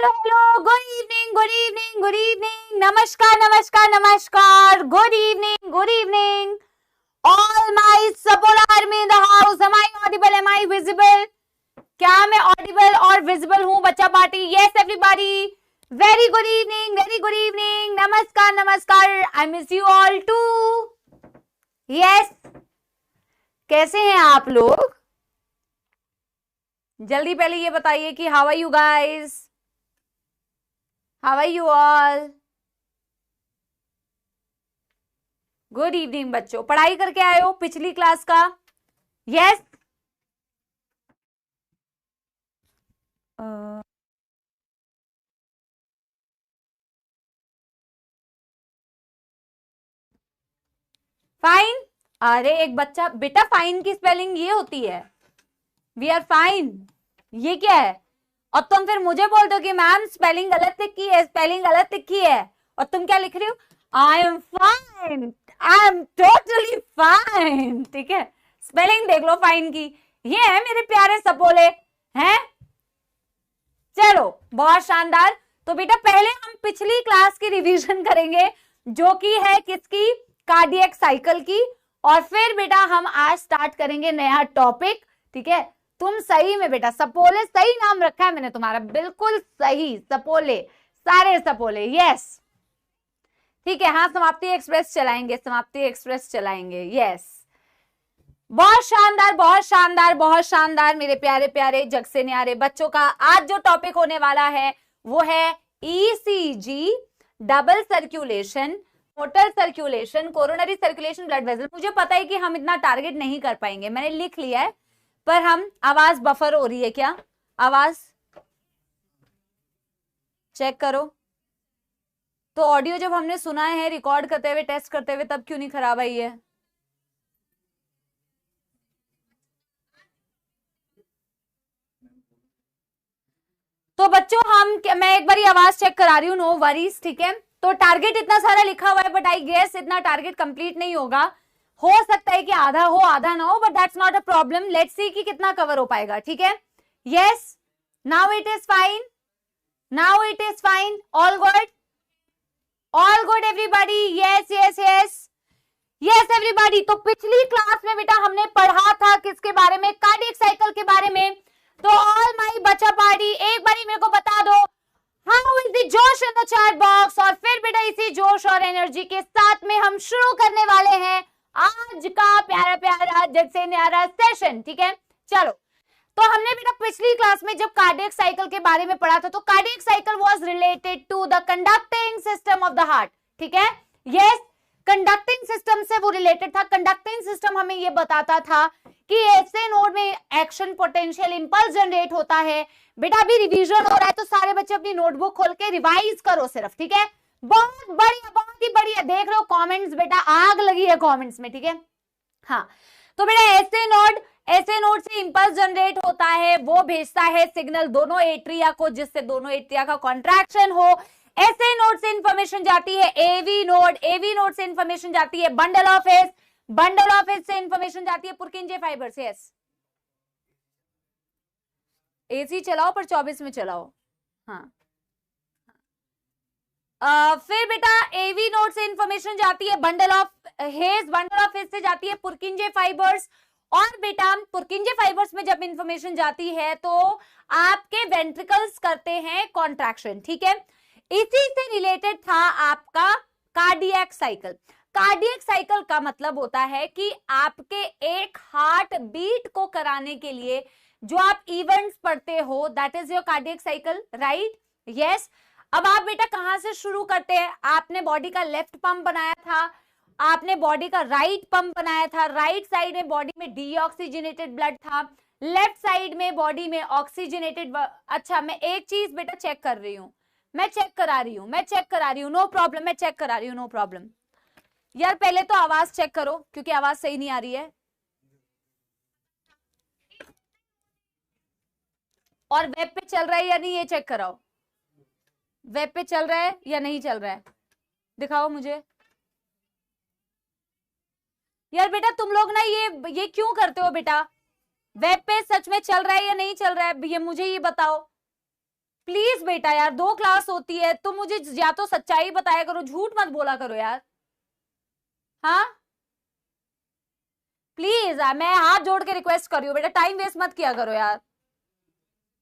Hello hello, good evening, good evening, good evening, नमस्कार नमस्कार नमस्कार, good evening, good evening, all my support army in the house. Am I audible, am I visible? क्या मैं audible और visible हूँ बच्चा party? Yes everybody, very good evening, very good evening, नमस्कार नमस्कार, I miss you all too. Yes, कैसे हैं आप लोग? जल्दी पहले ये बताइए कि how are you guys, how are you all? Good evening बच्चों, पढ़ाई करके आए हो पिछली क्लास का? यस। फाइन। अरे एक बच्चा, बेटा फाइन की स्पेलिंग ये होती है, वी आर फाइन, ये क्या है? और तुम फिर मुझे बोलते हो कि मैम स्पेलिंग गलत लिखी है, स्पेलिंग गलत लिखी है, और तुम क्या लिख रही हो? I am fine, I am totally fine. ठीक है, स्पेलिंग देख लो फाइन की, ये है मेरे प्यारे सपोले हैं। चलो बहुत शानदार। तो बेटा पहले हम पिछली क्लास की रिवीजन करेंगे, जो कि है किसकी? कार्डियक साइकिल की। और फिर बेटा हम आज स्टार्ट करेंगे नया टॉपिक। ठीक है, तुम सही में बेटा सपोले, सही नाम रखा है मैंने तुम्हारा, बिल्कुल सही, सपोले, सारे सपोले। यस ठीक है, हाँ समाप्ति एक्सप्रेस चलाएंगे, समाप्ति एक्सप्रेस चलाएंगे। यस, बहुत शानदार, बहुत शानदार, बहुत शानदार मेरे प्यारे प्यारे जग से न्यारे बच्चों का आज जो टॉपिक होने वाला है वो है ECG, double circulation, motor circulation, coronary circulation, blood vessel. मुझे पता है कि हम इतना टारगेट नहीं कर पाएंगे, मैंने लिख लिया है, पर हम, आवाज बफर हो रही है क्या? आवाज चेक करो तो, ऑडियो जब हमने सुना है रिकॉर्ड करते हुए, टेस्ट करते हुए, तब क्यों नहीं खराब आई है? तो बच्चों मैं एक बार आवाज चेक करा रही हूँ, नो वरीज। ठीक है, तो टारगेट इतना सारा लिखा हुआ है, बट आई गेस इतना टारगेट कंप्लीट नहीं होगा, हो सकता है कि आधा हो आधा ना हो, but that's not a problem, let's see कि कितना कवर हो पाएगा। ठीक है, yes, now it is fine, now it is fine, all good everybody, yes yes yes yes everybody. तो पिछली क्लास में बेटा हमने पढ़ा था किसके बारे में? कार्डियक साइकिल के बारे में। तो ऑल माई बच्चा पार्टी एक बारी मेरे को बता दो, हाउ इज द जोश इन द चैट बॉक्स। और फिर बेटा इसी जोश और एनर्जी के साथ में हम शुरू करने वाले हैं आज का प्यारा प्यारा जग से न्यारा सेशन। ठीक है, चलो। तो हमने बेटा पिछली क्लास में जब कार्डियक साइकिल के बारे में पढ़ा था, तो cardiac cycle was related to the conducting system of the heart. ठीक है, यस, कंडक्टिंग सिस्टम से वो रिलेटेड था। कंडक्टिंग सिस्टम हमें ये बताता था कि ऐसे नोड में एक्शन पोटेंशियल इंपल्स जनरेट होता है। बेटा अभी रिवीजन हो रहा है, तो सारे बच्चे अपनी नोटबुक खोल के रिवाइज करो सिर्फ। ठीक है, बहुत बढ़िया, बहुत ही बढ़िया। देख रहे हो कमेंट्स, बेटा आग लगी है कमेंट्स में। ठीक है, हाँ, तो बेटा ऐसे नोड से इंपल्स जनरेट होता है, वो भेजता है सिग्नल दोनों एट्रिया को, जिससे दोनों एट्रिया का कॉन्ट्रैक्शन हो। ऐसे नोड से इंफॉर्मेशन जाती है एवी नोड से इंफॉर्मेशन जाती है बंडल ऑफ एज से इंफॉर्मेशन जाती है पुरकिंजे फाइबर से। यस, एसी चलाओ पर 24 में चलाओ। हाँ, फिर बेटा एवी नोड से इंफॉर्मेशन जाती है बंडल ऑफ एज से जाती है पुरकिंजे फाइबर्स। और बेटा पुरकिंजे फाइबर्स में जब इंफॉर्मेशन जाती है तो आपके वेंट्रिकल्स करते हैं कॉन्ट्रैक्शन। ठीक है, इसी से रिलेटेड था आपका कार्डियक साइकिल। कार्डियक साइकिल का मतलब होता है कि आपके एक हार्ट बीट को कराने के लिए जो आप इवेंट्स पढ़ते हो, that is your cardiac cycle, right? Yes. अब आप बेटा कहां से शुरू करते हैं? आपने बॉडी का लेफ्ट पंप बनाया था, आपने बॉडी का राइट पंप बनाया था, राइट साइड में बॉडी में डीऑक्सीजनेटेड ब्लड था, लेफ्ट साइड में बॉडी में ऑक्सीजनेटेड। अच्छा, मैं एक चीज बेटा चेक कर रही हूँ, मैं चेक करा रही हूँ, नो प्रॉब्लम, मैं चेक करा रही हूँ, नो प्रॉब्लम। यार पहले तो आवाज चेक करो, क्योंकि आवाज सही नहीं आ रही है, और वेब पे चल रहा है या नहीं ये चेक कराओ, वेब पे चल रहा है या नहीं चल रहा है, दिखाओ मुझे। यार बेटा तुम लोग ना ये क्यों करते हो बेटा? वेब पे सच में चल रहा है या नहीं चल रहा है, ये मुझे ये बताओ प्लीज बेटा यार, 2 क्लास होती है तो मुझे या तो सच्चाई बताया करो, झूठ मत बोला करो यार। हाँ प्लीज, मैं हाथ जोड़ के रिक्वेस्ट कर रही हूँ बेटा, टाइम वेस्ट मत किया करो यार,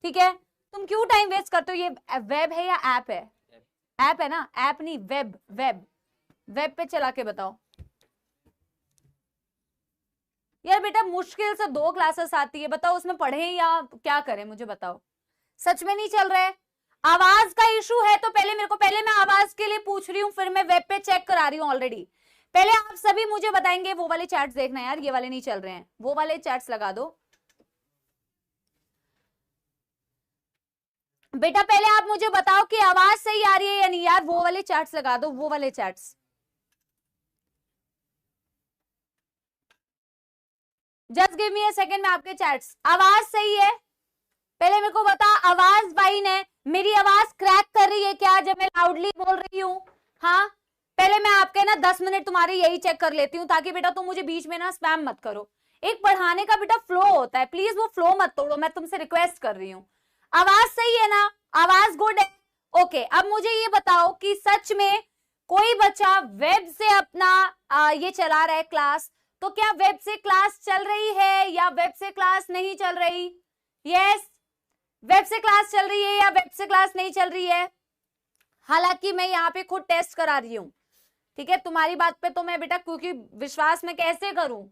ठीक है? तुम क्यों टाइम वेस्ट करते हो? ये वेब है या ऐप है? ऐप है ना, ऐप नहीं वेब, वेब, वेब पे चला के बताओ यार। बेटा मुश्किल से 2 क्लासेस आती है, बताओ उसमें पढ़े या क्या करें, मुझे बताओ। सच में नहीं चल रहा है? आवाज का इशू है तो पहले मैं आवाज के लिए पूछ रही हूँ, फिर मैं वेब पे चेक करा रही हूँ ऑलरेडी। पहले आप सभी मुझे बताएंगे, वो वाले चैट्स देखना यार, ये वाले नहीं चल रहे हैं, वो वाले चैट्स लगा दो बेटा। पहले आप मुझे बताओ कि आवाज सही आ रही है या नहीं यार, वो वाले चैट्स लगा दो, वो वाले chats. Just give me a second में आपके चैट्स। आवाज सही है? पहले मेरे को बता, आवाज फाइन है? मेरी आवाज क्रैक कर रही है क्या जब मैं लाउडली बोल रही हूँ? हाँ, पहले मैं आपके ना 10 मिनट तुम्हारे यही चेक कर लेती हूँ, ताकि बेटा तुम मुझे बीच में ना स्पैम मत करो। एक पढ़ाने का बेटा फ्लो होता है, प्लीज वो फ्लो मत तोड़ो, मैं तुमसे रिक्वेस्ट कर रही हूँ। आवाज सही है ना? आवाज गुड है? ओके, अब मुझे ये बताओ कि सच में कोई बच्चा वेब से अपना ये चला रहा है क्लास, तो क्या वेब से क्लास चल रही है या वेब से क्लास नहीं चल रही? यस, वेब से क्लास चल रही है या वेब से क्लास नहीं चल रही है? हालांकि मैं यहाँ पे खुद टेस्ट करा रही हूँ, ठीक है? तुम्हारी बात पे तो मैं बेटा, क्योंकि विश्वास में कैसे करूं,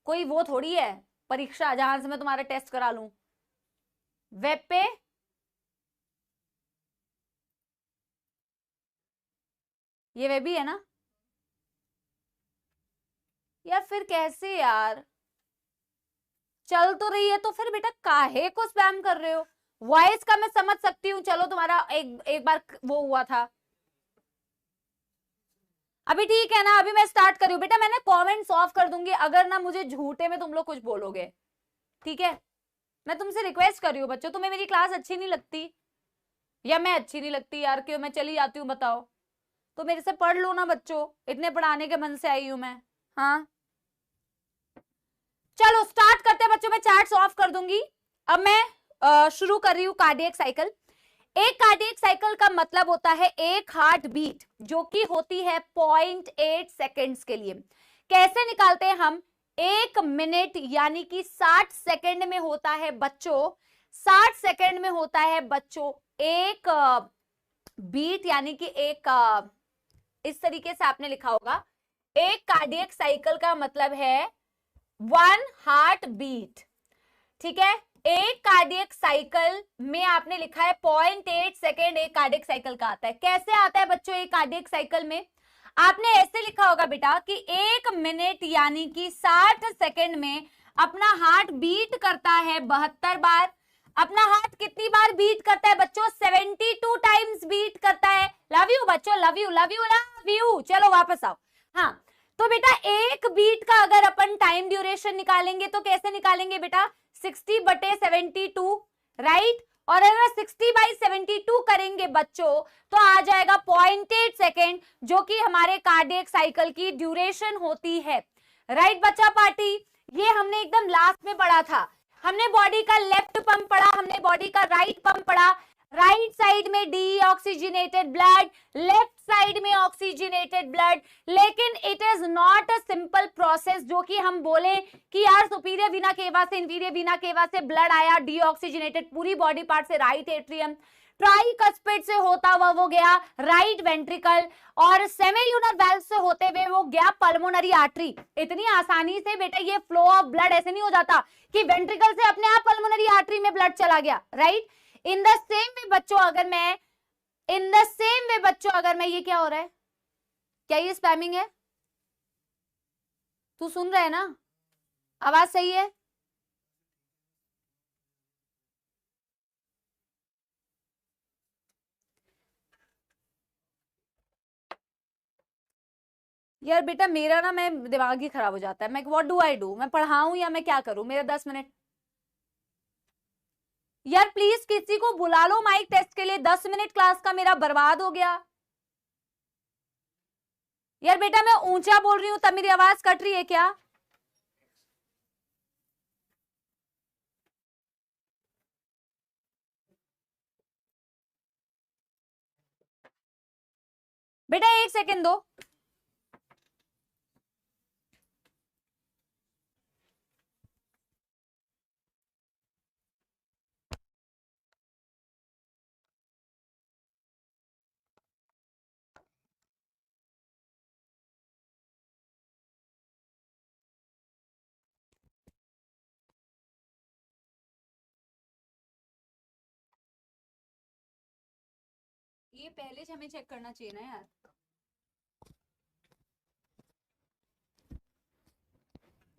कोई वो थोड़ी है परीक्षा जहां से मैं तुम्हारा टेस्ट करा लूं। वेब पे ये वेब ही है ना यार? फिर कैसे यार, चल तो रही है तो फिर बेटा काहे को स्पैम कर रहे हो? वॉइस का मैं समझ सकती हूँ, चलो तुम्हारा एक बार वो हुआ था, अभी ठीक है ना? अभी मैं स्टार्ट कर रही हूँ बेटा, मैंने कमेंट्स ऑफ कर दूंगी अगर ना मुझे झूठे में तुम लोग कुछ बोलोगे, ठीक है? मैं तुमसे रिक्वेस्ट कर रही हूँ बच्चों, तुम्हें मेरी क्लास अच्छी नहीं लगती या मैं अच्छी नहीं लगती यार? क्यों, मैं चली जाती हूँ बताओ? तो मेरे से पढ़ लो ना बच्चों, इतने पढ़ाने के मन से आई हूं मैं। हाँ चलो स्टार्ट करते हैं बच्चों, मैं चैट्स ऑफ कर दूंगी। अब मैं शुरू कर रही हूँ कार्डियक साइकिल। एक कार्डियक साइकिल का मतलब होता है एक हार्ट बीट, जो कि होती है 0.8 सेकेंड्स के लिए। कैसे निकालते हैं हम? 1 मिनट यानी कि 60 सेकेंड में होता है बच्चों, 60 सेकेंड में होता है बच्चों एक बीट, यानी कि एक इस तरीके से आपने लिखा होगा, एक कार्डियक साइकिल का मतलब है 1 हार्ट बीट, ठीक है? एक कार्डियक साइकिल में आपने लिखा है 0.8 सेकेंड एक कार्डियक साइकिल का आता है। कैसे आता है बच्चों एक कार्डियक साइकिल में? आपने ऐसे लिखा होगा बेटा कि 1 मिनट यानी कि 60 सेकेंड में अपना हार्ट बीट करता है 72 बार। अपना हार्ट कितनी बार बीट करता है बच्चों? 72 टाइम्स बीट करता है। लव यू बच्चों, love you love you love you. चलो वापस आओ। हाँ, तो बेटा एक बीट का अगर अपन टाइम ड्यूरेशन निकालेंगे तो कैसे निकालेंगे बेटा? 60/72, राइट? और अगर 60/72 करेंगे बच्चों तो आ जाएगा 0.8 सेकेंड, जो कि हमारे कार्डियक साइकिल की ड्यूरेशन होती है, राइट बच्चा पार्टी? ये हमने एकदम लास्ट में पढ़ा था। हमने बॉडी का लेफ्ट पंप पढ़ा, हमने बॉडी का राइट पंप पढ़ा। राइट साइड में डीऑक्सीजनेटेड ब्लड, लेफ्ट साइड में ऑक्सीजनेटेड ब्लड। लेकिन it is not a simple process, जो कि हम बोले कि यार सुपीरियर वीना केवा से इंफीरियर वीना केवा से ब्लड आया डीऑक्सीजनेटेड पूरी बॉडी पार्ट से राइट एट्रियम, ट्राइकस्पिड से होता हुआ वो गया राइट वेंट्रिकल, और सेमिल्यूनर वाल्व से होते हुए वो गया पल्मोनरी आर्टरी। इतनी आसानी से बेटा ये फ्लो ऑफ ब्लड ऐसे नहीं हो जाता कि वेंट्रिकल से अपने आप पल्मोनरी आर्टरी में ब्लड चला गया, right? In the same way बच्चों अगर मैं ये क्या हो रहा है? क्या ये स्पैमिंग है? तू सुन रहा है ना? आवाज सही है? यार बेटा मेरा ना, मैं दिमाग ही खराब हो जाता है। मैं व्हाट डू आई डू? मैं पढ़ाऊं या मैं क्या करूं? मेरा 10 मिनट। यार प्लीज किसी को बुला लो माइक टेस्ट के लिए, 10 मिनट क्लास का मेरा बर्बाद हो गया। यार बेटा मैं ऊंचा बोल रही हूं तब मेरी आवाज कट रही है क्या? बेटा 1 सेकेंड दो। ये पहले से हमें चेक करना चाहिए ना यार।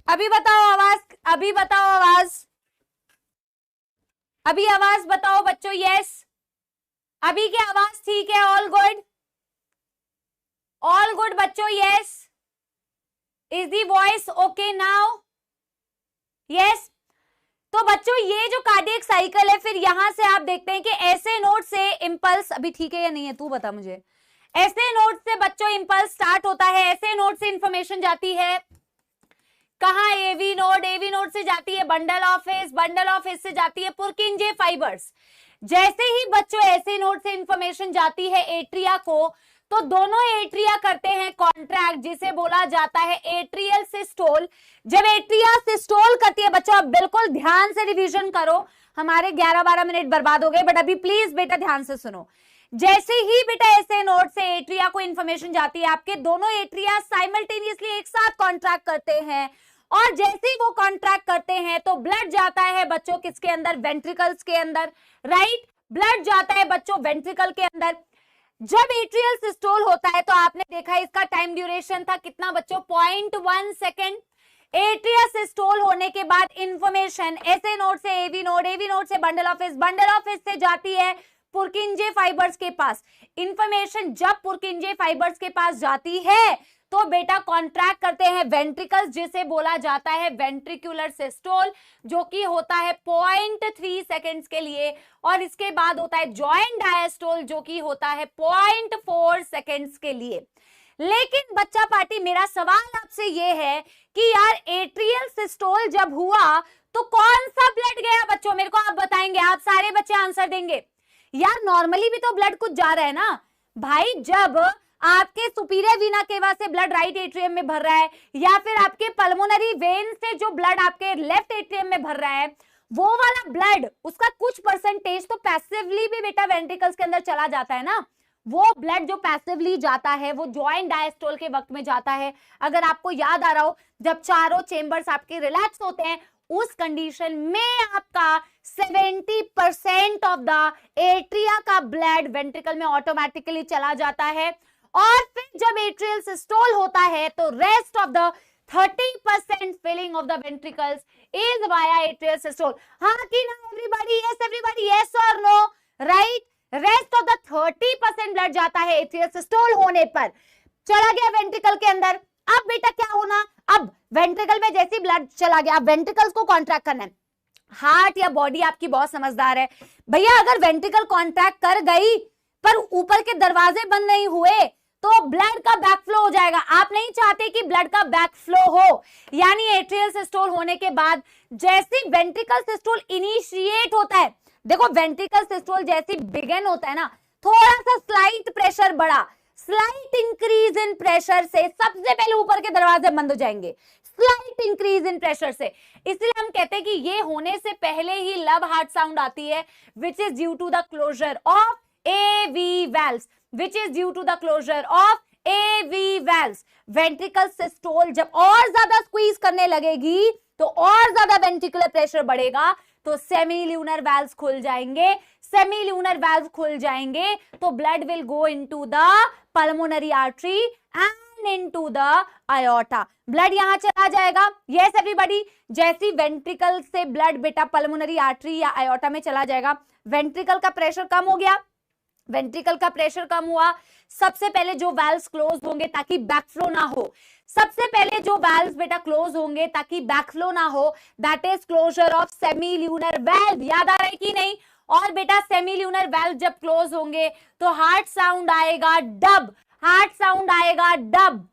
अभी बताओ आवाज, अभी बताओ आवाज, अभी आवाज बताओ बच्चों। यस, अभी की आवाज ठीक है? ऑल गुड, ऑल गुड बच्चों। Yes, is the voice okay now? Yes. तो बच्चों ये जो कार्डियक साइकिल है, फिर यहां से आप देखते हैं कि ऐसे नोड से इंपल्स, अभी ठीक है या नहीं है तू बता मुझे। ऐसे नोड से बच्चों इंपल्स स्टार्ट होता है, ऐसे नोड से इंफॉर्मेशन जाती है कहां? एवी नोड, एवी नोड से जाती है bundle of his, bundle of his से जाती है पुर्किंजे फाइबर्स। जैसे ही बच्चों ऐसे नोड से इंफॉर्मेशन जाती है एट्रिया को, तो दोनों एट्रिया करते हैं कॉन्ट्रैक्ट, जिसे बोला जाता है एट्रियल सिस्टोल। जब एट्रिया सिस्टोल करती है बच्चों, आप बिल्कुल ध्यान से रिवीजन करो, हमारे 11-12 मिनट बर्बाद हो गए, बट अभी प्लीज बेटा ध्यान से सुनो। जैसे ही बेटा ऐसे नोड से एट्रिया को इंफॉर्मेशन जाती है, आपके दोनों एट्रिया साइमल्टेनियसली एक साथ कॉन्ट्रैक्ट करते हैं, और जैसे ही वो कॉन्ट्रैक्ट करते हैं तो ब्लड जाता है बच्चों किसके अंदर? वेंट्रिकल्स के अंदर, राइट? ब्लड जाता है बच्चों वेंट्रिकल के अंदर। जब एट्रियल सिस्टोल होता है तो आपने देखा इसका टाइम ड्यूरेशन था कितना बच्चों? 0.1 सेकेंड। एट्रियल सिस्टोल होने के बाद इंफॉर्मेशन ऐसे नोड से एवी नोड, एवी नोड से bundle of his, bundle of his से जाती है पुर्किंजे फाइबर्स के पास। इंफॉर्मेशन जब पुर्किंजे फाइबर्स के पास जाती है तो बेटा कॉन्ट्रैक्ट करते हैं वेंट्रिकल्स, जिसे बोला जाता है वेंट्रिकुलर सिस्टोल, जो कि होता है 0.3 सेकेंड्स के लिए, और इसके बाद होता है जॉइंट डायस्टोल, जो कि होता है 0.4 सेकेंड्स के लिए। लेकिन बच्चा पार्टी, मेरा सवाल आपसे ये है कि यार एट्रियल सिस्टोल जब हुआ तो कौन सा ब्लड गया बच्चों? मेरे को आप बताएंगे, आप सारे बच्चे आंसर देंगे। यार नॉर्मली भी तो ब्लड कुछ जा रहा है ना भाई। जब आपके सुपीरियर वीना केवा से ब्लड राइट एट्रियम में भर रहा है, या फिर आपके पल्मोनरी वेन से जो ब्लड आपके लेफ्ट एट्रियम में भर रहा है, वो वाला ब्लड, उसका कुछ परसेंटेज तो पैसिवली भी बेटा वेंट्रिकल्स के अंदर चला जाता है ना। वो ब्लड जो पैसिवली जाता है वो जॉइंट डायस्टोल के वक्त में जाता है। अगर आपको याद आ रहा हो, जब चारों चेंबर्स आपके रिलैक्स होते हैं, उस कंडीशन में आपका 70% ऑफ द एट्रिया का ब्लड वेंट्रिकल में ऑटोमेटिकली चला जाता है। और फिर जब एट्रियल सिस्टोल होता है तो rest of the 30% filling of the ventricles is via atrial systole. हाँ कि ना एवरीबॉडी? यस एवरीबॉडी, यस और no? Right. Rest of the 30% blood जाता है एट्रियल सिस्टोल होने पर, चला गया वेंट्रिकल के अंदर। अब बेटा क्या होना? अब वेंट्रिकल में जैसे ब्लड चला गया, अब वेंट्रिकल्स को कॉन्ट्रैक्ट करना है। हार्ट या बॉडी आपकी बहुत समझदार है भैया, अगर वेंट्रिकल कॉन्ट्रैक्ट कर गई पर ऊपर के दरवाजे बंद नहीं हुए तो ब्लड का बैकफ्लो हो जाएगा। आप नहीं चाहते कि ब्लड का बैकफ्लो हो, यानी एट्रियल सिस्टोल होने के बाद जैसे वेंट्रिकल सिस्टोल इनिशिएट होता है, देखो वेंट्रिकल सिस्टोल जैसे बिगिन होता है ना, थोड़ा सा स्लाइट प्रेशर बढ़ा, स्लाइट इंक्रीज इन प्रेशर से सबसे पहले ऊपर के दरवाजे बंद हो जाएंगे, स्लाइट इंक्रीज इन प्रेशर से। इसलिए हम कहते हैं कि ये होने से पहले ही लव हार्ट साउंड आती है, which is due to the closure of AV valves, which is due to the closure of AV valves. Ventricle systole जब और ज्यादा स्क्वीज करने लगेगी तो और ज्यादा वेंट्रिकुलर प्रेशर बढ़ेगा, तो सेमील्यूनर वाल्व्स खुल जाएंगे। सेमील्यूनर वाल्व खुल जाएंगे तो blood will go into the pulmonary artery and into the aorta. Blood यहां चला जाएगा। यस एवरीबॉडी, जैसी वेंट्रिकल से ब्लड बेटा पल्मोनरी आर्टरी या आयोर्टा में चला जाएगा, वेंट्रिकल का प्रेशर कम हो गया। वेंट्रिकल का प्रेशर कम हुआ, सबसे पहले जो वाल्व्स क्लोज होंगे ताकि बैकफ्लो ना हो, सबसे पहले जो वाल्व्स बेटा क्लोज होंगे ताकि बैकफ्लो ना हो, that is closure of semilunar valve. याद आ रहा है कि नहीं? और बेटा सेमील्यूनर वाल्व जब क्लोज होंगे तो हार्ट साउंड आएगा डब, हार्ट साउंड आएगा डब,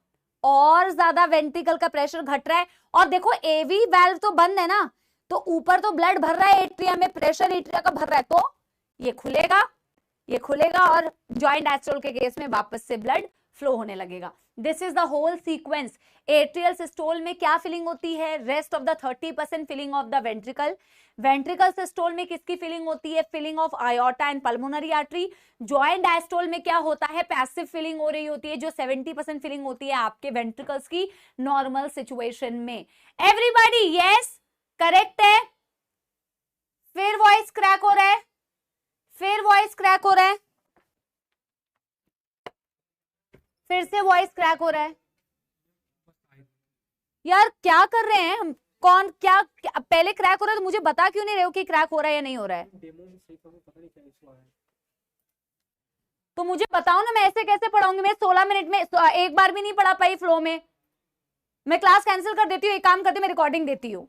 और ज्यादा वेंट्रिकल का प्रेशर घट रहा है। और देखो एवी वाल्व तो बंद है ना, तो ऊपर तो ब्लड भर रहा है एट्रिया में, प्रेशर एट्रिया का भर रहा है, तो ये खुलेगा, ये खुलेगा और जॉइंट डायस्टोल के केस में वापस से ब्लड फ्लो होने लगेगा। This is the whole sequence. Atrial systole में क्या फिलिंग होती है? Rest of the 30% filling of the ventricle. Ventricle systole में किसकी फिलिंग होती है? Filling of aorta and pulmonary artery. Joint diastole में क्या होता है? पैसिव फिलिंग हो रही होती है, जो 70% फिलिंग होती है आपके वेंट्रिकल्स की नॉर्मल सिचुएशन में। एवरीबॉडी यस, करेक्ट है। फिर वॉइस क्रैक हो रहा है, फिर वॉइस क्रैक हो रहा है, फिर से वॉइस क्रैक हो रहा है। यार क्या कर रहे हैं हम? कौन क्या पहले क्रैक हो रहा है तो मुझे बता क्यों नहीं रहे हो कि क्रैक हो रहा है या नहीं हो रहा है? तो मुझे बताओ ना, मैं ऐसे कैसे पढ़ाऊंगी? मैं 16 मिनट में एक बार भी नहीं पढ़ा पाई फ्लो में। मैं क्लास कैंसिल कर देती हूँ, एक काम करती हूँ, मैं रिकॉर्डिंग देती हूँ।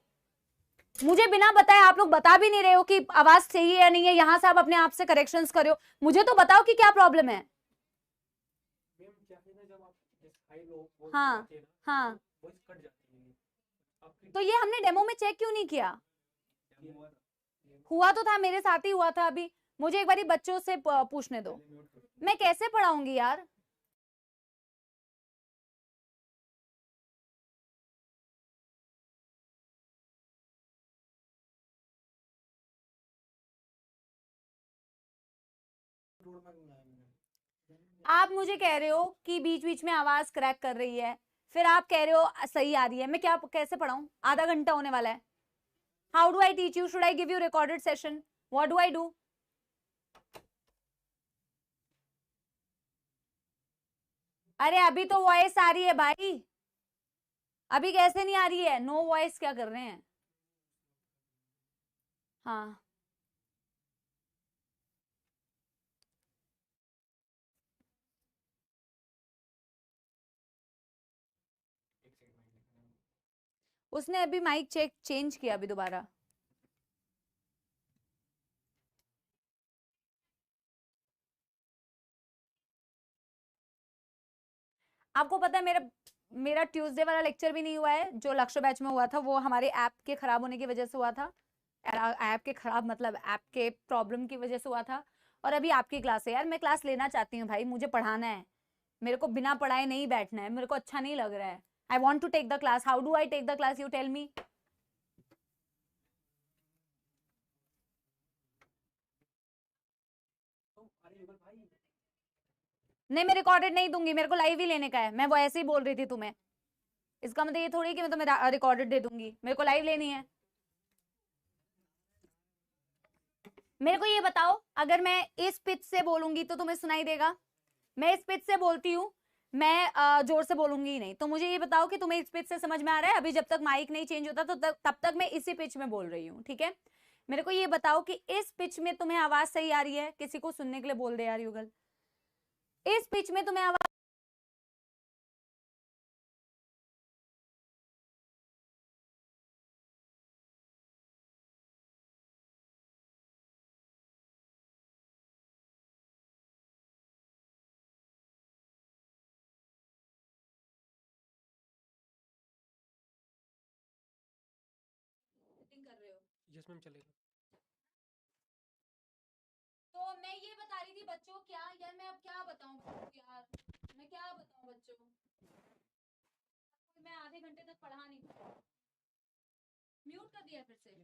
मुझे बिना बताए आप लोग बता भी नहीं रहे हो कि आवाज सही है या नहीं है। यहां से आप अपने आप से करेक्शंस करो। मुझे तो बताओ कि क्या प्रॉब्लम है। हाँ हाँ, तो ये हमने डेमो में चेक क्यों नहीं किया? हुआ तो था, मेरे साथ ही हुआ था अभी। मुझे एक बारी बच्चों से पूछने दो। मैं कैसे पढ़ाऊंगी यार? आप मुझे कह रहे हो कि बीच बीच में आवाज क्रैक कर रही है, फिर आप कह रहे हो सही आ रही है। मैं क्या कैसे पढ़ाऊं? आधा घंटा होने वाला है। How do I teach you? Should I give you recorded session? What do I do? अरे अभी तो वॉइस आ रही है भाई, अभी कैसे नहीं आ रही है? नो वॉइस क्या कर रहे हैं? हाँ, उसने अभी माइक चेक चेंज किया अभी दोबारा। आपको पता है मेरा मेरा ट्यूसडे वाला लेक्चर भी नहीं हुआ है, जो लक्ष्य बैच में हुआ था। वो हमारे ऐप के खराब होने की वजह से हुआ था। ऐप के खराब मतलब ऐप के प्रॉब्लम की वजह से हुआ था। और अभी आपकी क्लास है यार, मैं क्लास लेना चाहती हूँ भाई, मुझे पढ़ाना है। मेरे को बिना पढ़ाए नहीं बैठना है, मेरे को अच्छा नहीं लग रहा है। I want to take the class. How do I take the class? You tell me. नहीं, मैं रिकॉर्डेड नहीं दूंगी, मेरे को लाइव ही लेने का है। मैं वो ऐसे ही बोल रही थी तुम्हें। इसका मतलब ये थोड़ी कि मैं तुम्हें रिकॉर्डेड दे दूंगी, मेरे को लाइव लेनी है। मेरे को ये बताओ, अगर मैं इस पिच से बोलूंगी तो तुम्हें सुनाई देगा? मैं इस पिच से बोलती हूँ, मैं जोर से बोलूंगी ही नहीं। तो मुझे ये बताओ कि तुम्हें इस पिच से समझ में आ रहा है? अभी जब तक माइक नहीं चेंज होता तो तब तक मैं इसी पिच में बोल रही हूँ, ठीक है? मेरे को ये बताओ कि इस पिच में तुम्हें आवाज सही आ रही है? किसी को सुनने के लिए बोल दे यार युगल। इस पिच में तुम्हें आवाज? कर रहे हो? यस मैम, चलेगा। तो मैं ये बता रही थी बच्चों, क्या यार मैं अब क्या बताऊं यार, मैं क्या बताऊं बच्चों? मैं आधे घंटे तक पढ़ा नहीं पाई। म्यूट कर दिया फिर से।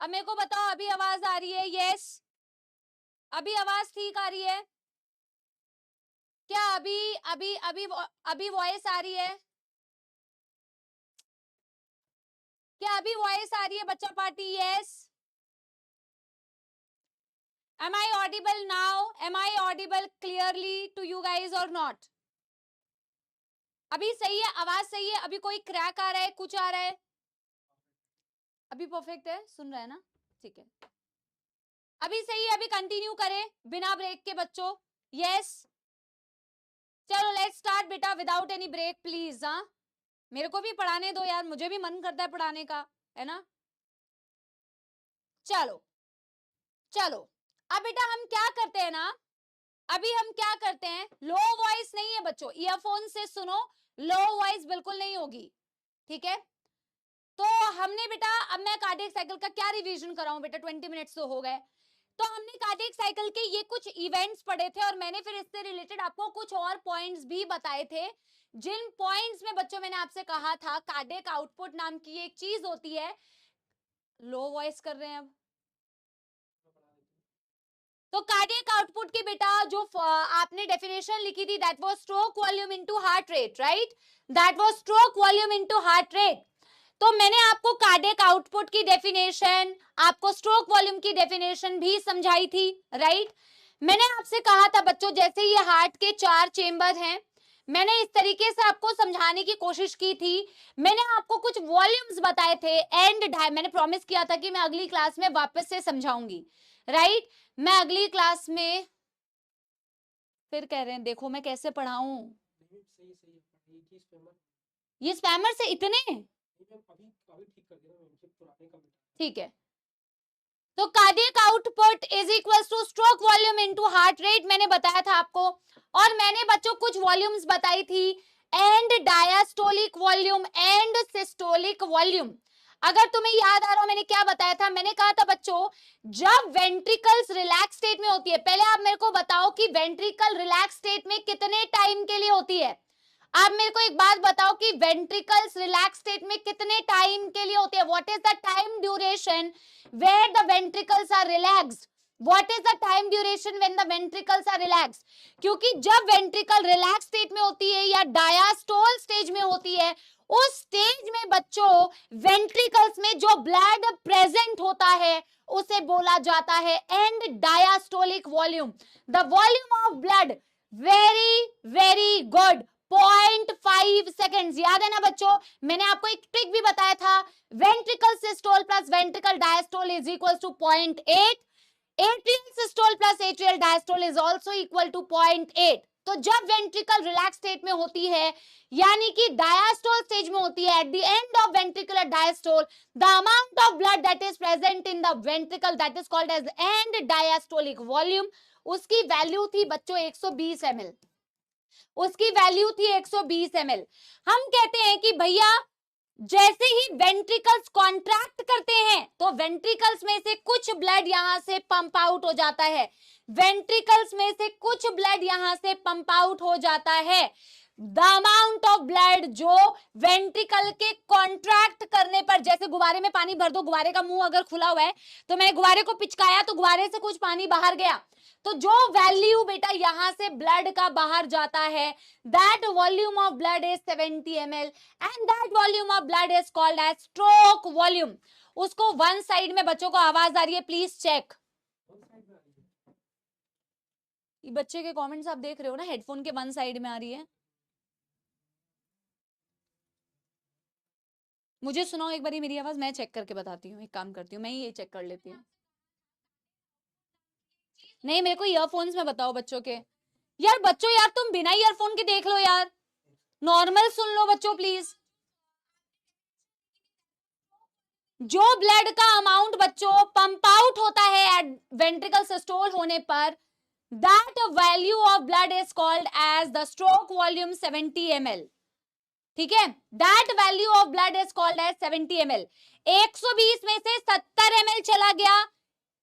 अब मेरे को बताओ, अभी आवाज आ रही है? यस, अभी आवाज ठीक आ रही है क्या? अभी अभी अभी अभी वॉइस आ रही है क्या? अभी वॉइस आ रही है बच्चा party? Yes. Am I audible now? Am I audible clearly to you guys or not? अभी सही है? आवाज सही है? अभी कोई क्रैक आ रहा है, कुछ आ रहा है? अभी परफेक्ट है, सुन रहा है ना? ठीक है, अभी सही है। अभी कंटिन्यू करें बिना ब्रेक के बच्चों। यस, चलो लेट्स स्टार्ट बेटा, विदाउट एनी ब्रेक प्लीज। हाँ, मेरे को भी पढ़ाने दो यार, मुझे भी मन करता है पढ़ाने का, है ना? चलो चलो, अब बेटा हम क्या करते हैं ना, अभी हम क्या करते हैं, लो वॉइस नहीं है बच्चों, ईयरफोन से सुनो, लो वॉइस बिल्कुल नहीं होगी, ठीक है। तो हमने बेटा, अब मैं कार्डियक साइकिल का क्या रिवीजन कराऊं बेटा, 20 मिनट्स तो हो गए। तो हमने कार्डियक साइकिल के ये कुछ इवेंट्स पढ़े थे और मैंने फिर इससे रिलेटेड आपको कुछ और पॉइंट्स भी बताए थे, जिन पॉइंट्स में बच्चों मैंने आपसे कहा था कार्डियक आउटपुट नाम की एक चीज होती है। लो वॉइस कर रहे हैं अब। तो कार्डियक आउटपुट की बेटा जो आपने डेफिनेशन लिखी थी, that was stroke volume into heart rate, right, that was stroke volume into heart rate. तो मैंने आपको कार्डियक आउटपुट की डेफिनेशन, आपको स्ट्रोक वॉल्यूम की डेफिनेशन भी समझाई थी, राइट। मैंने आपसे कहा था बच्चों, जैसे ये हार्ट के 4 चेंबर हैं, मैंने इस तरीके से आपको समझाने की कोशिश की थी। मैंने आपको कुछ वॉल्यूम्स बताए थे एंड मैंने प्रॉमिस किया था कि मैं अगली क्लास में वापस से समझाऊंगी, राइट। मैं अगली क्लास में, फिर कह रहे हैं देखो मैं कैसे पढ़ाऊं, ये स्पैमर से इतने, ठीक है। तो cardiac output is equals two stroke volume into heart rate, मैंने बताया था आपको। और मैंने बच्चों कुछ वॉल्यूम्स बताई थी, and diastolic volume and systolic volume. अगर तुम्हें याद आ रहा हो मैंने क्या बताया था, मैंने कहा था बच्चों जब वेंट्रिकल्स रिलैक्स स्टेट में होती है, पहले आप मेरे को बताओ कि वेंट्रिकल रिलैक्स स्टेट में कितने टाइम के लिए होती है। आप मेरे को एक बात बताओ कि वेंट्रिकल्स रिलैक्स स्टेट में कितने टाइम के लिए होती है, what is the time duration where the ventricles are relaxed, what is the time duration when the ventricles are relaxed। क्योंकि जब वेंट्रिकल रिलैक्स स्टेट में होती है या डायास्टोल स्टेज में होती है, उस स्टेज में बच्चों वेंट्रिकल्स में जो ब्लड प्रेजेंट होता है उसे बोला जाता है and diastolic volume, the volume of blood. Very very good, 0.5 seconds, याद है ना बच्चों। मैंने आपको एक ट्रिक भी बताया था, ventricle systole plus ventricle diastole is equal to 0.8, atrial systole plus atrial diastole is also equal to 0.8। तो जब वेंट्रिकल रिलैक्स स्टेट में होती है, यानी कि डायस्टोल स्टेज में होती है, at the end of ventricular diastole the amount of blood that is present in the ventricle that is called as end diastolic volume, उसकी वैल्यू थी बच्चों 120 ml, उसकी वैल्यू थी 120 ml। हम कहते हैं कि भैया जैसे ही वेंट्रिकल्स कॉन्ट्रैक्ट करते हैं तो वेंट्रिकल्स में से कुछ ब्लड यहां से पंप आउट हो जाता है, वेंट्रिकल्स में से कुछ ब्लड यहां से पंप आउट हो जाता है। द अमाउंट ऑफ ब्लड जो वेंट्रिकल के कॉन्ट्रैक्ट करने पर, जैसे गुब्बारे में पानी भर दो, गुब्बारे का मुंह अगर खुला हुआ है तो मैंने गुब्बारे को पिचकाया तो गुब्बारे से कुछ पानी बाहर गया, तो जो वैल्यू बेटा यहां से ब्लड का बाहर जाता है, that volume of blood is 70 ml and that volume of blood is called as stroke volume. उसको वन साइड में, बच्चों को आवाज आ रही है प्लीज चेक, बच्चे के कमेंट्स आप देख रहे हो ना, हेडफोन के वन साइड में आ रही है। मुझे सुनाओ एक बार मेरी आवाज, मैं चेक करके बताती हूँ, एक काम करती हूँ मैं ये चेक कर लेती हूँ। नहीं मेरे को ईयरफोन्स में बताओ बच्चों के, यार बच्चों यार तुम बिना ईयरफोन के देख लो यार, नॉर्मल सुन लो बच्चों प्लीज। जो ब्लड का अमाउंट बच्चों पंप आउट होता है एट वेंट्रिकल सिस्टोल होने पर, that value of blood is called as the stroke volume 70 ml, ठीक है, that value of blood is called as 70 ml। 120 में से 70 ml चला गया,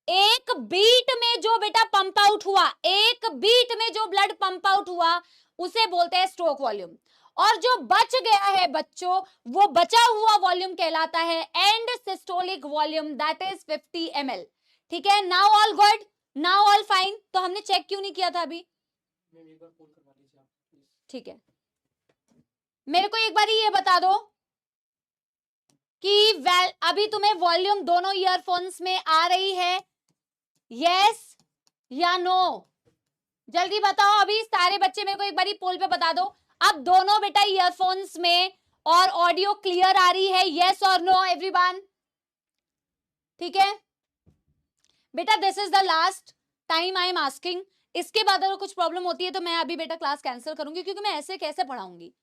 एक बीट में जो बेटा पंप आउट हुआ, एक बीट में जो ब्लड पंप आउट हुआ उसे बोलते हैं स्ट्रोक वॉल्यूम, और जो बच गया है बच्चों वो बचा हुआ वॉल्यूम कहलाता है and systolic volume, that is 50 ml, ठीक है। Now all good, now all fine. तो हमने चेक क्यों नहीं किया था अभी, ठीक है। मेरे को एक बार ये बता दो कि अभी तुम्हें वॉल्यूम दोनों ईयरफोन्स में आ रही है, यस या नो, जल्दी बताओ। अभी सारे बच्चे मेरे को एक बारी पोल पे बता दो, अब दोनों बेटा ईयरफोन्स में और ऑडियो क्लियर आ रही है, यस और नो एवरीवन, ठीक है बेटा। This is the last time I am asking, इसके बाद अगर कुछ प्रॉब्लम होती है तो मैं अभी बेटा क्लास कैंसिल करूंगी, क्योंकि मैं ऐसे कैसे पढ़ाऊंगी,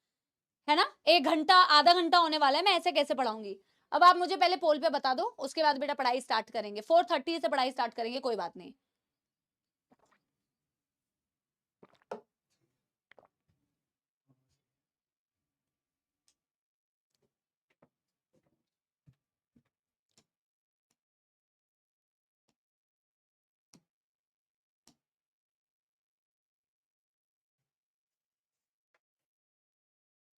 है ना, 1 घंटा आधा घंटा होने वाला है, मैं ऐसे कैसे पढ़ाऊंगी। अब आप मुझे पहले पोल पे बता दो, उसके बाद बेटा पढ़ाई स्टार्ट करेंगे, 4:30 से पढ़ाई स्टार्ट करेंगे, कोई बात नहीं।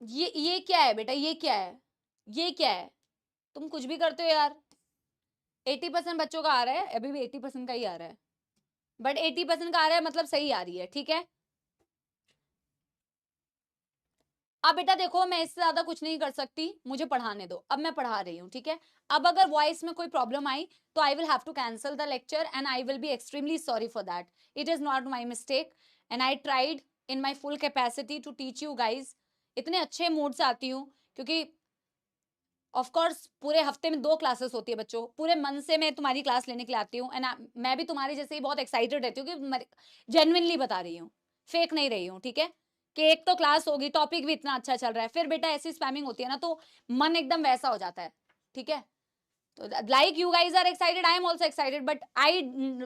ये क्या है बेटा, ये क्या है, ये क्या है? तुम कुछ भी करते हो यार। 80% बच्चों का आ रहा है, अभी भी 80% का ही आ रहा है, बट 80% का आ रहा है मतलब सही आ रही है, ठीक है। अब बेटा देखो, मैं इससे ज्यादा कुछ नहीं कर सकती, मुझे पढ़ाने दो, अब मैं पढ़ा रही हूँ, ठीक है। अब अगर वॉइस में कोई प्रॉब्लम आई तो I will have to cancel the lecture and I will be extremely sorry for that. It is not my mistake and I tried in my full capacity to teach you guys. इतने अच्छे mood से आती हूँ क्योंकि of course पूरे हफ्ते में 2 classes होती है बच्चों, पूरे मन से मैं तुम्हारी क्लास लेने के लिए आती हूँ एंड मैं भी तुम्हारी जैसे ही बहुत एक्साइटेड रहती हूँ कि जेन्युइनली बता रही हूँ, फेक नहीं रही हूँ, ठीक है। कि एक तो क्लास होगी, टॉपिक भी इतना अच्छा चल रहा है, फिर बेटा ऐसी स्पैमिंग होती है ना तो मन एकदम वैसा हो जाता है, ठीक है। तो like you guys are excited, I am also excited, but I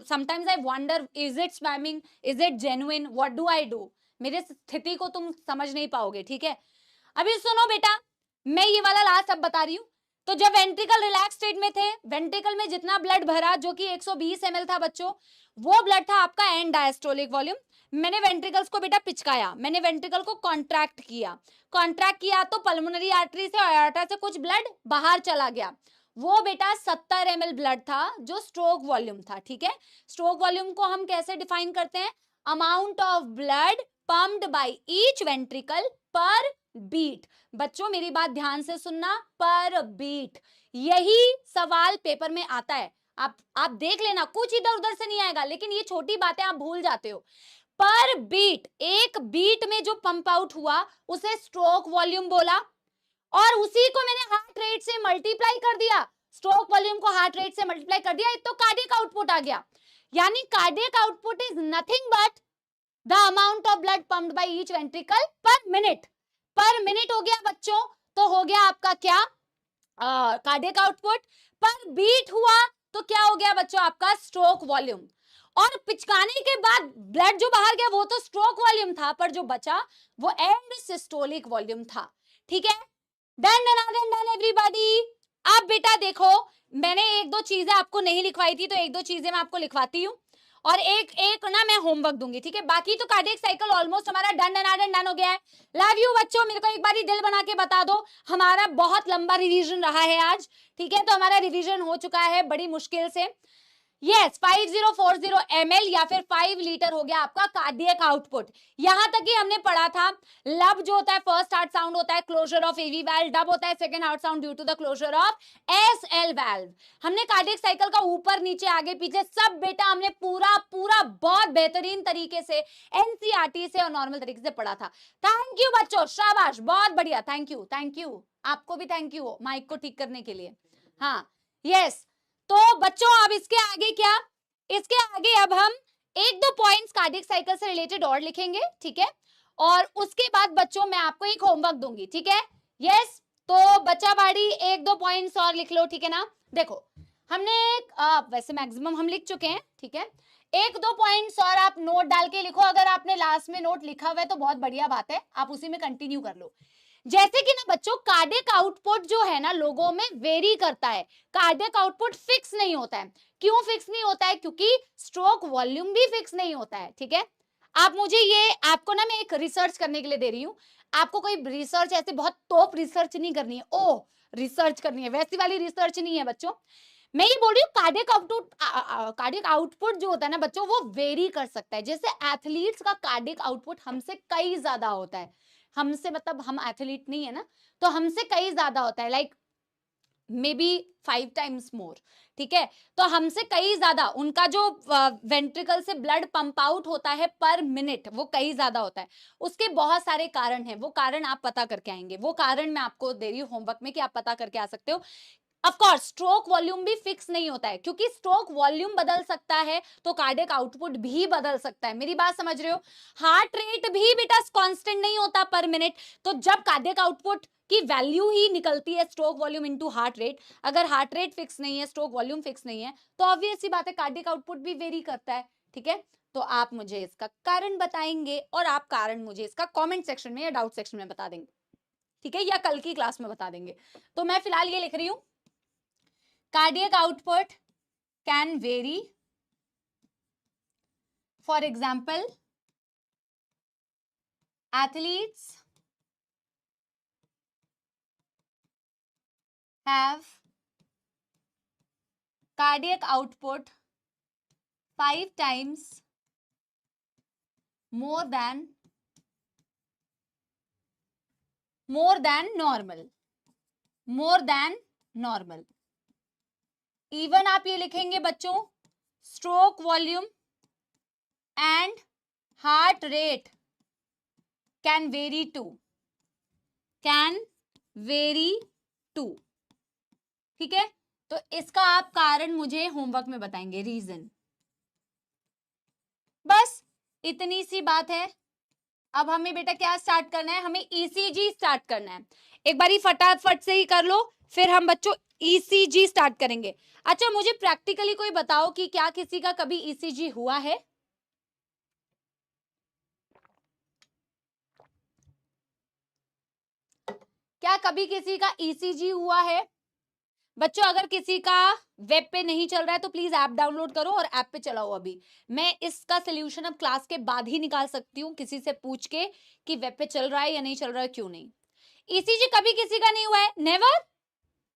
sometimes I wonder, is it spamming, is it genuine, what do I do? मेरे स्थिति को तुम समझ नहीं पाओगे, ठीक है। अभी सुनो बेटा, मैं ये वाला लास्ट अब बता रही हूँ। तो जब वेंट्रिकल रिलैक्स स्टेट में थे, वेंट्रिकल में जितना ब्लड भरा जो कि 120 ml था बच्चों, वो ब्लड था आपका एंड डायस्टोलिक वॉल्यूम। मैंने वेंट्रिकल्स को बेटा पिचकाया, मैंने वेंट्रिकल को कॉन्ट्रैक्ट किया, कॉन्ट्रैक्ट किया तो पल्मोनरी आर्टरी से आयोटा से कुछ ब्लड बाहर चला गया। वो बेटा 70 ml ब्लड था जो स्ट्रोक वॉल्यूम था, ठीक है। स्ट्रोक वॉल्यूम को हम कैसे डिफाइन करते हैं? Amount of blood pumped by each ventricle पर बीट। बच्चों मेरी बात ध्यान से सुनना, पर बीट, यही सवाल पेपर में आता है। आप देख लेना, कुछ इधर उधर से नहीं आएगा, लेकिन ये छोटी बातें आप भूल जाते हो। पर बीट, एक बीट में जो पंप आउट हुआ उसे स्ट्रोक वॉल्यूम बोला, और उसी को मैंने हार्ट रेट से मल्टीप्लाई कर दिया, स्ट्रोक वॉल्यूम को हार्ट रेट से मल्टीप्लाई कर दिया, तो कार्डियक आउटपुट आ गया। यानी cardiac output is nothing but the amount of blood pumped by each ventricle पर मिनट। पर मिनट हो गया बच्चों, तो हो गया आपका क्या? Cardiac output. पर बीट हुआ तो क्या हो गया बच्चों? आपका स्ट्रोक वॉल्यूम। और पिचकाने के बाद ब्लड जो बाहर गया वो तो स्ट्रोक वॉल्यूम था, पर जो बचा वो एंड सिस्टोलिक वॉल्यूम था, ठीक है। Done done done everybody. अब बेटा देखो, मैंने एक दो चीजें आपको नहीं लिखवाई थी, तो एक दो चीजें मैं आपको लिखवाती हूँ और एक एक ना मैं होमवर्क दूंगी, ठीक है। बाकी तो कार्डियक साइकिल ऑलमोस्ट हमारा डन हो गया है। लव यू बच्चों, मेरे को एक बार दिल बना के बता दो, हमारा बहुत लंबा रिवीजन रहा है आज, ठीक है। तो हमारा रिवीजन हो चुका है बड़ी मुश्किल से। यस 5040 ml या फिर 5 लीटर हो गया आपका कार्डियक आउटपुट। यहां तक ही हमने पढ़ा था, लब जो होता है फर्स्ट हार्ट साउंड होता है closure of AV valve, dub होता है second heart sound due to the closure of SL valve. हमने कार्डियक साइकिल का ऊपर नीचे आगे पीछे सब बेटा हमने पूरा पूरा बहुत बेहतरीन तरीके से एनसीईआरटी से और नॉर्मल तरीके से पढ़ा था। थैंक यू बच्चों, शाबाश, बहुत बढ़िया, थैंक यू, थैंक यू, आपको भी थैंक यू माइक को ठीक करने के लिए। हाँ यस, तो बच्चों अब इसके आगे क्या? इसके आगे अब हम एक दो पॉइंट्स कार्डियक साइकिल से रिलेटेड और लिखेंगे, ठीक है। और उसके बाद बच्चों मैं आपको एक होमवर्क दूंगी, ठीक है। यस, तो बच्चा बाड़ी एक दो पॉइंट्स और लिख लो, ठीक है ना। देखो हमने वैसे मैक्सिमम हम लिख चुके हैं, ठीक है। एक दो पॉइंट्स और आप नोट डाल के लिखो, अगर आपने लास्ट में नोट लिखा हुआ है तो बहुत बढ़िया बात है, आप उसी में कंटिन्यू कर लो। जैसे कि ना बच्चों कार्डियक आउटपुट जो है ना लोगों में वेरी करता है, कार्डियक आउटपुट फिक्स नहीं होता है। क्यों फिक्स नहीं होता है? क्योंकि स्ट्रोक वॉल्यूम भी फिक्स नहीं होता है, ठीक है। आप मुझे ये, आपको ना मैं एक रिसर्च करने के लिए दे रही हूँ, आपको कोई रिसर्च ऐसे बहुत टॉप रिसर्च नहीं करनी है, ओ रिसर्च करनी है, वैसी वाली रिसर्च नहीं है बच्चों। मैं ये बोल रही हूँ कार्डियक आउटपुट जो होता है ना बच्चों वो वेरी कर सकता है। जैसे एथलीट्स का कार्डियक आउटपुट हमसे कई ज्यादा होता है, हमसे मतलब हम एथलीट नहीं है ना, तो हमसे कई ज्यादा होता है, लाइक मे बी 5 times मोर, ठीक है। तो हमसे कई ज्यादा उनका जो वेंट्रिकल से ब्लड पंप आउट होता है पर मिनट वो कई ज्यादा होता है। उसके बहुत सारे कारण हैं, वो कारण आप पता करके आएंगे, वो कारण मैं आपको दे रही हूँ होमवर्क में कि आप पता करके आ सकते हो। ऑफ कोर्स स्ट्रोक वॉल्यूम भी फिक्स नहीं होता है, क्योंकि स्ट्रोक वॉल्यूम बदल सकता है तो कार्डियक आउटपुट भी बदल सकता है। मेरी बात समझ रहे हो? हार्ट रेट भी बेटा कांस्टेंट नहीं होता पर मिनट। तो जब कार्डियक आउटपुट की वैल्यू ही निकलती है stroke volume into heart rate, अगर हार्ट रेट फिक्स नहीं है, स्ट्रोक वॉल्यूम फिक्स नहीं है, तो ऑब्वियस सी बात है कार्डियक आउटपुट भी वेरी करता है, ठीक है। तो आप मुझे इसका कारण बताएंगे और आप कारण मुझे इसका कमेंट सेक्शन में या डाउट सेक्शन में बता देंगे, ठीक है, या कल की क्लास में बता देंगे। तो मैं फिलहाल ये लिख रही हूं, cardiac output can vary. For example, athletes have cardiac output 5 times more than normal, more than normal. Even आप ये लिखेंगे बच्चों, stroke volume and heart rate can vary too, ठीक है। तो इसका आप कारण मुझे होमवर्क में बताएंगे, रीजन। बस इतनी सी बात है। अब हमें बेटा क्या स्टार्ट करना है, हमें ईसीजी स्टार्ट करना है। एक बारी फटाफट से ही कर लो, फिर हम बच्चों ईसीजी स्टार्ट करेंगे। अच्छा मुझे प्रैक्टिकली कोई बताओ कि क्या किसी का कभी ईसीजी हुआ है? क्या कभी किसी का ईसीजी हुआ है? बच्चों अगर किसी का वेब पे नहीं चल रहा है तो प्लीज ऐप डाउनलोड करो और ऐप पे चलाओ। अभी मैं इसका सोल्यूशन अब क्लास के बाद ही निकाल सकती हूँ, किसी से पूछ के कि वेब पे चल रहा है या नहीं चल रहा है, क्यों नहीं। ईसीजी कभी किसी का नहीं हुआ है? नेवर।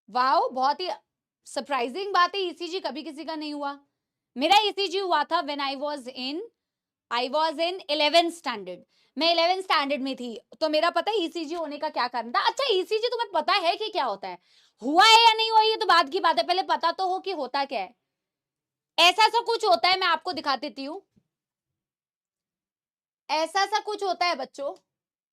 वाओ, बहुत ही सरप्राइजिंग बात है, ईसीजी कभी किसी का नहीं हुआ। मेरा ईसीजी हुआ था when I was in 11th standard. मैं 11th स्टैंडर्ड में थी, तो मेरा पता है ईसीजी होने का क्या कारण था। अच्छा ईसीजी तुम्हें पता है कि क्या होता है? हुआ है या नहीं हुआ ये तो बाद की बात है, पहले पता तो हो कि होता क्या है। ऐसा सा कुछ होता है, मैं आपको दिखा देती हूँ। ऐसा सा कुछ होता है बच्चों,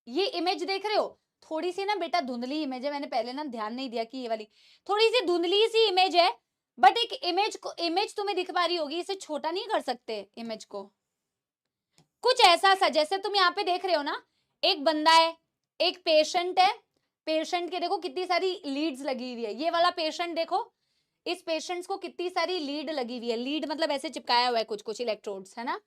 ये इमेज देख रहे हो, थोड़ी सी ना बेटा धुंधली इमेज है, मैंने पहले ना ध्यान नहीं दिया कि ये वाली थोड़ी सी धुंधली सी इमेज है, बट एक इमेज तुम्हें दिख पा रही होगी। इसे छोटा नहीं कर सकते इमेज को, कुछ ऐसा सा जैसे तुम यहाँ पे देख रहे हो ना, एक बंदा है, एक पेशेंट है, पेशेंट के देखो कितनी सारी लीड्स लगी हुई है। ये वाला पेशेंट देखो, इस पेशेंट को कितनी सारी लीड लगी हुई है। लीड मतलब ऐसे चिपकाया हुआ है कुछ कुछ इलेक्ट्रोड्स, है ना।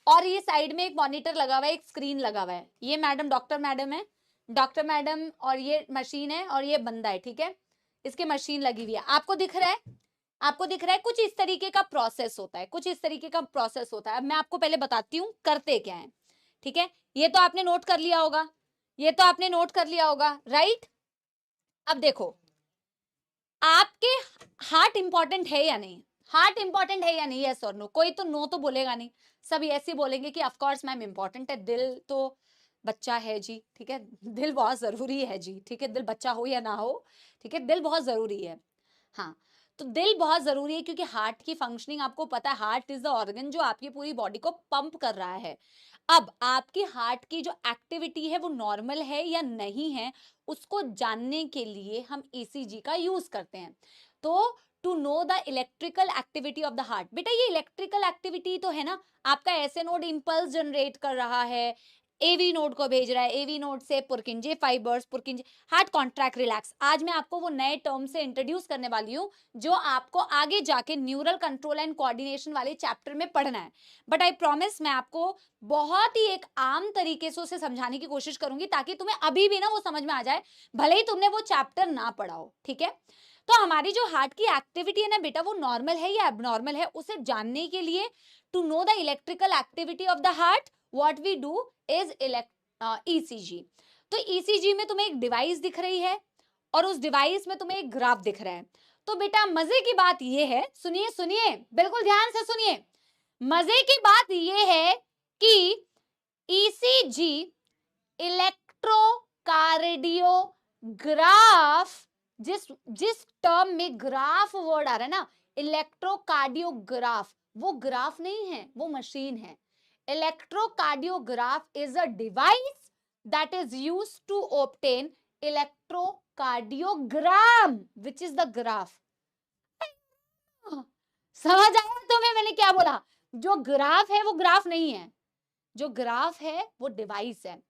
और ये साइड में एक मॉनिटर लगा हुआ है, एक स्क्रीन लगा हुआ है। ये मैडम डॉक्टर मैडम है, डॉक्टर मैडम, और ये मशीन है और ये बंदा है, ठीक है। इसके मशीन लगी हुई है, आपको दिख रहा है, आपको दिख रहा है। कुछ इस तरीके का प्रोसेस होता है, कुछ इस तरीके का प्रोसेस होता है। अब मैं आपको पहले बताती हूँ करते क्या है, ठीक है। ये तो आपने नोट कर लिया होगा, ये तो आपने नोट कर लिया होगा, राइट। अब देखो, आपके हार्ट इंपॉर्टेंट है या नहीं, हार्ट इंपॉर्टेंट है या नहीं, यस और नो। कोई तो नो तो बोलेगा नहीं, सब ऐसे बोलेंगे कि ऑफ कोर्स मैम इंपॉर्टेंट है। दिल तो बच्चा है जी, ठीक है, दिल बहुत जरूरी है जी, ठीक है, दिल बच्चा हो या ना हो, ठीक है, दिल बहुत जरूरी है। हाँ, तो दिल बहुत जरूरी है क्योंकि हार्ट की फंक्शनिंग आपको पता है, हार्ट इज द ऑर्गन जो आपकी पूरी बॉडी को पंप कर रहा है। अब आपकी हार्ट की जो एक्टिविटी है वो नॉर्मल है या नहीं है, उसको जानने के लिए हम ईसीजी का यूज करते हैं। तो to know the electrical activity of the heart, बेटा ये इलेक्ट्रिकल एक्टिविटी तो है ना, आपका एसए नोड इंपल्स जनरेट कर रहा है, एवी नोड को भेज रहा है, एवी नोड से पुरकिंजे फाइबर्स, पुरकिंजे हार्ट कॉन्ट्रैक्ट रिलैक्स। आज मैं आपको वो नए टर्म से इंट्रोड्यूस करने वाली हूँ जो आपको आगे जाके न्यूरल कंट्रोल एंड कोऑर्डिनेशन वाले चैप्टर में पढ़ना है। बट आई प्रॉमिस मैं आपको बहुत ही एक आम तरीके से उसे समझाने की कोशिश करूंगी ताकि तुम्हें अभी भी ना वो समझ में आ जाए, भले ही तुमने वो चैप्टर ना पढ़ा हो, ठीक है। तो हमारी जो हार्ट की एक्टिविटी है ना बेटा, वो नॉर्मल है या एबनॉर्मल है, उसे जानने के लिए to know the electrical activity of the heart what we do is ECG. तो ईसीजी में तुम्हें एक डिवाइस दिख रही है और उस डिवाइस में तुम्हें एक ग्राफ दिख रहा है। तो बेटा मजे की बात यह है, सुनिए सुनिए बिल्कुल ध्यान से सुनिए, मजे की बात यह है कि ईसीजी इलेक्ट्रोकार्डियोग्राफ, जिस टर्म में ग्राफ वर्ड आ रहा है ना, इलेक्ट्रोकार्डियोग्राफ, वो ग्राफ नहीं है, वो मशीन है। Electrocardiograph is a device that is used to obtain electrocardiogram, which is the graph. समझ आया तुम्हें मैंने क्या बोला? जो ग्राफ है वो ग्राफ नहीं है, जो ग्राफ है वो डिवाइस है।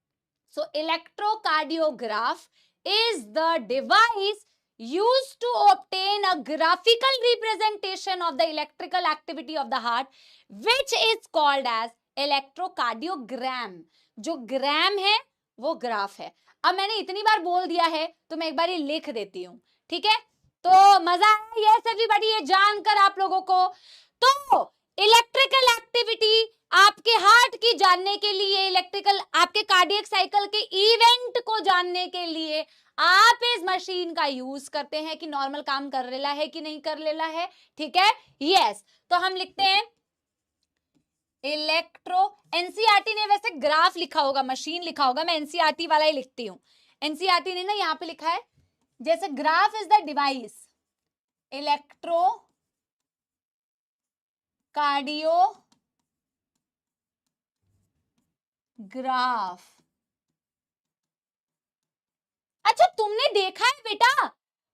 So electrocardiograph is the device used to obtain a graphical representation of the electrical activity of the heart, which is called as electrocardiogram. जो ग्राम है वो ग्राफ है। अब मैंने इतनी बार बोल दिया है तो मैं एक बार ये लिख देती हूँ, ठीक है। तो मजा आया यस एवरीबॉडी ये जानकर आप लोगों को? तो इलेक्ट्रिकल एक्टिविटी आपके हार्ट की जानने के लिए, इलेक्ट्रिकल आपके कार्डियक साइकिल के इवेंट को जानने के लिए आप इस मशीन का यूज करते हैं कि नॉर्मल काम कर लेला है कि नहीं कर लेला है, ठीक है। यस, तो हम लिखते हैं इलेक्ट्रो, एनसीईआरटी ने वैसे ग्राफ लिखा होगा, मशीन लिखा होगा, मैं एनसीईआरटी वाला ही लिखती हूँ। एनसीईआरटी ने ना यहाँ पे लिखा है जैसे graph is the device, electro cardio graph. अच्छा तुमने देखा है बेटा,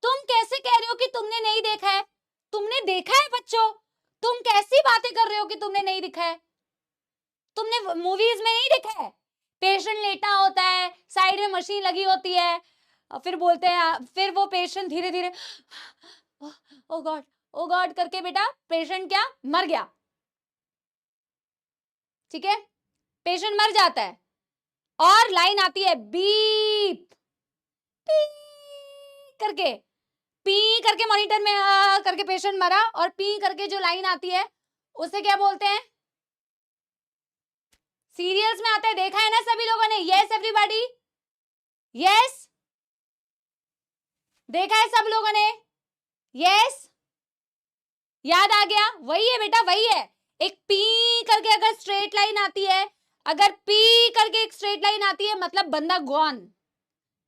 तुम कैसे कह रहे हो कि तुमने नहीं देखा है? तुमने देखा है बच्चों, तुम कैसी बातें कर रहे हो कि तुमने नहीं देखा है? तुमने मूवीज में नहीं देखा है? पेशेंट लेटा होता है, साइड में मशीन लगी होती है, फिर बोलते हैं, फिर वो पेशेंट धीरे धीरे ओ गॉड करके बेटा पेशेंट क्या मर गया, ठीक है, पेशेंट मर जाता है और लाइन आती है बीप पी करके, पी करके मॉनिटर में करके पेशेंट मरा, और पी करके जो लाइन आती है उसे क्या बोलते हैं? सीरियल्स में आता है, देखा है ना सभी लोगों ने? यस एवरीबॉडी, यस, देखा है सब लोगों ने? यस, याद आ गया? वही है बेटा, वही है। एक पी करके अगर स्ट्रेट लाइन आती है, अगर पी करके एक स्ट्रेट लाइन आती है मतलब बंदा गॉन,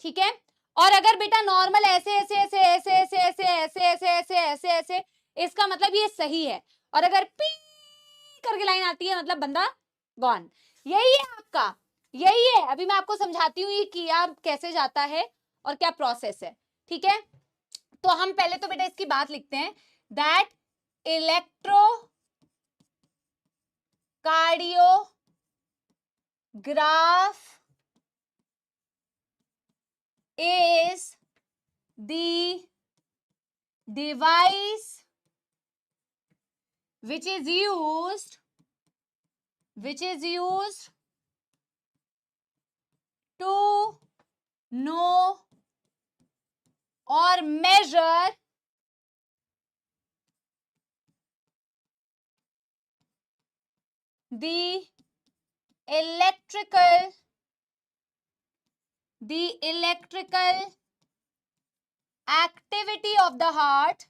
ठीक है। और अगर बेटा नॉर्मल ऐसे ऐसे ऐसे ऐसे ऐसे ऐसे ऐसे ऐसे ऐसे ऐसे ऐसे, इसका मतलब ये सही है। और अगर पी करके लाइन आती है मतलब बंदा गॉन। यही है आपका, यही है। अभी मैं आपको समझाती हूँ ये किया कैसे जाता है और क्या प्रोसेस है, ठीक है। तो हम पहले तो बेटा इसकी बात लिखते हैं, that electro cardiograph is the device which is used to know or measure the electrical activity of the heart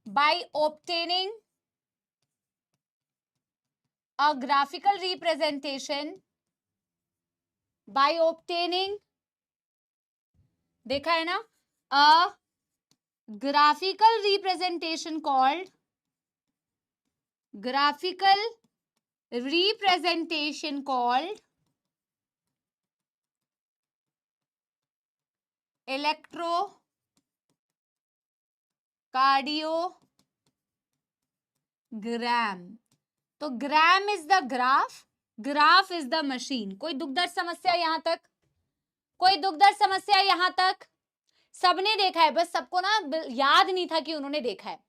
by obtaining a graphical representation, देखा है ना, a graphical representation called electrocardiogram। तो gram is the graph, graph is the machine. कोई दुखदर्द समस्या यहां तक? कोई दुखदर्द समस्या यहां तक? सबने देखा है, बस सबको ना याद नहीं था कि उन्होंने देखा है।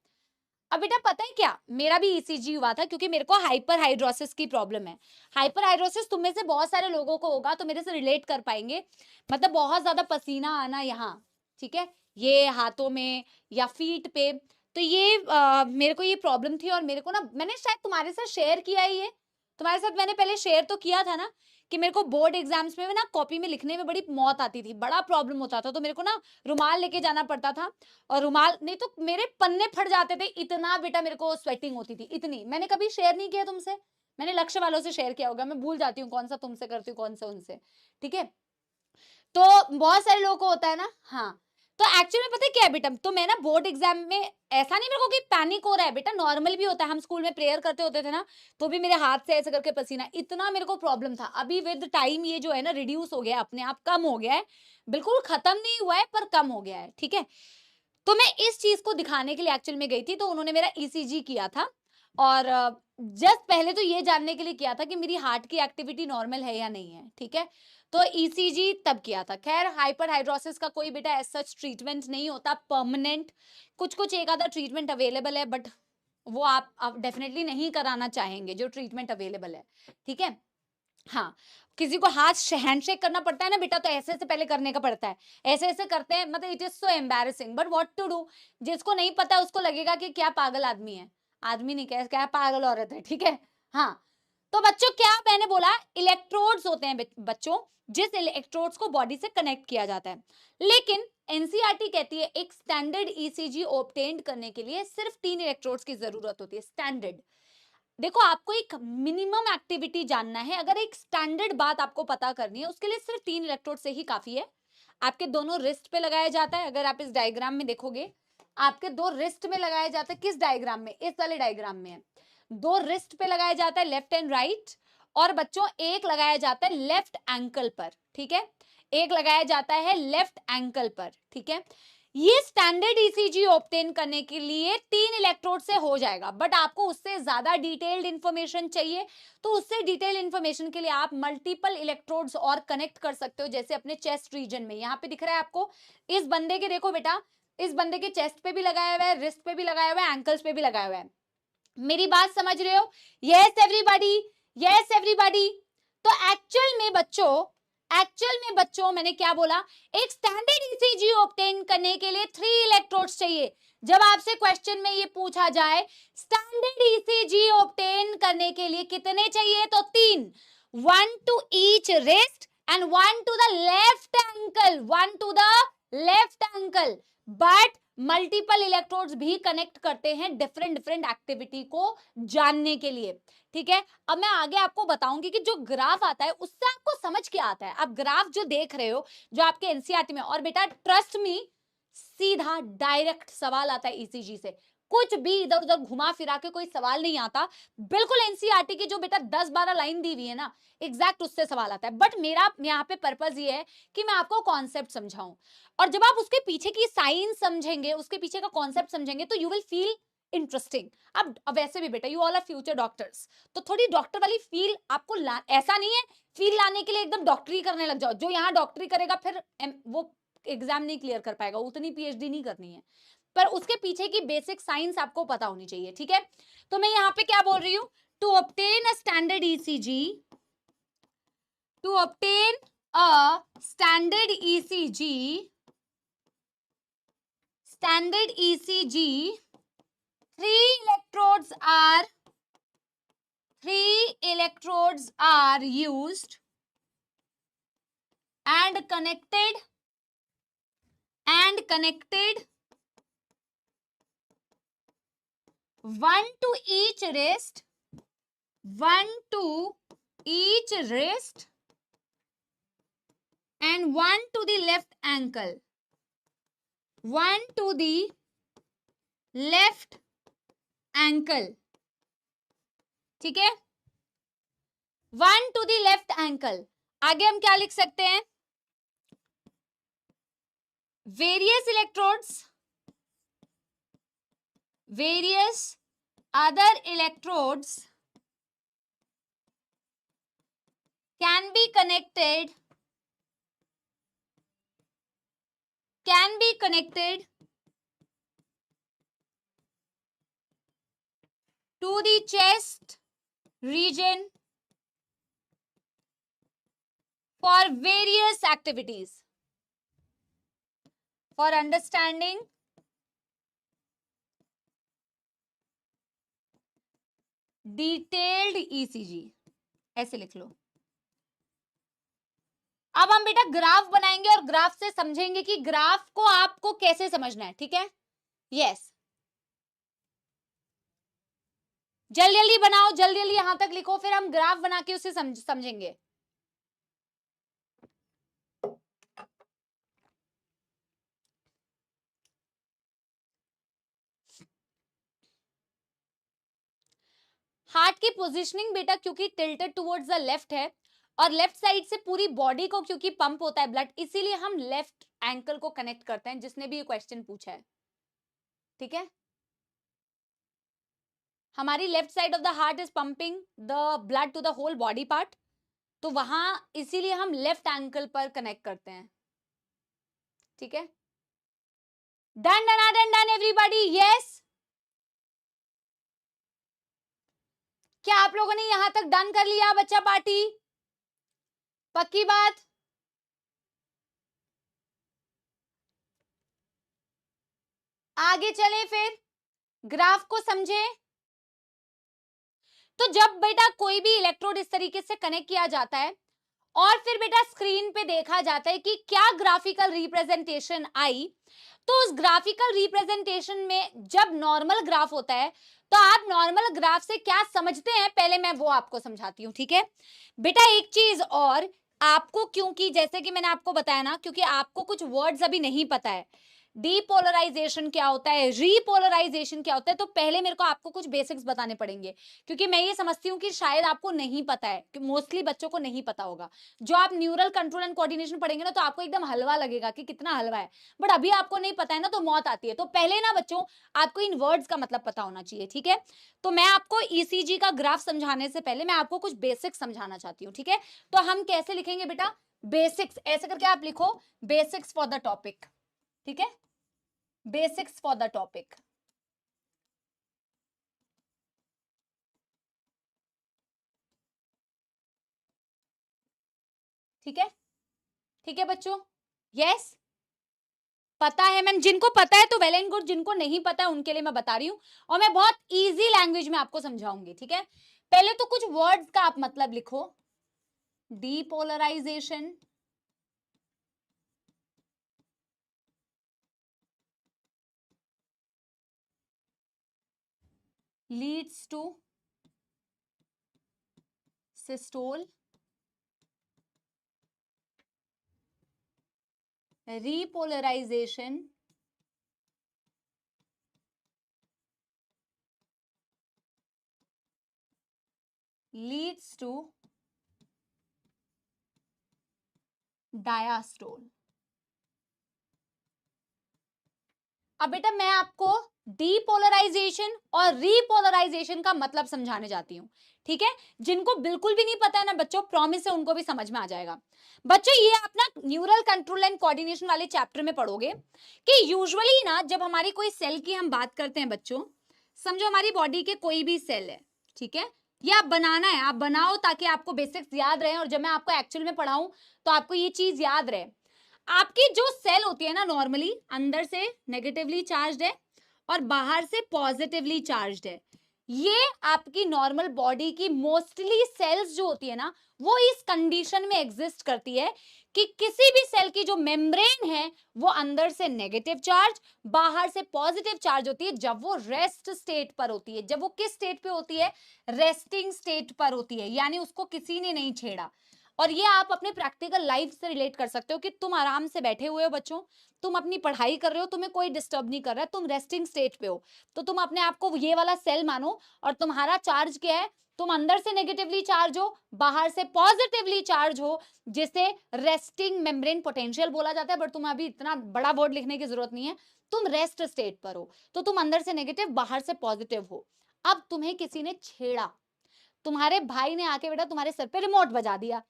अब बेटा पता है क्या, मेरा भी ईसीजी हुआ था क्योंकि मेरे को हाइपर हाइड्रोसिस की प्रॉब्लम है। हाइपर हाइड्रोसिस तुम में से बहुत सारे लोगों को होगा, तो मेरे से रिलेट कर पाएंगे। मतलब बहुत ज्यादा पसीना आना यहाँ, ठीक है, ये हाथों में या फीट पे। तो ये मेरे को ये प्रॉब्लम थी, और मेरे को ना, मैंने शायद तुम्हारे साथ शेयर किया है, ये तुम्हारे साथ मैंने पहले शेयर तो किया था ना, कि मेरे को बोर्ड एग्जाम्स में ना कॉपी में लिखने में बड़ी मौत आती थी, बड़ा प्रॉब्लम होता था। तो मेरे को ना रुमाल लेके जाना पड़ता था, और रुमाल नहीं तो मेरे पन्ने फट जाते थे, इतना बेटा मेरे को स्वेटिंग होती थी, इतनी। मैंने कभी शेयर नहीं किया तुमसे, मैंने लक्ष्य वालों से शेयर किया होगा, मैं भूल जाती हूँ कौन सा तुमसे करती हूँ कौन सा उनसे, ठीक है। तो बहुत सारे लोगों को होता है ना, हाँ। तो एक्चुअली में पता है क्या है बेटा, तो मैं ना बोर्ड एग्जाम में ऐसा नहीं मेरे को कि पैनिक हो रहा है बेटा, नॉर्मल भी होता है। हम स्कूल में प्रेयर करते होते थे ना, तो भी मेरे हाथ से ऐसे करके पसीना, इतना मेरे को प्रॉब्लम था। अभी विद टाइम ये जो है ना रिड्यूस हो गया, अपने आप कम हो गया है, बिल्कुल खत्म नहीं हुआ है पर कम हो गया है, ठीक है। तो मैं इस चीज को दिखाने के लिए एक्चुअल में गई थी, तो उन्होंने मेरा ईसीजी किया था, और जस्ट पहले तो ये जानने के लिए किया था कि मेरी हार्ट की एक्टिविटी नॉर्मल है या नहीं है, ठीक है। तो ईसीजी तब किया था। खैर हाइपर हाइड्रोसिस का कोई बेटा एज सच ट्रीटमेंट नहीं होता परमानेंट, कुछ एक आधा ट्रीटमेंट अवेलेबल है, बट वो आप डेफिनेटली नहीं कराना चाहेंगे जो ट्रीटमेंट अवेलेबल है, ठीक है। हाँ, किसी को हाथ हैंडशेक करना पड़ता है ना बेटा, तो ऐसे ऐसे पहले करने का पड़ता है, ऐसे ऐसे करते हैं, मतलब it is so embarrassing, but what to do. जिसको नहीं पता उसको लगेगा कि क्या पागल आदमी है, आदमी नहीं, क्या क्या पागल औरत है, ठीक है। हाँ, तो बच्चों क्या मैंने बोला, इलेक्ट्रोड्स होते हैं बच्चों, जिस इलेक्ट्रोड्स को बॉडी से कनेक्ट किया जाता है। लेकिन एनसीईआरटी कहती है एक स्टैंडर्ड ईसीजी ऑब्टेन करने के लिए सिर्फ 3 इलेक्ट्रोड्स की जरूरत होती है, स्टैंडर्ड। देखो, आपको एक मिनिमम एक्टिविटी जानना है, अगर एक स्टैंडर्ड बात आपको पता करनी है, उसके लिए सिर्फ 3 इलेक्ट्रोड से ही काफी है। आपके दोनों रिस्ट पे लगाया जाता है, अगर आप इस डायग्राम में देखोगे, आपके 2 रिस्ट में लगाया जाता है। किस डायग्राम में? इस वाले डायग्राम में है। 2 रिस्ट पे लगाया जाता है, लेफ्ट एंड राइट, और बच्चों एक लगाया जाता है लेफ्ट एंकल पर, ठीक है, एक लगाया जाता है लेफ्ट एंकल पर, ठीक है। ये स्टैंडर्ड ईसीजी ऑब्टेन करने के लिए 3 इलेक्ट्रोड से हो जाएगा, बट आपको उससे ज्यादा डिटेल्ड इंफॉर्मेशन चाहिए, तो उससे डिटेल इंफॉर्मेशन के लिए आप मल्टीपल इलेक्ट्रोड्स और कनेक्ट कर सकते हो, जैसे अपने चेस्ट रीजन में। यहां पे दिख रहा है आपको, इस बंदे के, देखो बेटा, इस बंदे के चेस्ट पे भी लगाया हुआ है, रिस्ट पे भी लगाया हुआ है, एंकल्स पे भी लगाया हुआ है। मेरी बात समझ रहे हो? Yes everybody, yes everybody. तो एक्चुअल में बच्चों मैंने क्या बोला, एक स्टैंडर्ड ईसीजी ऑब्टेन करने के लिए 3 इलेक्ट्रोड्स चाहिए। जब आपसे क्वेश्चन में ये पूछा जाए स्टैंडर्ड ईसीजी ऑब्टेन करने के लिए कितने चाहिए, तो 3, 1 to each wrist and 1 to the left ankle, 1 to the left ankle. But multiple electrodes भी कनेक्ट करते हैं डिफरेंट डिफरेंट एक्टिविटी को जानने के लिए, ठीक है। अब मैं आगे आपको बताऊंगी कि जो ग्राफ आता है उससे आपको समझ क्या आता है। आप ग्राफ जो देख रहे हो, जो आपके एनसीईआरटी में, और बेटा ट्रस्ट मी, सीधा डायरेक्ट सवाल आता है ईसीजी से, कुछ भी इधर उधर घुमा फिरा के कोई सवाल नहीं आता। बिल्कुल एनसीईआरटी की जो बेटा 10-12 लाइन दी हुई है ना, एग्जैक्ट उससे सवाल आता है। बट मेरा यहाँ पे पर्पज ये है कि मैं आपको कॉन्सेप्ट समझाऊं, और जब आप उसके पीछे की साइंस समझेंगे, उसके पीछे का कॉन्सेप्ट समझेंगे, तो यू विल फील इंटरेस्टिंग। अब वैसे भी बेटा you all are future doctors, तो थोड़ी डॉक्टर वाली फील आपको ऐसा नहीं है फील लाने के लिए एकदम डॉक्टरी करने लग जाओ। जो यहाँ डॉक्टरी करेगा फिर वो एग्जाम नहीं क्लियर कर पाएगा, उतनी पीएचडी नहीं करनी है, पर उसके पीछे की बेसिक साइंस आपको पता होनी चाहिए, ठीक है। तो मैं यहाँ पे क्या बोल रही हूँ, to obtain a standard ECG, to obtain a standard ECG, standard ECG, three electrodes are used and connected one to each wrist, and one to the left ankle, one to the left ankle, ठीक है, 1 to the left ankle। आगे हम क्या लिख सकते हैं, various electrodes, various other electrodes can be connected to the chest region for various activities, for understanding detailed ECG, ऐसे लिख लो। अब हम बेटा ग्राफ बनाएंगे और ग्राफ से समझेंगे कि ग्राफ को आपको कैसे समझना है, ठीक है। यस, जल्दी जल्दी बनाओ, जल्दी जल्दी यहां तक लिखो, फिर हम ग्राफ बना के उसे समझेंगे। हार्ट की पोजीशनिंग बेटा क्योंकि टिल्टेड टुवर्ड्स द लेफ्ट है, और लेफ्ट साइड से पूरी बॉडी को क्योंकि पंप होता है ब्लड, इसीलिए हम लेफ्ट एंकल को कनेक्ट करते हैं, जिसने भी ये क्वेश्चन पूछा है, ठीक है। हमारी left side of the heart is pumping the blood to the whole body part, तो वहां इसीलिए हम लेफ्ट एंकल पर कनेक्ट करते हैं, ठीक है। Done done done done everybody, yes. क्या आप लोगों ने यहां तक डन कर लिया बच्चा पार्टी? पक्की बात? आगे चले फिर, ग्राफ को समझे। तो जब बेटा कोई भी इलेक्ट्रोड इस तरीके से कनेक्ट किया जाता है और फिर बेटा स्क्रीन पे देखा जाता है कि क्या ग्राफिकल रिप्रेजेंटेशन आई, तो उस ग्राफिकल रिप्रेजेंटेशन में जब नॉर्मल ग्राफ होता है तो आप नॉर्मल ग्राफ से क्या समझते हैं, पहले मैं वो आपको समझाती हूं, ठीक है बेटा। एक चीज और आपको, क्योंकि जैसे कि मैंने आपको बताया ना, क्योंकि आपको कुछ वर्ड्स अभी नहीं पता है, डीपोलराइजेशन क्या होता है, रीपोलराइजेशन क्या होता है, तो पहले मेरे को आपको कुछ बेसिक्स बताने पड़ेंगे, क्योंकि मैं ये समझती हूँ कि शायद आपको नहीं पता है, कि मोस्टली बच्चों को नहीं पता होगा। जो आप न्यूरल कंट्रोल एंड कोऑर्डिनेशन पढ़ेंगे ना तो आपको एकदम हलवा लगेगा कि कितना हलवा है, बट अभी आपको नहीं पता है ना तो मौत आती है। तो पहले ना बच्चों आपको इन वर्ड्स का मतलब पता होना चाहिए, ठीक है। तो मैं आपको ईसीजी का ग्राफ समझाने से पहले मैं आपको कुछ बेसिक्स समझाना चाहती हूँ, ठीक है। तो हम कैसे लिखेंगे बेटा, बेसिक्स ऐसे करके आप लिखो, बेसिक्स फॉर द टॉपिक, ठीक है, बेसिक्स फॉर द टॉपिक। ठीक है, ठीक है बच्चों, यस पता है मैम, जिनको पता है तो वेल एंड गुड, जिनको नहीं पता है उनके लिए मैं बता रही हूं और मैं बहुत इजी लैंग्वेज में आपको समझाऊंगी, ठीक है। पहले तो कुछ वर्ड्स का आप मतलब लिखो, depolarisation, leads to systole, repolarization leads to diastole। अब बेटा मैं आपको डीपोलराइजेशन और रीपोलराइजेशन का मतलब समझाने जाती हूँ, ठीक है। जिनको बिल्कुल भी नहीं पता है ना बच्चों, प्रॉमिस है उनको भी समझ में आ जाएगा। बच्चों ये आप ना न्यूरल कंट्रोल एंड कोऑर्डिनेशन वाले चैप्टर में पढ़ोगे कि यूजुअली ना जब हमारी कोई सेल की हम बात करते हैं बच्चों, समझो हमारी बॉडी के कोई भी सेल है, ठीक है, ये आप बनाना है, आप बनाओ ताकि आपको बेसिक्स याद रहे और जब मैं आपको एक्चुअल में पढ़ाऊं तो आपको ये चीज याद रहे। आपकी जो सेल होती है ना नॉर्मली अंदर से नेगेटिवली चार्ज्ड है और बाहर से पॉजिटिवली चार्ज्ड है। ये आपकी नॉर्मल बॉडी की मोस्टली सेल्स जो होती है ना वो इस कंडीशन में एग्जिस्ट करती है कि किसी भी सेल की जो मेम्ब्रेन है वो अंदर से नेगेटिव चार्ज बाहर से पॉजिटिव चार्ज होती है जब वो रेस्ट स्टेट पर होती है। जब वो किस स्टेट पे होती है, रेस्टिंग स्टेट पर होती है, यानी उसको किसी ने नहीं छेड़ा। और ये आप अपने प्रैक्टिकल लाइफ से रिलेट कर सकते हो कि तुम आराम से बैठे हुए हो बच्चों, तुम अपनी पढ़ाई कर रहे हो, तुम्हें कोई डिस्टर्ब नहीं कर रहा है, तुम रेस्टिंग स्टेट पे हो, तो तुम अपने आप को ये वाला सेल मानो और तुम्हारा चार्ज क्या है, तुम अंदर से नेगेटिवली चार्ज हो बाहर से पॉजिटिवली चार्ज हो, जिसे रेस्टिंग मेम्ब्रेन पोटेंशियल बोला जाता है। बट तुम्हें अभी इतना बड़ा वर्ड लिखने की जरूरत नहीं है, तुम रेस्ट स्टेट पर हो तो तुम अंदर से नेगेटिव बाहर से पॉजिटिव हो। अब तुम्हें किसी ने छेड़ा, तुम्हारे भाई ने आके बेटा तुम्हारे सर पे रिमोट बजा दिया,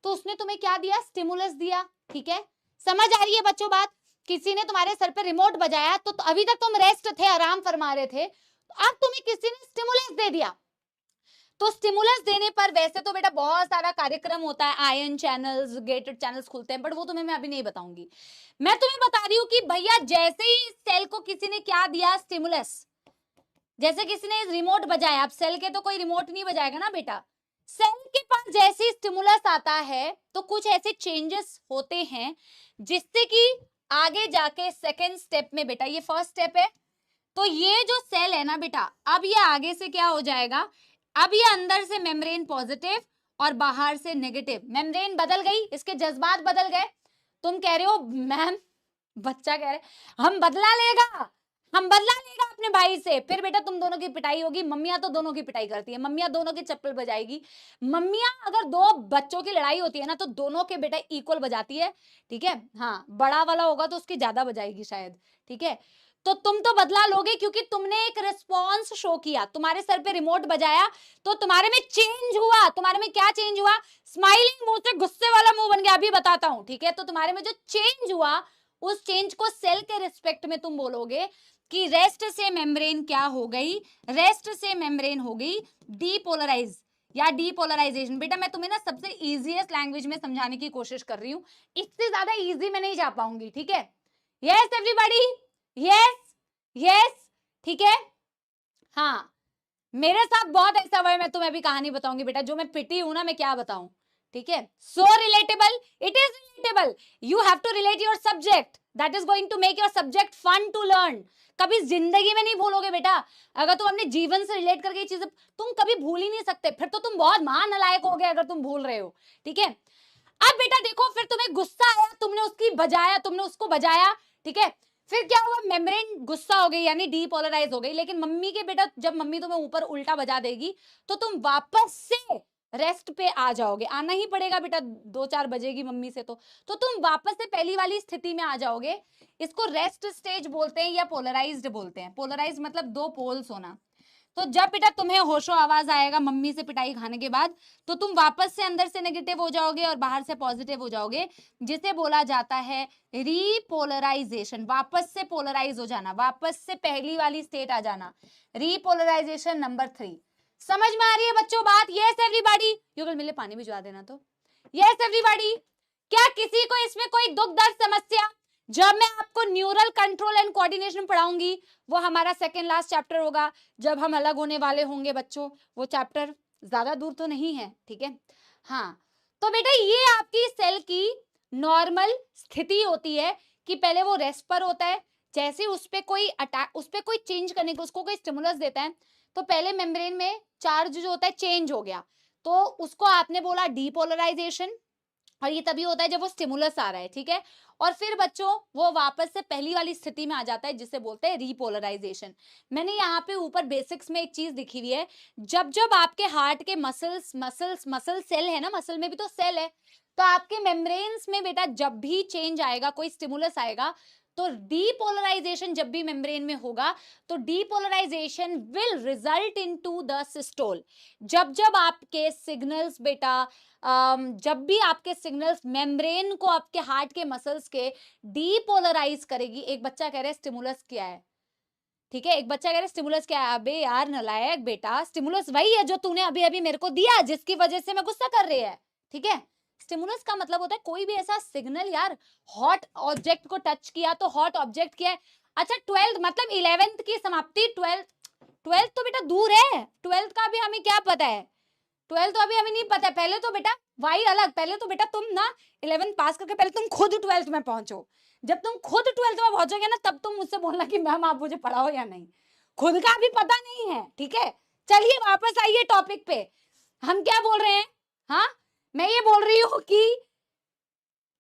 तो उसने तुम्हें क्या दिया, स्टिमुलस दिया, ठीक है। समझ आ रही है बच्चों बात, किसी ने तुम्हारे सर पे रिमोट बजाया तो अभी तक तुम रेस्ट थे, आराम फरमा रहे थे, अब तुम्हें किसी ने स्टिमुलस दे दिया। तो स्टिमुलस देने पर वैसे तो बेटा बहुत सारा कार्यक्रम होता है, आयन चैनल्स, गेटेड चैनल्स खुलते हैं, बट वो तुम्हें मैं अभी नहीं बताऊंगी। मैं तुम्हें बता रही हूँ कि भैया जैसे ही सेल को किसी ने क्या दिया, स्टिमुलस, जैसे किसी ने रिमोट बजाया, अब सेल के तो कोई रिमोट नहीं बजाएगा ना बेटा, सेल के पास जैसे स्टिमुलस आता है तो कुछ ऐसे चेंजेस होते हैं जिससे कि आगे जाके सेकेंड स्टेप में, बेटा ये फर्स्ट स्टेप है, तो ये जो सेल है ना बेटा, अब ये आगे से क्या हो जाएगा, अब ये अंदर से मेम्ब्रेन पॉजिटिव और बाहर से नेगेटिव, मेम्ब्रेन बदल गई, इसके जज्बात बदल गए। तुम कह रहे हो मैम, बच्चा कह रहे हम बदला लेगा, हम बदला लेगा अपने भाई से, फिर बेटा तुम दोनों की पिटाई होगी। मम्मियां तो दोनों की पिटाई करती है, मम्मियां दोनों की चप्पल बजाएगी। मम्मियां अगर दो बच्चों की लड़ाई होती है ना तो दोनों के बेटा इक्वल बजाती है, ठीक है। हाँ बड़ा वाला होगा तो उसकी ज्यादा बजाएगी शायद, ठीक है। तो तुम तो बदला लोगे क्योंकि तुमने एक रिस्पॉन्स शो किया, तुम्हारे सर पे रिमोट बजाया तो तुम्हारे में चेंज हुआ। तुम्हारे में क्या चेंज हुआ, स्माइलिंग मुंह से गुस्से वाला मुंह बन गया, अभी बताता हूं, ठीक है। तो तुम्हारे में जो चेंज हुआ उस चेंज को सेल के रिस्पेक्ट में तुम बोलोगे कि रेस्ट से मेम्ब्रेन क्या हो गई, रेस्ट से मेम्ब्रेन हो गई डीपोलराइज, या डीपोलराइजेशन। बेटा मैं तुम्हें ना सबसे इजीएस्ट लैंग्वेज में समझाने की कोशिश कर रही हूँ, इससे ज्यादा इजी मैं नहीं जा पाऊंगी, ठीक है। यस एवरीबॉडी, यस यस, ठीक है। हाँ, मेरे साथ बहुत ऐसा हुआ है, मैं तुम्हें अभी कहानी बताऊंगी बेटा, जो मैं पिटी हूं ना, मैं क्या बताऊं, ठीक है। So relatable, it is relatable, you have to relate your subject, that is going to make your subject fun to learn. कभी जिंदगी में नहीं भूलोगे बेटा, अगर तुम अपने जीवन से रिलेट करके चीजें तुम कभी भूल ही नहीं सकते, फिर तो तुम बहुत महानालायक हो गए अगर तुम भूल रहे हो, ठीक है। अब बेटा देखो, फिर तुम्हें गुस्सा आया, तुमने उसकी बजाया, तुमने उसको बजाया, ठीक है। फिर क्या हुआ, मेम्ब्रेन गुस्सा हो गई यानी डीपोलराइज हो गई, लेकिन मम्मी के बेटा जब मम्मी तुम्हें ऊपर उल्टा बजा देगी तो तुम वापस से रेस्ट पे आ जाओगे, आना ही पड़ेगा बेटा, 2-4 बजेगी मम्मी से तो तुम वापस से पहली वाली स्थिति में आ जाओगे। इसको रेस्ट स्टेज बोलते हैं या पोलराइज्ड बोलते हैं। पोलराइज्ड मतलब दो पोल्स होना। तो जब बेटा तुम्हें होशो आवाज आएगा मम्मी से पिटाई खाने के बाद, तो तुम वापस से अंदर से नेगेटिव हो जाओगे और बाहर से पॉजिटिव हो जाओगे, जिसे बोला जाता है रीपोलराइजेशन। वापस से पोलराइज हो जाना, वापस से पहली वाली स्टेट आ जाना, रीपोलराइजेशन नंबर 3। समझ में आ रही है बच्चों बात? यस एवरीबॉडी, युगल मिले पानी भिजवा देना तो। यस एवरीबॉडी, क्या किसी को इसमें कोई दुख दर्द समस्या? जब मैं आपको न्यूरल कंट्रोल एंड कोऑर्डिनेशन पढ़ाऊंगी, वो हमारा सेकेंड लास्ट चैप्टर होगा, जब हम अलग होने वाले होंगे बच्चों, वो चैप्टर ज्यादा दूर तो नहीं है, ठीक है। हाँ, तो बेटा ये आपकी सेल की नॉर्मल स्थिति होती है कि पहले वो रेस्ट पर होता है, जैसे उस पे कोई अटैक, उस पे कोई चेंज करने को, उसको कोई स्टिमुलस देता है, तो पहले मेम्ब्रेन में चार्ज जो होता है चेंज हो गया, तो उसको आपने बोला डीपोलराइजेशन, और ये तभी होता है जब वो स्टिमुलस आ रहा है, ठीक है। और फिर बच्चों वो वापस से पहली वाली स्थिति में आ जाता है, जिसे बोलते हैं रीपोलराइजेशन। मैंने यहाँ पे ऊपर बेसिक्स में एक चीज लिखी हुई है, जब जब आपके हार्ट के मसल सेल है ना, मसल में भी तो सेल है, तो आपके मेम्ब्रेन्स में बेटा जब भी चेंज आएगा, कोई स्टिमुलस आएगा, तो डीपोलराइजेशन जब भी मेम्ब्रेन में होगा, तो depolarization will result into the systole. जब जब आपके सिग्नल्स बेटा जब भी आपके सिग्नल्स मेम्ब्रेन को आपके हार्ट के मसल्स के डीपोलराइज करेगी। एक बच्चा कह रहा है स्टिमुलस क्या है, ठीक है, एक बच्चा कह रहा है स्टिमुलस क्या है। अबे यार नलायक बेटा, स्टिमुलस वही है जो तूने अभी अभी मेरे को दिया, जिसकी वजह से मैं गुस्सा कर रही है, ठीक है। स्टिमुलस का मतलब होता है कोई भी ऐसा सिग्नल, यार हॉट ऑब्जेक्ट को टच किया तो हॉट ऑब्जेक्ट किया है। अच्छा 12th मतलब 11th की समाप्ति, 12th तो बेटा दूर है, 12th का अभी हमें क्या पता है, 12th तो अभी हमें नहीं पता है। पहले तो बेटा वही अलग, पहले तो बेटा तुम ना 11th पास करके पहले तुम खुद 12th में पहुंचो। जब तुम खुद 12th में पहुंचोगे ना, तब तुम मुझसे बोलना कि मैम आप मुझे पढ़ाओ या नहीं, खुद का अभी पता नहीं है, ठीक है। चलिए वापस आइए टॉपिक पे, हम क्या बोल रहे हैं। हाँ, मैं ये बोल रही हूँ कि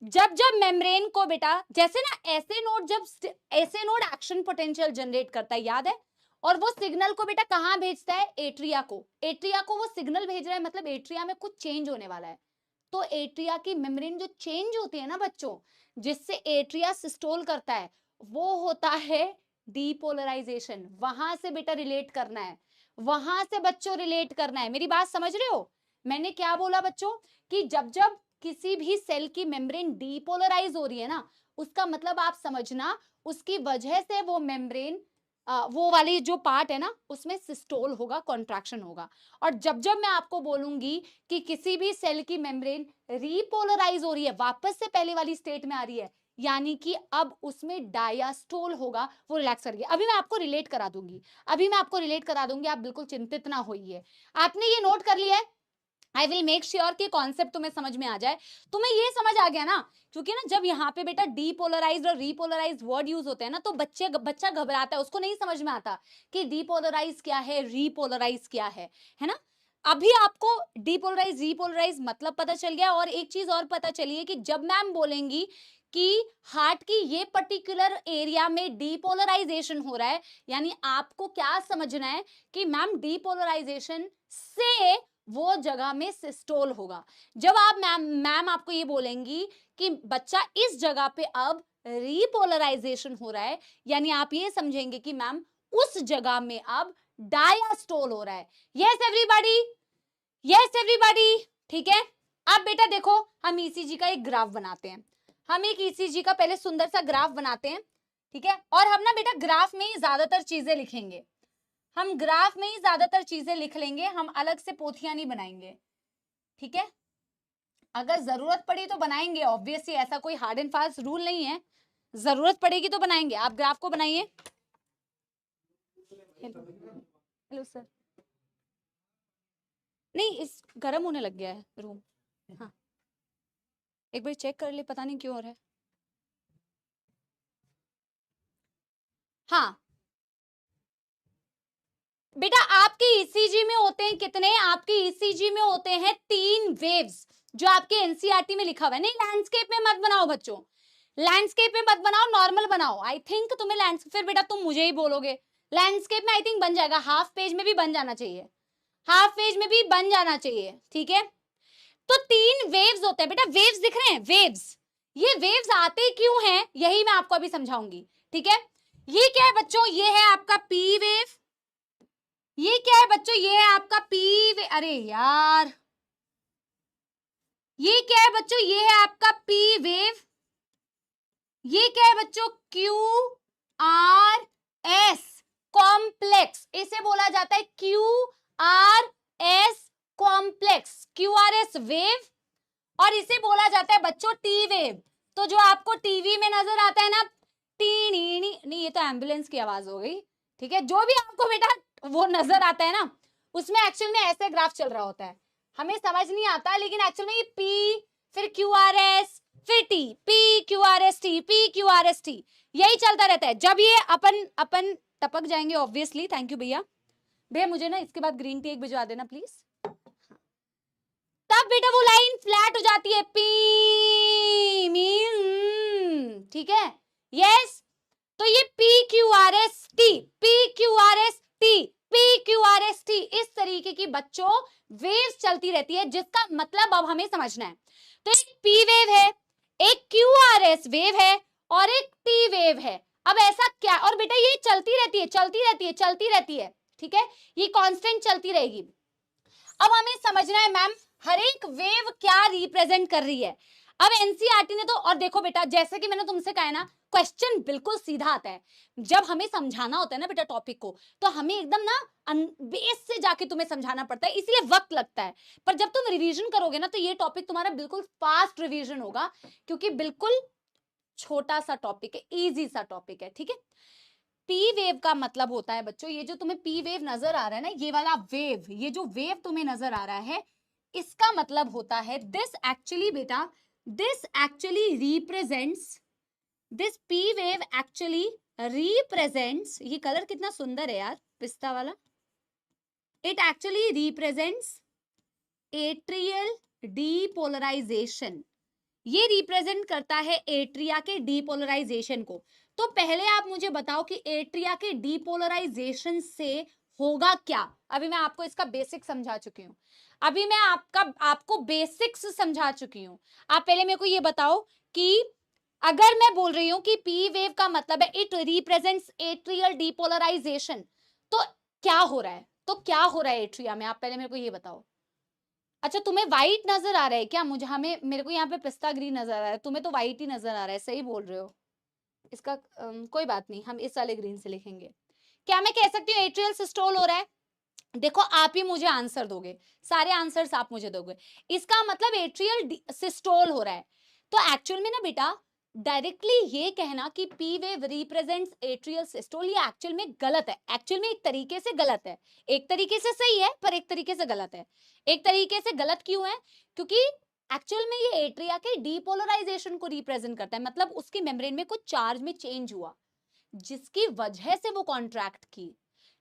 जब जब मेम्ब्रेन को बेटा, जैसे ना ऐसे नोड, जब ऐसे नोड एक्शन पोटेंशियल जनरेट करता है, याद है, और वो सिग्नल को बेटा कहाँ भेजता है, एट्रिया को। एट्रिया को वो सिग्नल भेज रहा है, मतलब एट्रिया में कुछ चेंज होने वाला है। तो एट्रिया की मेम्ब्रेन जो चेंज होती है ना बच्चों, जिससे एट्रिया सिस्टोल करता है, वो होता है डीपोलराइजेशन। वहां से बेटा रिलेट करना है, वहां से बच्चों रिलेट करना है। मेरी बात समझ रहे हो? मैंने क्या बोला बच्चों, कि जब जब किसी भी सेल की मेम्ब्रेन डीपोलराइज हो रही है ना, उसका मतलब आप समझना, उसकी वजह से वो मेम्ब्रेन वो वाली जो पार्ट है ना, उसमें सिस्टोल होगा, कॉन्ट्रैक्शन होगा। और जब जब मैं आपको बोलूंगी कि किसी भी सेल की मेम्ब्रेन रीपोलराइज हो रही है, वापस से पहले वाली स्टेट में आ रही है, यानी कि अब उसमें डायास्टोल होगा, वो रिलैक्स करेगी। अभी मैं आपको रिलेट करा दूंगी, अभी मैं आपको रिलेट करा दूंगी, आप बिल्कुल चिंतित ना होइए। आपने ये नोट कर लिया है? आई विल मेक श्योर कि कॉन्सेप्ट तुम्हें समझ में आ जाए। तुम्हें ये समझ आ गया ना, क्योंकि ना जब यहाँ पे बेटा डीपोलराइज्ड और रीपोलराइज्ड वर्ड यूज होते हैं ना, तो बच्चा घबराता है, उसको नहीं समझ में आता कि डीपोलराइज क्या है, रीपोलराइज क्या है ना। अभी आपको डीपोलराइज रीपोलराइज मतलब पता चल गया। और एक चीज और पता चली है कि जब मैम बोलेंगी कि हार्ट की ये पर्टिकुलर एरिया में डीपोलराइजेशन हो रहा है, यानी आपको क्या समझना है कि मैम डीपोलराइजेशन से वो जगह में सिस्टोल होगा। जब आप मैम आपको ये बोलेंगी कि बच्चा इस जगह पे अब रीपोलराइजेशन हो रहा है, यानी आप ये समझेंगे कि मैम उस जगह में अब डायास्टोल हो रहा है। यस एवरीबॉडी, यस एवरीबॉडी, ठीक है। अब बेटा देखो, हम ईसीजी का एक ग्राफ बनाते हैं। हम एक ईसीजी का पहले सुंदर सा ग्राफ बनाते हैं, ठीक है। और हम ना बेटा ग्राफ में ही ज्यादातर चीजें लिखेंगे। हम ग्राफ में ही ज्यादातर चीजें लिख लेंगे, हम अलग से पोथियां नहीं बनाएंगे, ठीक है। अगर जरूरत पड़ी तो बनाएंगे, ऑब्वियसली ऐसा कोई हार्ड एंड फास्ट रूल नहीं है, जरूरत पड़ेगी तो बनाएंगे। आप ग्राफ को बनाइए। हेलो सर, नहीं इस गर्म होने लग गया है रूम, हाँ एक बार चेक कर ले, पता नहीं क्यों हो रहा है। हाँ बेटा आपके ईसीजी में होते हैं कितने, आपके ईसीजी में होते हैं 3 वेव्स, जो आपके एनसीईआरटी में लिखा हुआ है। नहीं लैंडस्केप में मत बनाओ बच्चों, लैंडस्केप में मत बनाओ, नॉर्मल बनाओ। आई थिंक तुम्हें लैंडस्केप, फिर बेटा तुम मुझे ही बोलोगे, लैंडस्केप में आई थिंक बन जाएगा, हाफ पेज में भी बन जाना चाहिए, हाफ पेज में भी बन जाना चाहिए, ठीक है। तो 3 वेव्स होते हैं बेटा, वेव्स दिख रहे हैं, वेव्स। ये वेव्स आते क्यों हैं यही मैं आपको अभी समझाऊंगी, ठीक है। ये क्या है बच्चों, ये है आपका पी वेव, ये क्या है बच्चों, ये है आपका पी वेव, अरे यार ये क्या है बच्चों, ये है आपका पी वेव, ये क्या है बच्चों, क्यू आर एस कॉम्प्लेक्स, इसे बोला जाता है Q R S complex, Q R S wave, और इसे बोला जाता है बच्चों टी वेव। तो जो आपको टीवी में नजर आता है ना, टी नहीं, ये तो एम्बुलेंस की आवाज हो गई, ठीक है। जो भी आपको बेटा वो नजर आता है ना, उसमें एक्चुअल में ऐसे ग्राफ चल रहा होता है, हमें समझ नहीं आता, लेकिन एक्चुअल में ये पी, फिर क्यू आर एस, फिर T, P Q R S T, P Q R S T, यही चलता रहता है। जब ये अपन टपक जाएंगे ऑब्वियसली, थैंक यू भैया, भैया मुझे ना इसके बाद ग्रीन टी एक भिजवा देना प्लीज, तब बेटा वो लाइन फ्लैट हो जाती है, पी मीन, ठीक है, यस। तो ये P Q R S T, P Q R S T, P Q R S T, इस तरीके की बच्चों वेव्स चलती रहती है, जिसका मतलब अब हमें समझना है। तो एक पी वेव है, एक क्यू आर एस वेव है, और एक टी वेव है। अब ऐसा क्या, और बेटा ये चलती रहती है, चलती रहती है, चलती रहती है, ठीक है, ये कांस्टेंट चलती रहेगी। अब हमें समझना है मैम हर एक वेव क्या रिप्रेजेंट कर रही है। अब एनसीईआरटी ने तो, और देखो बेटा जैसे कि मैंने तुमसे कहा है ना, क्वेश्चन बिल्कुल सीधा आता है। जब हमें समझाना होता है ना बेटा टॉपिक को, तो हमें एकदम ना बेस से जाके तुम्हें समझाना पड़ता है, इसलिए वक्त लगता है। पर जब तुम रिवीजन करोगे ना, तो ये टॉपिक तुम्हारा बिल्कुल फास्ट रिवीजन होगा, क्योंकि बिल्कुल छोटा सा टॉपिक है, इजी सा टॉपिक है, ठीक है। पी वेव का मतलब होता है बच्चों, ये जो तुम्हें पी वेव नजर आ रहा है ना, ये वाला वेव, ये जो वेव तुम्हें नजर आ रहा है, इसका मतलब होता है दिस एक्चुअली बेटा, this actually represents, this P wave actually represents, ये कलर कितना सुंदर है यार पिस्ता वाला, it actually represents atrial depolarisation, ये रिप्रेजेंट करता है एट्रिया के डीपोलराइजेशन को। तो पहले आप मुझे बताओ कि एट्रिया के डीपोलराइजेशन से होगा क्या। अभी मैं आपको इसका बेसिक समझा चुकी हूं, अभी मैं आपको बेसिक्स समझा चुकी हूं। आप पहले मेरे को ये बताओ कि अगर मैं बोल रही हूं कि पी वेव का मतलब है इट रिप्रेजेंट्स एट्रियल डीपोलराइजेशन, तो क्या हो रहा है, तो क्या हो रहा है एट्रिया में, आप पहले मेरे को ये बताओ। अच्छा तुम्हें व्हाइट नजर आ रहा है क्या, मुझे हमें मेरे को यहाँ पे पिस्ता ग्रीन नजर आ रहा है, तुम्हें तो व्हाइट ही नजर आ रहा है, सही बोल रहे हो। इसका कोई बात नहीं, हम इस वाले ग्रीन से लिखेंगे। क्या मैं कह सकती हूँ एट्रियल सिस्टोल हो रहा है, देखो आप ही मुझे आंसर दोगे, सारे आंसर्स आप मुझे दोगे, इसका मतलब एट्रियल सिस्टोल हो रहा है। तो एक्चुअल में ना बेटा डायरेक्टली ये कहना कि P wave represents atrial systole, ये एक्चुअल में गलत है, एक्चुअल में एक तरीके से गलत है, एक तरीके से सही है पर एक तरीके से गलत है। एक तरीके से गलत क्यों है, क्योंकि एक्चुअल में ये एट्रिया के डीपोलराइजेशन को रिप्रेजेंट करता है, मतलब उसकी मेम्ब्रेन में कुछ चार्ज में चेंज हुआ जिसकी वजह से वो कॉन्ट्रैक्ट की,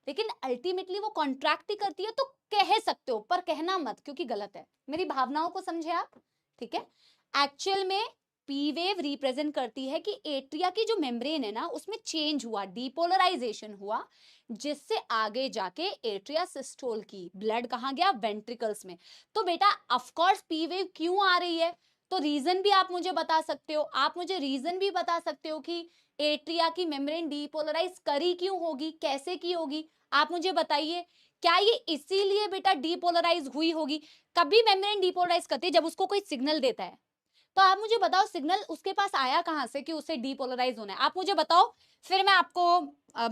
लेकिन अल्टीमेटली वो कॉन्ट्रैक्ट ही करती है, तो कह सकते हो पर कहना मत क्योंकि गलत है। मेरी भावनाओं को समझे आप, ठीक है। एक्चुअल में पी वेव रिप्रेजेंट करती है कि एट्रिया की जो मेम्ब्रेन है ना, उसमें चेंज हुआ, डीपोलराइजेशन हुआ, जिससे आगे जाके एट्रिया सिस्टोल की, ब्लड कहां गया, वेंट्रिकल्स में। तो बेटा ऑफ कोर्स पी वेव क्यों आ रही है, तो रीजन भी आप मुझे बता सकते हो, आप मुझे रीजन भी बता सकते हो कि एट्रिया की मेम्ब्रेन डीपोलराइज करी क्यों होगी, कैसे की होगी, आप मुझे बताइए। क्या ये इसीलिए बेटा डीपोलराइज हुई होगी, कभी मेम्ब्रेन डीपोलराइज करती है जब उसको कोई सिग्नल देता है, तो आप मुझे बताओ सिग्नल उसके पास आया कहां से कि उसे डीपोलराइज होना है, आप मुझे बताओ, फिर मैं आपको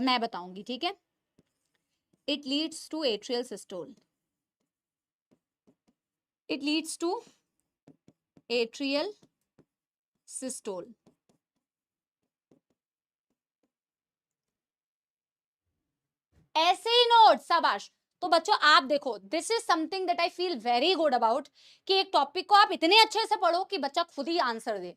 मैं बताऊंगी, ठीक है। it leads to atrial systole. It leads to atrial systole. ऐसे ही नोट, शाबाश। तो बच्चों आप देखो, this is something that I feel very good about, कि एक टॉपिक को आप इतने अच्छे से पढ़ो कि बच्चा खुद ही आंसर दे,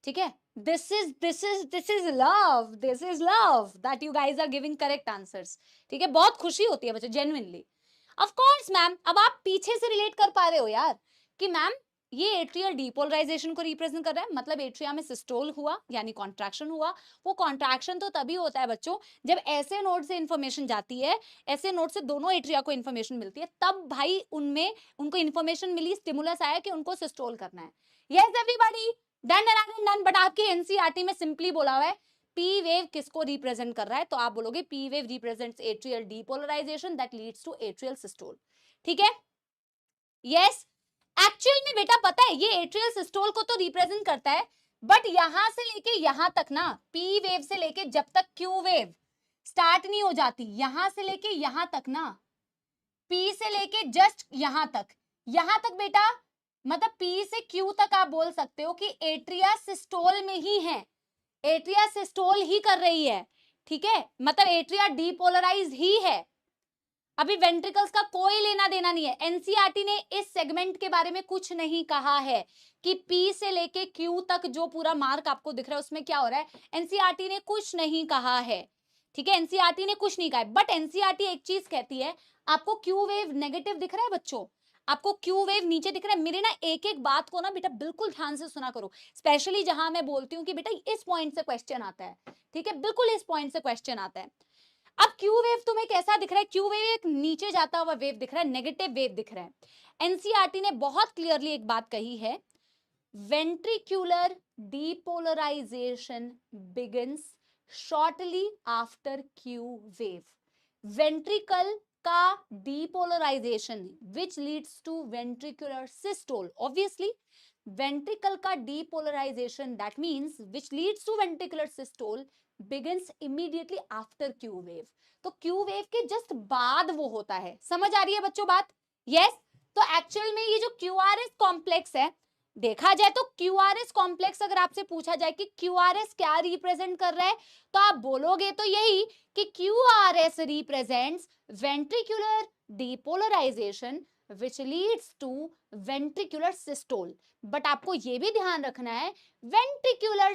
ठीक है। This is love, this is love that you guys are giving correct answers, ठीक है। बहुत खुशी होती है बच्चों, जेन्युइनली। ऑफ कोर्स मैम, अब आप पीछे से रिलेट कर पा रहे हो यार, कि मैम ये एट्रियल डीपोलराइजेशन को रिप्रेजेंट कर रहा है, मतलब एट्रिया में सिस्टोल हुआ यानी कॉन्ट्रैक्शन हुआ। वो कॉन्ट्रैक्शन तो तभी होता है बच्चों जब ऐसे नोड से इंफॉर्मेशन जाती है, ऐसे नोड से दोनों एट्रिया को इंफॉर्मेशन मिलती है, तब भाई उनमें उनको इंफॉर्मेशन मिली, स्टिमुलस आया कि उनको सिस्टोल करना है। Yes everybody, done. बट आपकी एनसीईआरटी में सिंपली बोला हुआ है पी वेव किसको रिप्रेजेंट कर रहा है, तो आप बोलोगे P wave represents atrial depolarization that leads to atrial systole, ठीक है। यस, एक्चुअल में बेटा पता है ये एट्रियल सिस्टोल को तो रिप्रेजेंट करता है, बट यहां से लेके यहां तक ना, पी वेव से लेके जब तक क्यू वेव स्टार्ट नहीं हो जाती, यहां से लेके यहां तक ना, पी से लेके जस्ट यहां तक बेटा, मतलब पी से क्यू तक आप बोल सकते हो कि एट्रिया सिस्टोल में ही है, एट्रिया सिस्टोल ही कर रही है, ठीक है, मतलब एट्रिया डीपोलराइज ही है। अभी वेंट्रिकल्स का कोई लेना देना नहीं है। एनसीईआरटी ने इस सेगमेंट के बारे में कुछ नहीं कहा है कि पी से लेके क्यू तक जो पूरा मार्क आपको दिख रहा है उसमें क्या हो रहा है, एनसीईआरटी ने कुछ नहीं कहा है, ठीक है। एनसीईआरटी ने कुछ नहीं कहा है, बट एनसीईआरटी एक चीज कहती है, आपको क्यू वेव नेगेटिव दिख रहा है बच्चों, आपको क्यू वेव नीचे दिख रहा है। मेरे ना एक एक बात को ना बेटा बिल्कुल ध्यान से सुना करो, स्पेशली जहां मैं बोलती हूँ कि बेटा इस पॉइंट से क्वेश्चन आता है, ठीक है, बिल्कुल इस पॉइंट से क्वेश्चन आता है। अब क्यू वेव तुम्हें कैसा दिख रहा है, क्यू वेव एक नीचे जाता हुआ वेव दिख रहा है, नेगेटिव वेव दिख रहा है। एनसीईआरटी ने बहुत क्लियरली एक बात कही है, ventricular depolarization begins shortly after Q wave. Ventricle का depolarization which leads to ventricular systole, obviously ventricle का depolarization that means which leads to ventricular systole begins immediately after Q wave. तो Q wave के just बाद वो होता है, समझ आ रही है बच्चों बात? यस। तो एक्चुअल में ये जो क्यूआरएस कॉम्प्लेक्स है, देखा जाए तो क्यूआरएस कॉम्प्लेक्स अगर आपसे पूछा जाए कि क्यूआरएस क्या रिप्रेजेंट कर रहा है, तो आप बोलोगे तो यही कि QRS represents ventricular depolarization which leads to ventricular systole। But आपको ये भी ध्यान रखना है ventricular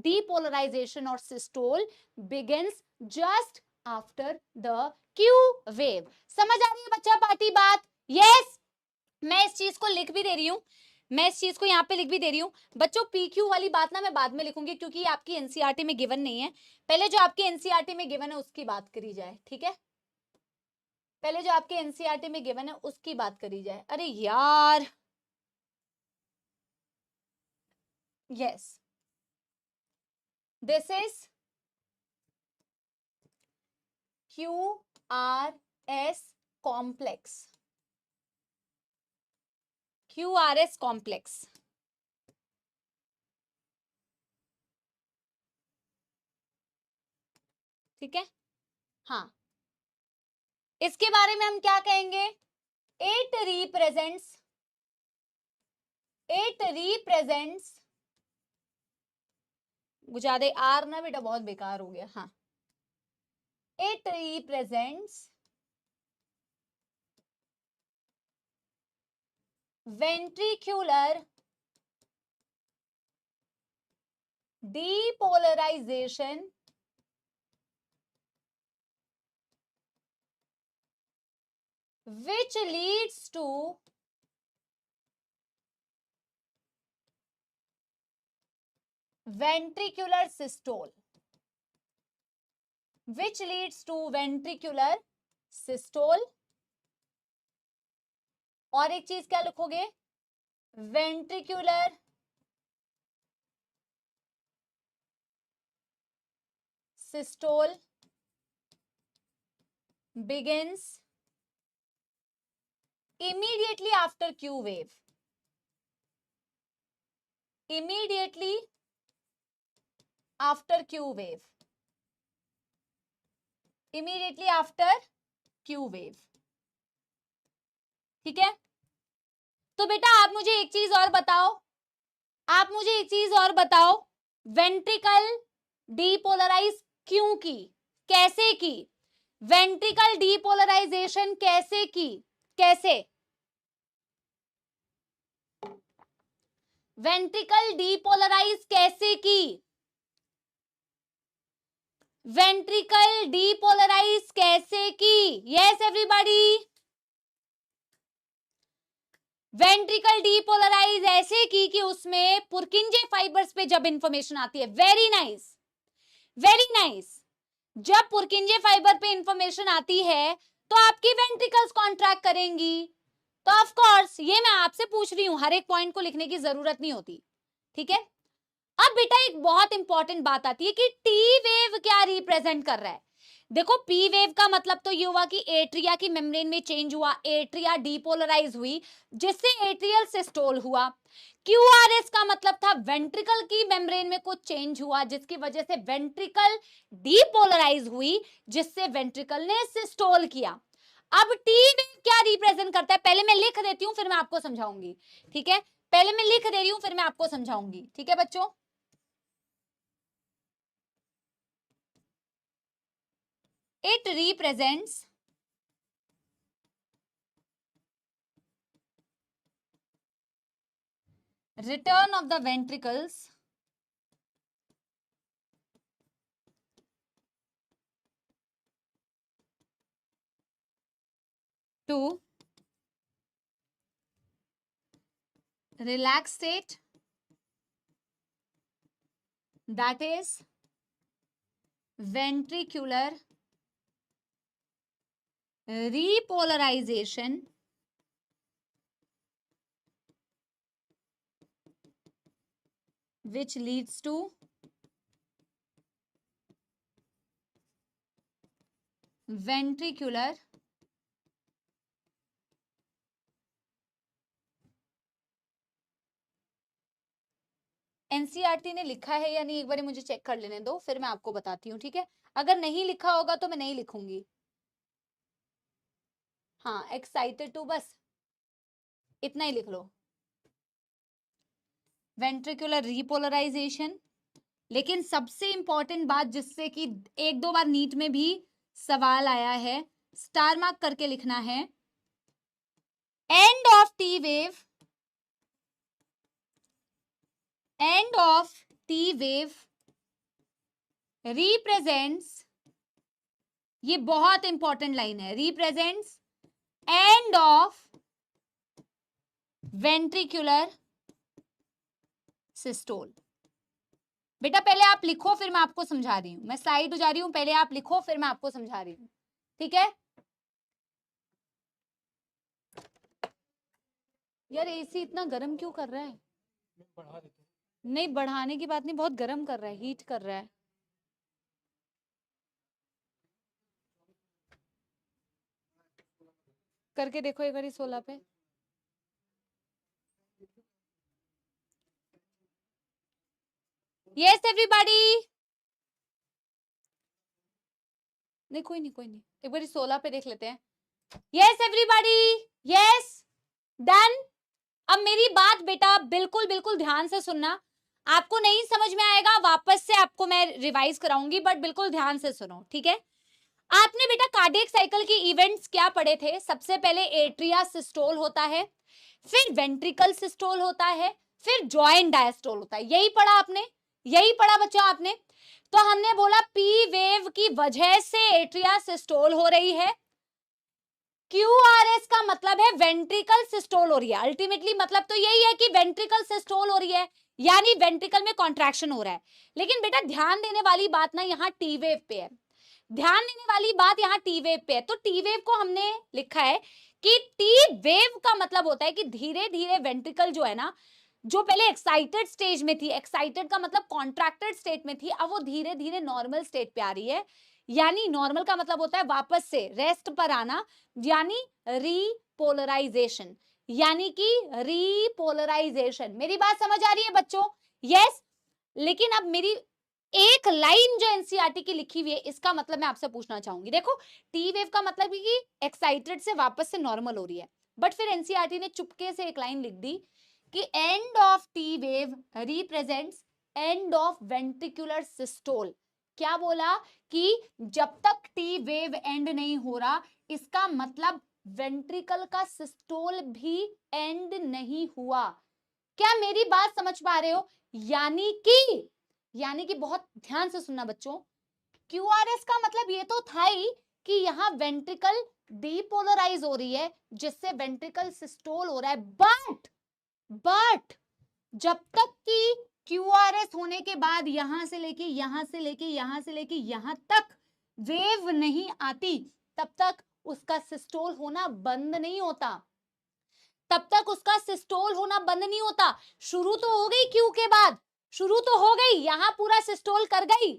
depolarization और systole begins just after the Q wave। समझ आ रही है बच्चा पार्टी बात? यस। मैं इस चीज को लिख भी दे रही हूं, मैं इस चीज को यहाँ पे लिख भी दे रही हूँ बच्चों। पीक्यू वाली बात ना मैं बाद में लिखूंगी क्योंकि ये आपकी एनसीईआरटी में गिवन नहीं है, पहले जो आपकी एनसीईआरटी में गिवन है उसकी बात करी जाए, ठीक है, पहले जो आपके एनसीईआरटी में गिवन है उसकी बात करी जाए। अरे यार, yes, this is QRS complex, QRS complex, ठीक है। हाँ, इसके बारे में हम क्या कहेंगे, इट रिप्रेजेंट्स गुजारे आर ना बेटा बहुत बेकार हो गया, हाँ, it represents ventricular depolarization which leads to ventricular systole, which leads to ventricular systole। और एक चीज क्या लिखोगे, ventricular systole begins immediately after Q wave, immediately after Q wave, immediately after Q wave. ठीक है, तो बेटा आप मुझे एक चीज और बताओ, आप मुझे एक चीज और बताओ, वेंट्रिकल डीपोलराइज क्यों की, कैसे की, वेंट्रिकल डीपोलराइजेशन कैसे की, कैसे, वेंट्रिकल डीपोलराइज कैसे की, वेंट्रिकल डीपोलराइज कैसे की, यस एवरीबॉडी, वेंट्रिकल डीपोलराइज ऐसे की कि उसमें पुरकिंजे फाइबर्स पे जब इंफॉर्मेशन आती है, वेरी नाइस, वेरी नाइस, जब पुरकिंजे फाइबर पे इंफॉर्मेशन आती है तो आपकी वेंट्रिकल्स कॉन्ट्रैक्ट करेंगी। तो ऑफ कोर्स ये मैं आपसे पूछ रही हूं, हर एक पॉइंट को लिखने की जरूरत नहीं होती। ठीक है, अब बेटा एक बहुत इंपॉर्टेंट बात आती है कि टी वेव क्या रिप्रेजेंट कर रहा है। देखो पी वेव का मतलब तो ये हुआ कि एट्रिया की मेम्ब्रेन में चेंज हुआ, एट्रिया डीपोलराइज हुई जिससे एट्रियल सिस्टोल हुआ। क्यूआरएस का मतलब था वेंट्रिकल की मेम्ब्रेन में कुछ चेंज हुआ जिसकी वजह से वेंट्रिकल डीपोलराइज हुई जिससे वेंट्रिकल ने सिस्टोल किया। अब टी वेव क्या रिप्रेजेंट करता है, पहले मैं लिख देती हूं फिर मैं आपको समझाऊंगी। ठीक है, पहले मैं लिख दे रही हूं फिर मैं आपको समझाऊंगी। ठीक है बच्चों, it represents return of the ventricles to relaxed state, that is ventricular repolarization which leads to ventricular NCERT ने लिखा है या नहीं एक बार मुझे चेक कर लेने दो फिर मैं आपको बताती हूँ। ठीक है, अगर नहीं लिखा होगा तो मैं नहीं लिखूंगी। हाँ, एक्साइटेड टू, बस इतना ही लिख लो, वेंट्रिकुलर रीपोलराइजेशन। लेकिन सबसे इंपॉर्टेंट बात जिससे कि एक दो बार नीट में भी सवाल आया है, स्टार मार्क करके लिखना है, end of T wave, end of T wave represents, ये बहुत इंपॉर्टेंट लाइन है, represents and of ventricular systole. बेटा पहले आप लिखो फिर मैं आपको समझा रही हूं, मैं साइड हो जा रही हूं, पहले आप लिखो फिर मैं आपको समझा रही हूं। ठीक है यार, एसी इतना गर्म क्यों कर रहा है? नहीं बढ़ाने की बात नहीं, बहुत गर्म कर रहा है, हीट कर रहा है। करके देखो एक बार 16 पे। यस एवरीबॉडी, नहीं कोई नहीं कोई नहीं, एक बार 16 पे देख लेते हैं। Yes everybody, yes done. अब मेरी बात बेटा बिल्कुल बिल्कुल ध्यान से सुनना, आपको नहीं समझ में आएगा वापस से आपको मैं रिवाइज कराऊंगी, बट बिल्कुल ध्यान से सुनो। ठीक है, आपने बेटा कार्डियक साइकिल के इवेंट्स क्या पढ़े थे? सबसे पहले एट्रिया सिस्टोल होता है, फिर वेंट्रिकल सिस्टोल होता है, फिर जॉइंट डायस्टोल होता है। यही पढ़ा आपने, यही पढ़ा बच्चों आपने। तो हमने बोला पी वेव की वजह से एट्रिया सिस्टोल हो रही है, क्यूआरएस का मतलब है वेंट्रिकल सिस्टोल हो रही है। अल्टीमेटली मतलब तो यही है कि वेंट्रिकल सिस्टोल हो रही है, यानी वेंट्रिकल में कॉन्ट्रैक्शन हो रहा है। लेकिन बेटा ध्यान देने वाली बात ना यहाँ टी वेव पे है, ध्यान देने वाली बात यहाँ टी वेव पे है। तो टी वेव को हमने लिखा है कि टी वेव का मतलब होता है कि धीरे धीरे वेंट्रिकल जो है ना, जो पहले एक्साइटेड स्टेज में थी, एक्साइटेड का मतलब कॉन्ट्रैक्टेड स्टेट में थी, अब वो धीरे धीरे नॉर्मल स्टेट पे आ रही है। यानी नॉर्मल का मतलब होता है वापस से रेस्ट पर आना, यानी रीपोलराइजेशन, यानी कि रीपोलराइजेशन। मेरी बात समझ आ रही है बच्चों? यस। लेकिन अब मेरी एक लाइन जो एनसीईआरटी की लिखी हुई है, इसका मतलब मैं आपसे पूछना चाहूंगी। देखो टी वेव का मतलब कि एक्साइटेड से वापस से नॉर्मल हो रही है, बट फिर एनसीईआरटी ने चुपके से एक लाइन लिख दी कि end of T wave represents and of ventricular systole. क्या बोला कि जब तक टी वेव एंड नहीं हो रहा, इसका मतलब वेंट्रिकल का सिस्टोल भी एंड नहीं हुआ। क्या मेरी बात समझ पा रहे हो? यानी कि बहुत ध्यान से सुनना बच्चों, क्यूआरएस का मतलब ये तो था ही कि यहां वेंट्रिकल डीपोलराइज हो रही है, जिससे वेंट्रिकल सिस्टोल हो रहा है, बट जब तक कि क्यूआरएस होने के बाद यहां से लेके यहां से लेके यहां से लेके यहां तक वेव नहीं आती, तब तक उसका सिस्टोल होना बंद नहीं होता, तब तक उसका सिस्टोल होना बंद नहीं होता। शुरू तो हो गई क्यू के बाद, शुरू तो हो गई, यहां पूरा सिस्टोल कर गई,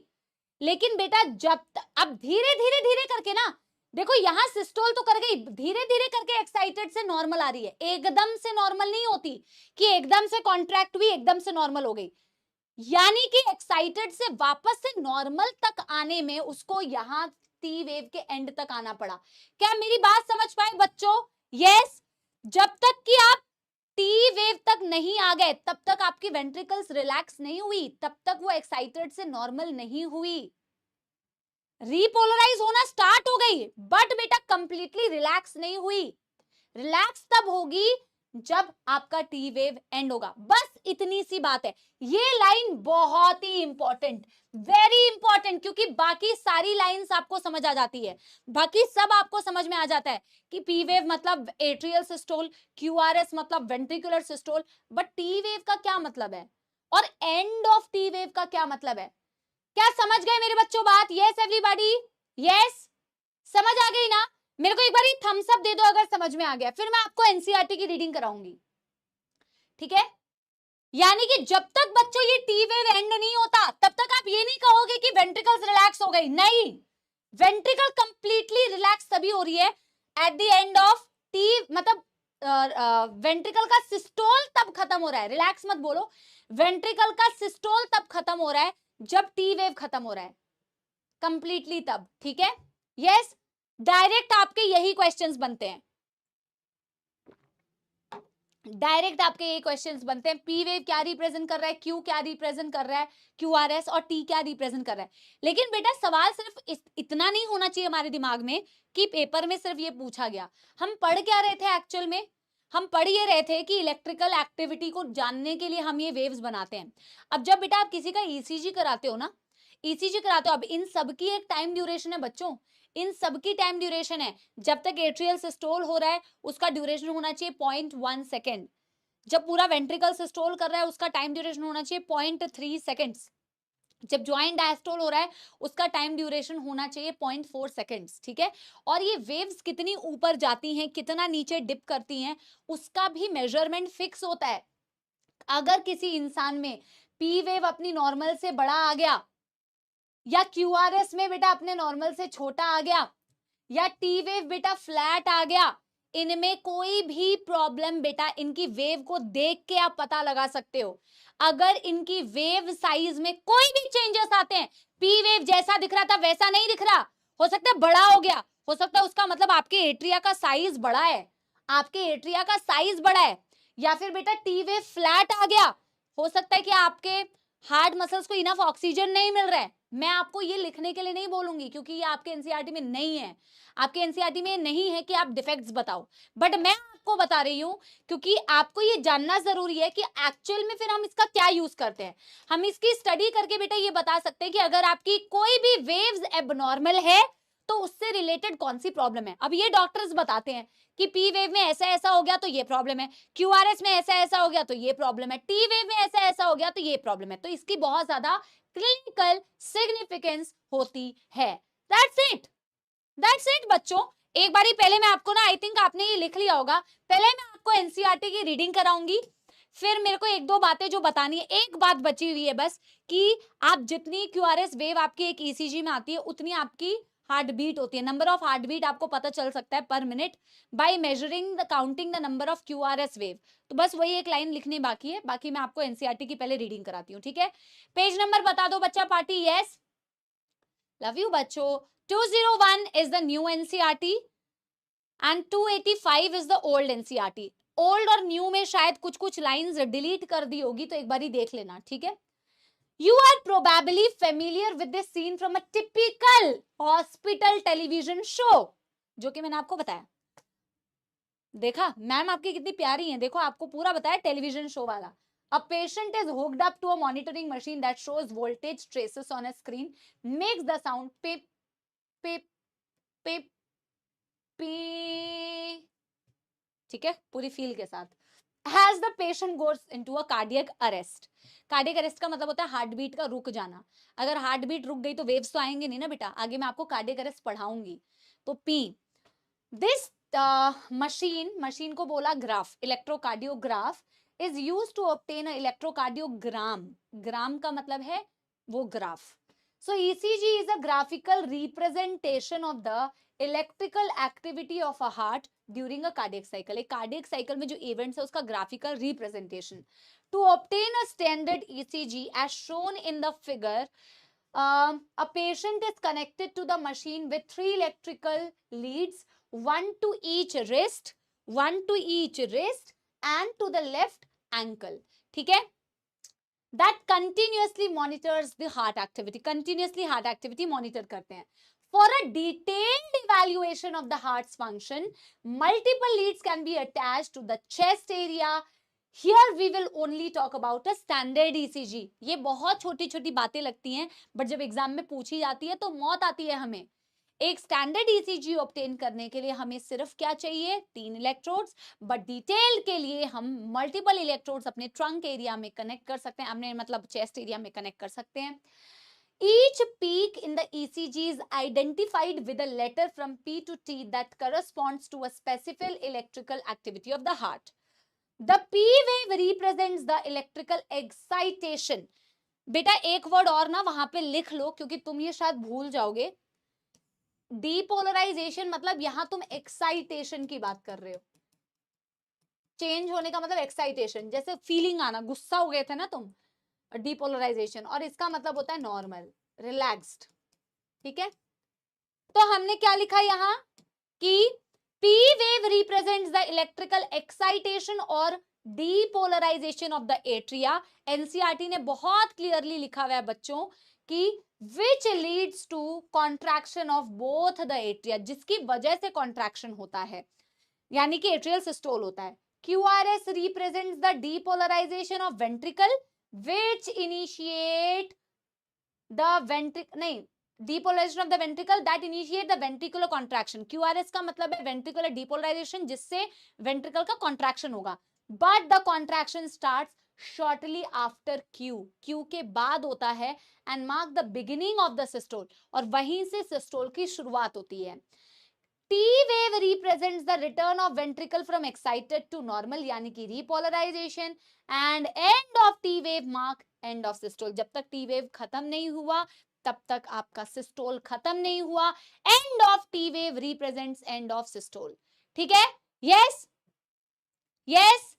लेकिन बेटा अब धीरे धीरे धीरे करके ना, देखो यहां सिस्टोल तो कर गई, धीरे धीरे करके एक्साइटेड से नॉर्मल आ रही है, एकदम से नॉर्मल नहीं होती कि एकदम से कॉन्ट्रैक्ट हुई एकदम से नॉर्मल हो गई। यानी कि एक्साइटेड से वापस से नॉर्मल तक आने में उसको यहां टी वेव के एंड तक आना पड़ा। क्या मेरी बात समझ पाए बच्चों? यस। जब तक कि आप टी वेव तक नहीं आ गए, तब तक आपकी वेंट्रिकल्स रिलैक्स नहीं हुई, तब तक वो एक्साइटेड से नॉर्मल नहीं हुई, रीपोलराइज होना स्टार्ट हो गई, बट बेटा कंप्लीटली रिलैक्स नहीं हुई। रिलैक्स तब होगी जब आपका टी वेव एंड होगा। बस इतनी सी बात है। ये लाइन बहुत ही इंपॉर्टेंट, वेरी इंपॉर्टेंट, क्योंकि बाकी सारी लाइंस आपको समझ आ जाती है, बाकी सब आपको समझ में आ जाता है कि पी वेव मतलब एट्रियल सिस्टोल, क्यूआरएस मतलब ventricular systole, but T wave का क्या मतलब है और एंड ऑफ टी वेव का क्या मतलब है। क्या समझ गए मेरे बच्चों बात? Yes everybody? यस, समझ आ गई ना? मेरे को एक बार थम्स अप दे दो अगर समझ में आ गया, फिर मैं आपको एनसीईआरटी की रीडिंग कराऊंगी, ठीक है? यानी कि जब तक बच्चों ये टी वेव एंड नहीं होता, तब तक आप ये नहीं कहोगे कि वेंट्रिकल्स रिलैक्स हो गई, नहीं, वेंट्रिकल कंप्लीटली रिलैक्स तभी हो रही है at the end of T, मतलब वेंट्रिकल का सिस्टोल तब खत्म हो रहा है, रिलैक्स मत बोलो, वेंट्रिकल का सिस्टोल तब खत्म हो रहा है जब टी वेव खत्म हो रहा है कंप्लीटली, तब, ठीक है? यस, डायरेक्ट आपके यही क्वेश्चंस बनते हैं, डायरेक्ट आपके ये क्वेश्चंस बनते हैं। पी वेव क्या रिप्रेजेंट कर रहा है, क्यू क्या रिप्रेजेंट कर रहा है, क्यूआरएस, और टी क्या रिप्रेजेंट कर रहा है। लेकिन बेटा सवाल सिर्फ इतना नहीं होना चाहिए हमारे दिमाग में कि पेपर में सिर्फ ये पूछा गया। हम पढ़ क्या रहे थे एक्चुअल में? हम पढ़ ये रहे थे कि इलेक्ट्रिकल एक्टिविटी को जानने के लिए हम ये वेव्स बनाते हैं। अब जब बेटा आप किसी का ईसीजी कराते हो ना, ईसीजी कराते हो, अब इन सबकी एक टाइम ड्यूरेशन है बच्चों, इन सबकी टाइम ड्यूरेशन है। जब तक एट्रियल सिस्टोल हो रहा है उसका ड्यूरेशन होना चाहिए 0.1 सेकेंड, जब पूरा वेंट्रिकल सिस्टोल कर रहा है उसका टाइम ड्यूरेशन होना चाहिए 0.3 सेकेंड्स, जब ज्वाइंट डायस्टोल हो रहा है उसका टाइम ड्यूरेशन होना चाहिए 0.4 सेकेंड्स, ठीक है? और ये वेव्स कितनी ऊपर जाती हैं, कितना नीचे डिप करती हैं, उसका भी मेजरमेंट फिक्स होता है। अगर किसी इंसान में पी वेव अपनी नॉर्मल से बड़ा आ गया, या क्यूआरएस में बेटा अपने नॉर्मल से छोटा आ गया, या टी वेव बेटा फ्लैट आ गया, इनमें कोई भी प्रॉब्लम बेटा इनकी वेव को देख के आप पता लगा सकते हो। अगर इनकी वेव साइज में कोई भी चेंजेस आते हैं, पी वेव जैसा दिख रहा था वैसा नहीं दिख रहा, हो सकता है बड़ा हो गया, हो सकता है उसका मतलब आपके एट्रिया का साइज बड़ा है, आपके एट्रिया का साइज बड़ा है, या फिर बेटा टी वेव फ्लैट आ गया, हो सकता है कि आपके हार्ट मसल्स को इनफ ऑक्सीजन नहीं मिल रहा है। मैं आपको ये लिखने के लिए नहीं बोलूंगी क्योंकि ये आपके एनसीईआरटी में नहीं है, आपके एनसीईआरटी में नहीं है कि आप डिफेक्ट्स बताओ, बट मैं आपको बता रही हूं क्योंकि आपको ये जानना जरूरी है कि एक्चुअल में फिर हम इसका क्या यूज करते हैं। हम इसकी स्टडी करके बेटा ये बता सकते हैं कि अगर आपकी कोई भी वेव्स एबनॉर्मल है तो उससे रिलेटेड कौन सी प्रॉब्लम है। अब ये डॉक्टर्स बताते हैं कि पी वेव में ऐसा ऐसा हो गया तो ये प्रॉब्लम है, क्यूआरएस में ऐसा ऐसा हो गया तो ये प्रॉब्लम है, टी वेव में ऐसा ऐसा हो गया तो ये प्रॉब्लम है। तो इसकी बहुत ज्यादा क्लिनिकल सिग्निफिकेंस होती है। दैट्स इट बच्चों। एक बारी पहले मैं आपको ना, आई थिंक आपने ये लिख लिया होगा, पहले मैं आपको एनसीईआरटी की रीडिंग कराऊंगी, फिर मेरे को एक दो बातें जो बतानी है। एक बात बची हुई है बस कि आप जितनी क्यूआरएस वेव आपकी एक ईसीजी में आती है उतनी आपकी हार्ट बीट होती है, नंबर ऑफ हार्ट बीट आपको पता चल सकता है पर minute by measuring the counting the number of QRS wave. तो बस वही एक लाइन लिखनी बाकी है, बाकी मैं आपको एनसीईआरटी की पहले रीडिंग कराती हूँ, ठीक है। पेज नंबर बता दो बच्चा पार्टी, यस लव यू बच्चों। 201 is the new NCERT and 285 is the old NCERT. Old और न्यू में शायद कुछ कुछ लाइंस डिलीट कर दी होगी, तो एक बार ही देख लेना, ठीक है। You are probably familiar with this scene from a typical hospital television show, जो कि मैंने आपको बताया। देखा मैम आपकी कितनी प्यारी हैं, देखो आपको पूरा बताया टेलीविजन शो वाला। A patient is hooked up to a monitoring machine that shows voltage traces on a screen, makes the sound pip pip pip pip, ठीक है पूरी फील के साथ। As the patient goes into a cardiac arrest, cardiac arrest का मतलब होता है heart beat का रुक जाना। अगर हार्ट बीट रुक गई तो वेव्स तो आएंगे नहीं ना बेटा, आगे मैं आपको कार्डियक अरेस्ट पढ़ाऊंगी। तो पी दिस मशीन को बोला graph, electrocardiograph is use to obtain electrocardiogram. Gram का मतलब है वो graph. So ECG is a graphical representation of the electrical activity of a heart during a cardiac cycle. एक cardiac cycle में जो events है उसका graphical representation. To obtain a standard ECG as shown in the figure, a patient is connected to the machine with 3 electrical leads, one to each wrist and to the left ankle, ठीक है। That continuously monitors the heart activity, continuously heart activity monitor करते हैं। For a detailed evaluation of the heart's function, multiple leads can be attached to the chest area. Here we will only talk about a standard ECG. ये बहुत छोटी छोटी बातें लगती हैं, but जब एग्जाम में पूछी जाती है तो मौत आती है हमें। एक स्टैंडर्ड ECG ऑब्टेन करने के लिए हमें सिर्फ क्या चाहिए, 3 इलेक्ट्रोड्स, बट डिटेल के लिए हम मल्टीपल इलेक्ट्रोड्स अपने ट्रंक एरिया में कनेक्ट कर सकते हैं, अपने मतलब चेस्ट एरिया में कनेक्ट कर सकते हैं। Each peak in the ECG is identified with a letter from P to T that corresponds to a specific electrical activity of the heart. The P wave represents the electrical excitation. बेटा एक word और ना वहां पे लिख लो, क्योंकि तुम ये शायद भूल जाओगे। डीपोलराइजेशन मतलब यहां तुम एक्साइटेशन की बात कर रहे हो। चेंज होने का मतलब एक्साइटेशन, जैसे फीलिंग आना, गुस्सा हो गए थे ना तुम, डीपोलराइजेशन। और इसका मतलब होता है नॉर्मल, रिलैक्स्ड, ठीक है। तो हमने क्या लिखा यहां कि P wave represents the electrical excitation और depolarization of the atria. NCERT ने बहुत क्लियरली लिखा हुआ है बच्चों कि which leads to contraction of both the atria, जिसकी वजह से contraction होता है, यानी कि atrial systole होता है। QRS represents the depolarization of ventricle which initiate the depolarization of the ventricle that initiate the ventricular contraction. QRS का मतलब है ventricular depolarization, जिससे ventricle का contraction होगा, but the contraction starts shortly after Q. Q के बाद होता है and mark the beginning of the systole, और वहीं से systole की शुरुआत होती है। T wave represents the return of ventricle from excited to normal, यानी कि repolarization, and end of T wave mark end of systole. जब तक T wave खत्म नहीं हुआ तब तक आपका सिस्टोल खत्म नहीं हुआ। End of T wave represents end of systole, ठीक है। Yes yes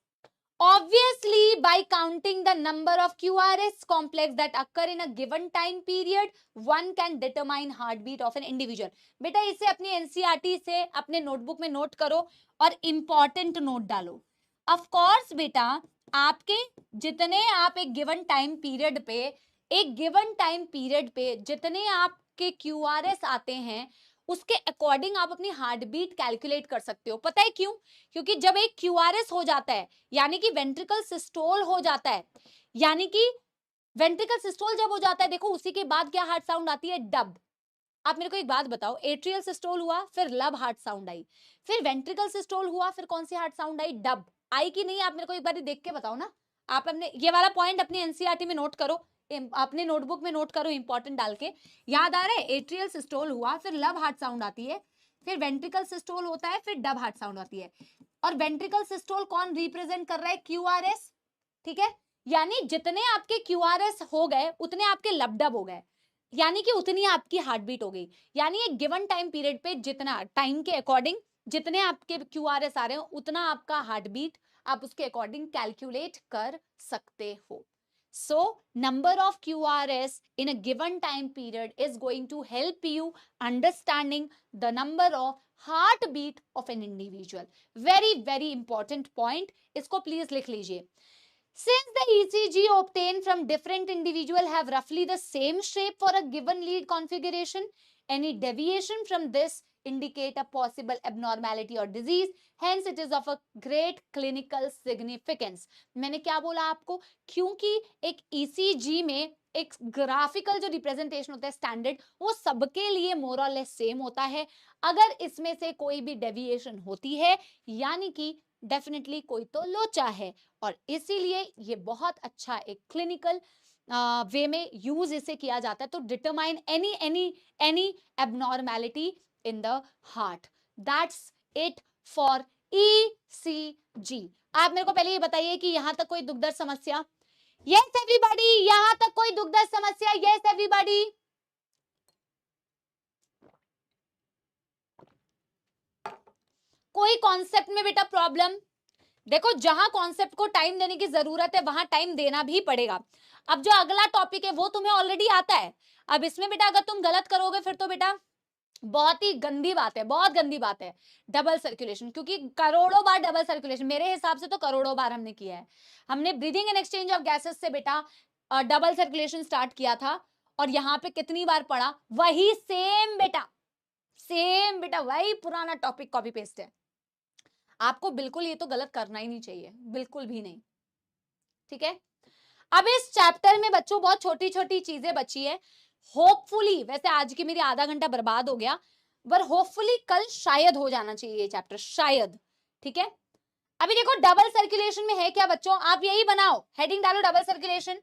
obviously by counting the number of QRS complex that occur in a given time period one can determine heartbeat of an individual. बेटा इसे अपनी NCERT से अपने notebook में note करो और इंपॉर्टेंट नोट डालो। ऑफ कोर्स बेटा आपके जितने आप एक गिवन टाइम पीरियड पे जितने आपके QRS आते हैं उसके अकॉर्डिंग आप अपनी हार्ट बीट कैलकुलेट कर सकते हो। पता है क्यों? क्योंकि जब एक QRS हो जाता है यानी कि वेंट्रिकल सिस्टोल हो जाता है, यानी कि वेंट्रिकल सिस्टोल जब हो जाता है, देखो उसी के बाद क्या हार्ट साउंड आती है, डब। आप मेरे को एक बात बताओ, एट्रियल सिस्टोल हुआ फिर लब हार्ट साउंड आई, फिर वेंट्रिकल सिस्टोल हुआ फिर कौन सी हार्ट साउंड आई, डब आई कि नहीं? आप मेरे को एक बार देख के बताओ ना। आप अपने ये वाला पॉइंट अपनी एनसीईआरटी में नोट करो, अपने नोटबुक में नोट करो, इंपॉर्टेंट डाल के। याद आ रहा है? एट्रियल सिस्टोल हुआ फिर लब हार्ट साउंड आती है, फिर वेंट्रिकल सिस्टोल होता है, फिर डब हार्ट साउंड आती है। और वेंट्रिकल सिस्टोल कौन रिप्रेजेंट कर रहा है? QRS, ठीक है। यानी जितने आपके QRS हो गए उतने आपके लब डब हो गए। यानी कि उतनी आपकी हार्ट बीट हो गई। यानी एक गिवन टाइम पीरियड पे जितना टाइम के अकॉर्डिंग जितने आपके QRS आ रहे हो उतना आपका हार्ट बीट आप उसके अकॉर्डिंग कैलकुलेट कर सकते हो। So number of QRS in a given time period is going to help you understanding the number of heartbeat of an individual. Very very important point, इसको please लिख लीजिए। Since the ECG obtained from different individual have roughly the same shape for a given lead configuration, any deviation from this indicate a possible abnormality or disease, hence it is of a great clinical significance. मैंने क्या बोला आपको, क्योंकि एक ECG में एक graphical जो representation होता है स्टैंडर्ड, वो सबके लिए मोर और लेस सेम होता है। अगर इसमें से कोई भी डेविएशन होती है यानी कि डेफिनेटली कोई तो लोचा है, और इसीलिए ये बहुत अच्छा एक क्लिनिकल वे में यूज इसे किया जाता है, तो determine any abnormality in the heart. That's it for ECG। आप मेरे को पहले ये बताइए कि यहां तक कोई दुख दर्द समस्या? यस एवरीबॉडी, यहां तक कोई दुख दर्द समस्या? यस एवरीबॉडी, कोई कॉन्सेप्ट में बेटा प्रॉब्लम? देखो, जहां कॉन्सेप्ट को टाइम देने की जरूरत है वहां टाइम देना भी पड़ेगा। अब जो अगला टॉपिक है वो तुम्हें ऑलरेडी आता है, अब इसमें बेटा अगर तुम गलत करोगे फिर तो बेटा बहुत ही गंदी बात है, बहुत गंदी बात है। डबल सर्कुलेशन, क्योंकि करोड़ों बार डबल सर्कुलेशन, मेरे हिसाब से तो करोड़ों बार हमने किया है। हमने breathing and exchange of gases से बेटा डबल सर्कुलेशन स्टार्ट किया था, और यहां पे कितनी बार पढ़ा, वही सेम बेटा वही पुराना टॉपिक कॉपी पेस्ट है। आपको बिल्कुल ये तो गलत करना ही नहीं चाहिए, बिल्कुल भी नहीं, ठीक है। अब इस चैप्टर में बच्चों बहुत छोटी छोटी चीजें बची है। होपफुली, वैसे आज की मेरी आधा घंटा बर्बाद हो गया, पर होपफुली कल शायद हो जाना चाहिए ये चैप्टर, शायद, ठीक है। अभी देखो डबल सर्कुलेशन में है क्या बच्चों, आप यही बनाओ, हेडिंग डालो डबल सर्कुलेशन,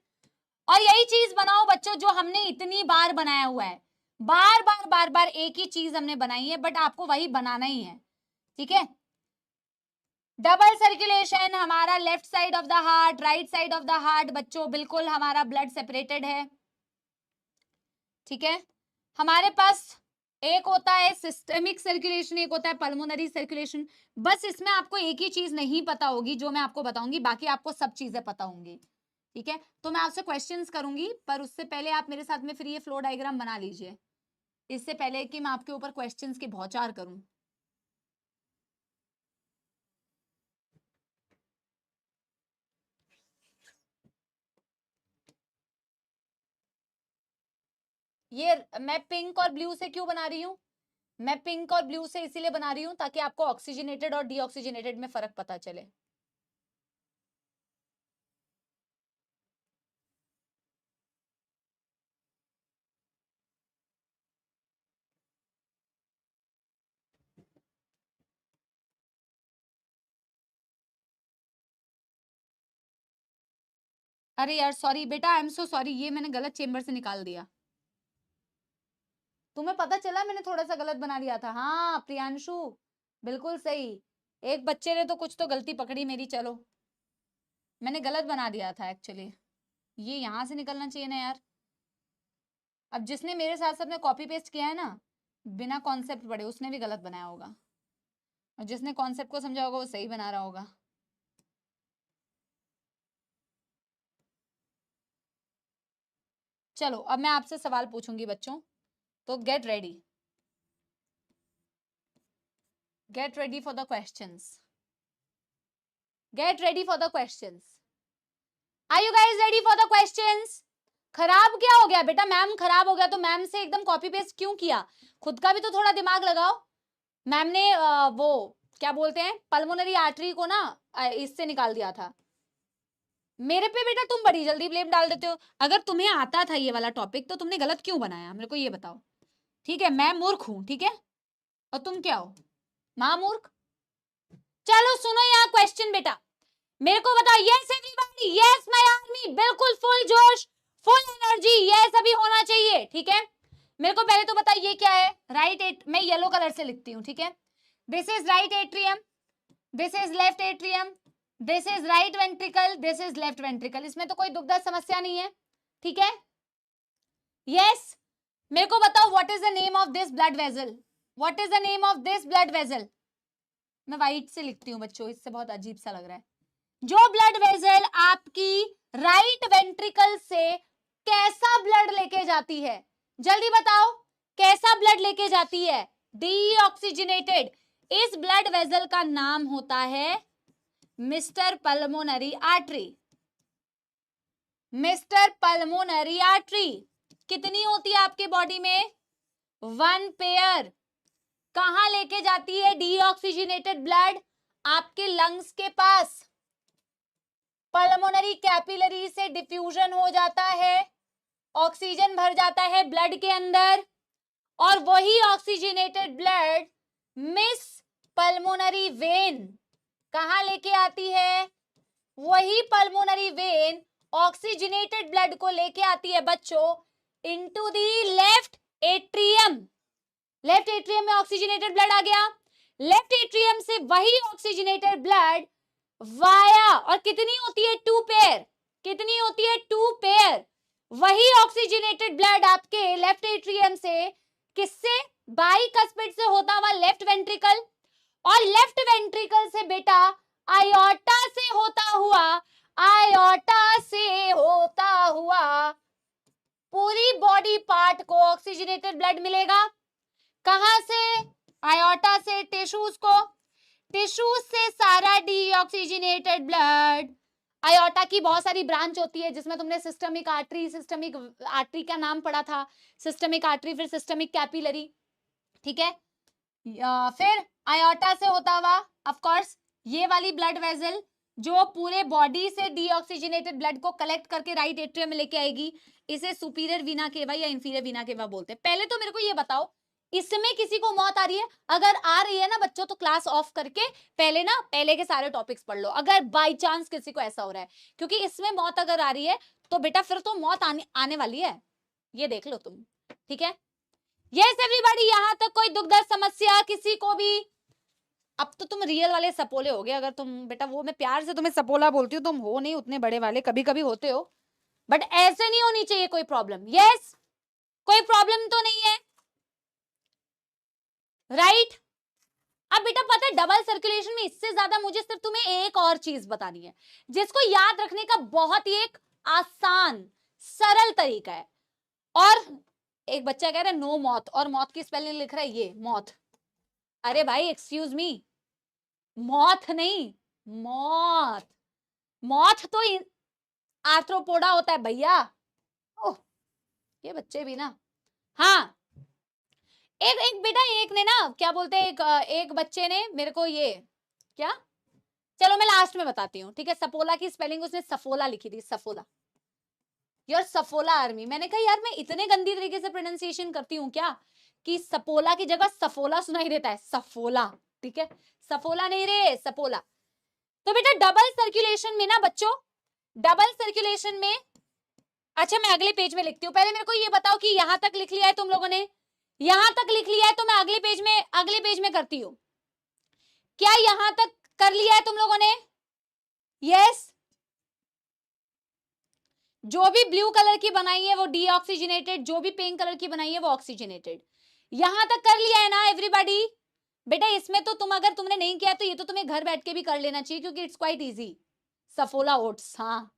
और यही चीज बनाओ बच्चों जो हमने इतनी बार बनाया हुआ है, बार बार एक ही चीज हमने बनाई है, बट आपको वही बनाना ही है, ठीक है। डबल सर्कुलेशन हमारा left side of the heart, right side of the heart बच्चों, बिल्कुल हमारा ब्लड सेपरेटेड है, ठीक है। हमारे पास एक होता है सिस्टेमिक सर्कुलेशन, एक होता है पल्मोनरी सर्कुलेशन। बस इसमें आपको एक ही चीज नहीं पता होगी जो मैं आपको बताऊंगी, बाकी आपको सब चीजें पता होंगी, ठीक है। तो मैं आपसे क्वेश्चंस करूंगी, पर उससे पहले आप मेरे साथ में फिर ये फ्लो डायग्राम बना लीजिए, इससे पहले कि मैं आपके ऊपर क्वेश्चंस की बौछार करूं। ये मैं पिंक और ब्लू से क्यों बना रही हूँ, मैं पिंक और ब्लू से इसीलिए बना रही हूं ताकि आपको ऑक्सीजनेटेड और डीऑक्सीजनेटेड में फर्क पता चले। अरे यार सॉरी बेटा, आई एम सो सॉरी, ये मैंने गलत चेम्बर से निकाल दिया। तुम्हें पता चला मैंने थोड़ा सा गलत बना दिया था? हाँ प्रियांशु, बिल्कुल सही, एक बच्चे ने तो कुछ तो गलती पकड़ी मेरी। चलो, मैंने गलत बना दिया था एक्चुअली, ये यहां से निकलना चाहिए ना यार। अब जिसने मेरे साथ साथ में कॉपी पेस्ट किया है ना, बिना कॉन्सेप्ट पढ़े, उसने भी गलत बनाया होगा, और जिसने कॉन्सेप्ट को समझा होगा वो सही बना रहा होगा। चलो अब मैं आपसे सवाल पूछूंगी बच्चों, तो get ready, get ready for the questions, get ready for the questions. Are you guys ready for the questions? खराब क्या हो गया बेटा, मैम खराब हो गया तो मैम से एकदम कॉपी पेस्ट क्यों किया? खुद का भी तो थोड़ा दिमाग लगाओ। मैम ने वो क्या बोलते हैं, पल्मोनरी आर्टरी को ना इससे निकाल दिया था। मेरे पे बेटा तुम बड़ी जल्दी ब्लेम डाल देते हो। अगर तुम्हें आता था ये वाला टॉपिक तो तुमने गलत क्यों बनाया, मेरे को ये बताओ, ठीक है। मैं मूर्ख हूं, ठीक है, और तुम क्या हो, महामूर्ख। चलो सुनो यहाँ क्वेश्चन बेटा, मेरे को बताओ। Yes everybody, yes my army, बिल्कुल फुल जोश, फुल एनर्जी, यस अभी होना चाहिए, ठीक है। मेरे को पहले तो बताओ ये क्या है, राइट मैं येलो कलर से लिखती हूँ, ठीक है। This is right atrium, this is left atrium, this is right ventricle, this is left ventricle. इसमें तो कोई दुखद समस्या नहीं है, ठीक है। यस मेरे को बताओ what is the name of this blood vessel, what is the name of this blood vessel. मैं व्हाइट से लिखती हूँ बच्चों, इससे बहुत अजीब सा लग रहा है। जो ब्लड वेजल आपकी राइट वेंट्रिकल से कैसा ब्लड लेके जाती है, जल्दी बताओ कैसा ब्लड लेके जाती है, डीऑक्सीजनेटेड। इस ब्लड वेजल का नाम होता है mister pulmonary artery. Mister pulmonary artery कितनी होती है आपके बॉडी में, 1 पेयर। कहां लेके जाती है डीऑक्सीजनेटेड ब्लड, आपके लंग्स के पास। पल्मोनरी कैपिलरी से डिफ्यूजन हो जाता है, ऑक्सीजन भर जाता है ब्लड के अंदर, और वही oxygenated blood miss pulmonary vein कहां लेके आती है, वही पल्मोनरी वेन ऑक्सीजनेटेड ब्लड को लेके आती है बच्चों into the left atrium. Left atrium में ऑक्सीजनेटेड ब्लड आ गया, लेफ्ट एट्रियम से वही ऑक्सीजनेटेड ब्लड वाया, और कितनी होती है 2 पेयर, कितनी होती है 2 पेयर। वही ऑक्सीजनेटेड ब्लड आपके लेफ्ट एट्रियम से किससे, बाइकस्पिड से होता हुआ लेफ्ट वेंट्रिकल, और लेफ्ट वेंट्रिकल से बेटा आयोटा से होता हुआ, आयोटा से होता हुआ पूरी बॉडी पार्ट को ऑक्सीजनेटेड ब्लड मिलेगा। कहां से, आयोटा से टिश्यूज को, टिश्यूज से सारा डीऑक्सीजनेटेड ब्लड। आयोटा की बहुत सारी ब्रांच होती है जिसमें तुमने सिस्टमिक आर्टरी, सिस्टमिक आर्टरी का नाम पढ़ा था, सिस्टमिक आर्टरी, फिर सिस्टमिक कैपिलरी, ठीक है। फिर आयोटा से होता हुआ ऑफ कोर्स ये वाली ब्लड वेजल जो पूरे बॉडी से डीऑक्सीजनेटेड ब्लड को कलेक्ट करके राइट एट्रियम में लेके आएगी, इसे सुपीरियर वीना केवा या इंफीरियर वीना केवा बोलते हैं। पहले तो मेरे को ये बताओ इसमें किसी को मौत आ रही है, अगर आ रही है ना बच्चों तो क्लास ऑफ करके पहले के सारे टॉपिक्स पढ़ लो, अगर बाय चांस किसी को ऐसा हो रहा है, क्योंकि इसमें मौत अगर आ रही है तो बेटा फिर तो मौत आने वाली है, ये देख लो तुम, ठीक है। यस एवरीबॉडी, यहां तक कोई दुख दर्द समस्या किसी को भी। अब तो तुम रियल वाले सपोले हो गए, अगर तुम बेटा, वो मैं प्यार से तुम्हें सपोला बोलती हूँ, तुम हो नहीं उतने बड़े वाले, कभी कभी होते हो, बट ऐसे नहीं होनी चाहिए कोई प्रॉब्लम। यस, कोई प्रॉब्लम तो नहीं है, राइट। अब बेटा पता है डबल सर्कुलेशन में इससे ज्यादा मुझे सिर्फ तुम्हें एक और चीज बतानी है जिसको याद रखने का बहुत ही एक आसान सरल तरीका है। और एक बच्चा कह रहा है नो मौत, और मौत की स्पेलिंग लिख रहा है ये मौत। अरे भाई एक्सक्यूज मी, मौत नहीं, मौत, मौत तो आर्थ्रोपोडा होता है भैया। ओह ये बच्चे भी ना, हाँ एक बेटा, एक ने ना क्या बोलते हैं, एक बच्चे ने मेरे को ये क्या, चलो मैं लास्ट में बताती हूँ, ठीक है। सपोला की स्पेलिंग उसने सफोला लिखी थी, सफोला, यार सफोला आर्मी। मैंने कहा यार मैं इतने गंदी तरीके से प्रोनाउंसिएशन करती हूँ क्या कि सपोला की जगह सफोला सुनाई देता है, सफोला, ठीक है, सफोला नहीं रे, सपोला। तो बेटा डबल सर्कुलेशन में ना बच्चों, डबल सर्कुलेशन में, अच्छा मैं अगले पेज में लिखती हूँ, पहले मेरे को ये बताओ कि यहां तक लिख लिया है तुम लोगों ने, यहां तक लिख लिया है तो मैं अगले पेज में करती हूं। क्या यहां तक कर लिया है तुम लोगों ने, यस। जो भी ब्लू कलर की बनाई है वो डीऑक्सीजनेटेड, जो भी पिंक कलर की बनाई है वो ऑक्सीजनेटेड। यहां तक कर लिया है ना एवरीबॉडी। बेटा इसमें तो तुम, अगर तुमने नहीं किया तो ये तो तुम्हें घर बैठ के भी कर लेना चाहिए क्योंकि it's quite easy. Saffola oats, हाँ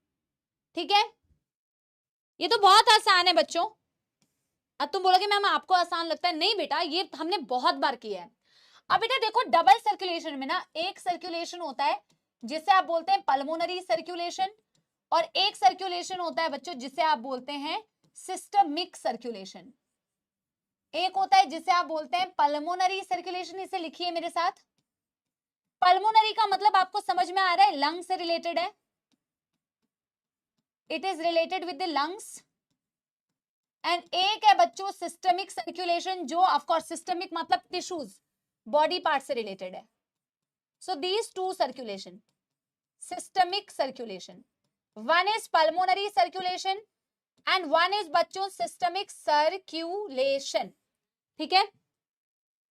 ठीक है, ये तो बहुत आसान है बच्चों। अब तुम बोलोगे मैम आपको आसान लगता है, नहीं बेटा ये हमने बहुत बार किया है। अब बेटा देखो डबल सर्कुलेशन में ना एक सर्कुलेशन होता है जिसे आप बोलते हैं पल्मोनरी सर्कुलेशन, और एक सर्कुलेशन होता है बच्चों जिसे आप बोलते हैं सिस्टमिक सर्कुलेशन। एक होता है जिसे आप बोलते हैं पल्मोनरी सर्कुलेशन, इसे लिखिए मेरे साथ। पल्मोनरी का मतलब आपको समझ में आ रहा है, लंग से रिलेटेड है, it is related with the lungs. And एक है बच्चों सिस्टमिक सर्कुलेशन, जो ऑफ कोर्स सिस्टमिक मतलब टिश्यूज, बॉडी पार्ट से रिलेटेड है। So these two circulation, systemic circulation, one is pulmonary circulation and one is बच्चों सिस्टमिक सर्कुलेशन, ठीक है।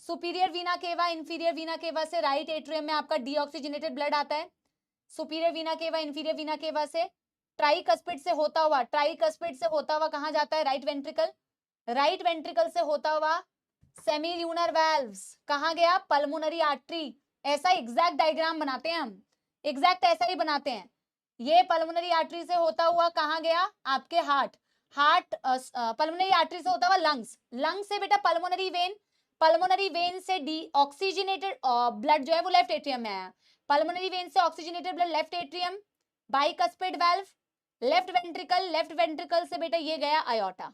सुपीरियर वीना केवा, इंफीरियर वीना केवा से राइट एट्रियम में आपका डीऑक्सीजनेटेड ब्लड आता है। सुपीरियर वीना केवा, इंफीरियर वीना केवा से ट्राइकस्पिड से होता हुआ, ट्राइकस्पिड से होता हुआ कहां जाता है? Right ventricle. राइट वेंट्रिकल से होता हुआ सेमील्यूनर वाल्व्स, कहां गया? Pulmonary artery. ऐसा एग्जैक्ट डायग्राम बनाते हैं हम, एग्जैक्ट ऐसा ही बनाते हैं। ये पल्मोनरी आर्टरी से होता हुआ कहां गया? आपके हार्ट। हार्ट पल्मोनरी आर्टरी से होता हुआ लंग्स, लंग्स से बेटा पल्मोनरी वेन, पल्मोनरी वेन से डीऑक्सीजनेटेड ब्लड जो है वो लेफ्ट एट्रियम में आया। पल्मोनरी वेन से oxygenated blood left atrium, bicuspid valve, left ventricle, left ventricle से बेटा ये गया आयोटा,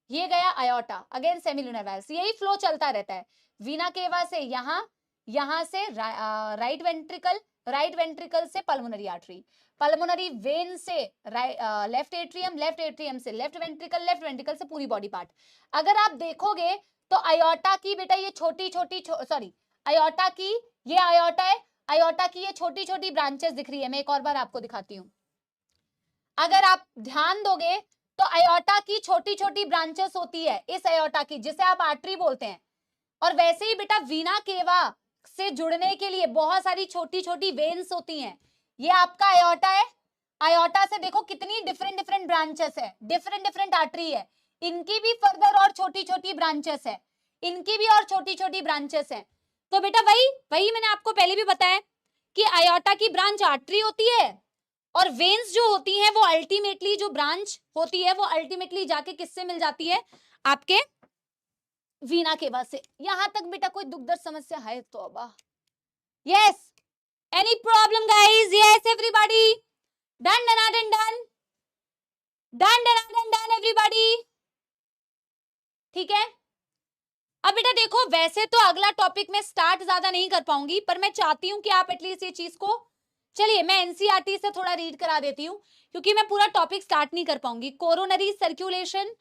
ये गया आयोटा, अगेन सेमील्यूनर वाल्व्स। यही फ्लो चलता रहता है वीना केवा से यहां, यहां से राइट वेंट्रिकल, राइट वेंट्रिकल से पल्मोनरी आर्टरी, पल्मोनरी वेन से लेफ्ट एट्रियम, लेफ्ट एट्रियम से लेफ्ट वेंट्रिकल, लेफ्ट वेंट्रिकल से पूरी बॉडी पार्ट। अगर आप देखोगे तो आयोटा की बेटा ये छोटी छोटी सॉरी आयोटा की, ये आयोटा है, आयोटा की ये छोटी छोटी ब्रांचेस दिख रही है। मैं एक और बार आपको दिखाती हूँ, अगर आप ध्यान दोगे तो आयोटा की छोटी छोटी ब्रांचेस होती है इस आयोटा की, जिसे आप आर्टरी बोलते हैं। और वैसे ही बेटा वीना केवा से जुड़ने के लिए बहुत सारी छोटी छोटी वेन्स होती हैं। ये आपका आयोटा है, आयोटा से देखो कितनी डिफरेंट डिफरेंट ब्रांचेस है, डिफरेंट डिफरेंट आर्टरी है, इनकी भी फर्दर और छोटी छोटी ब्रांचेस है, इनकी भी और छोटी छोटी ब्रांचेस है। तो बेटा वही मैंने आपको पहले भी बताया कि आयोटा की ब्रांच आर्टरी होती है और वेन्स जो होती हैं वो अल्टीमेटली जो ब्रांच होती है वो अल्टीमेटली जाके किससे मिल जाती है? आपके वीना केवा से। यहां तक बेटा कोई दुख दर्द समस्या है? तो अबा yes, any problem guys? Yes everybody, done done done done done done done done everybody, ठीक है। अब बेटा देखो, वैसे तो अगला टॉपिक में स्टार्ट ज्यादा नहीं कर पाऊंगी, पर मैं चाहती हूं कि आप एटलीस्ट ये चीज को, चलिए मैं एनसीईआरटी से थोड़ा रीड करा देती हूँ क्योंकि मैं पूरा टॉपिक स्टार्ट नहीं कर पाऊंगी। Coronary circulation,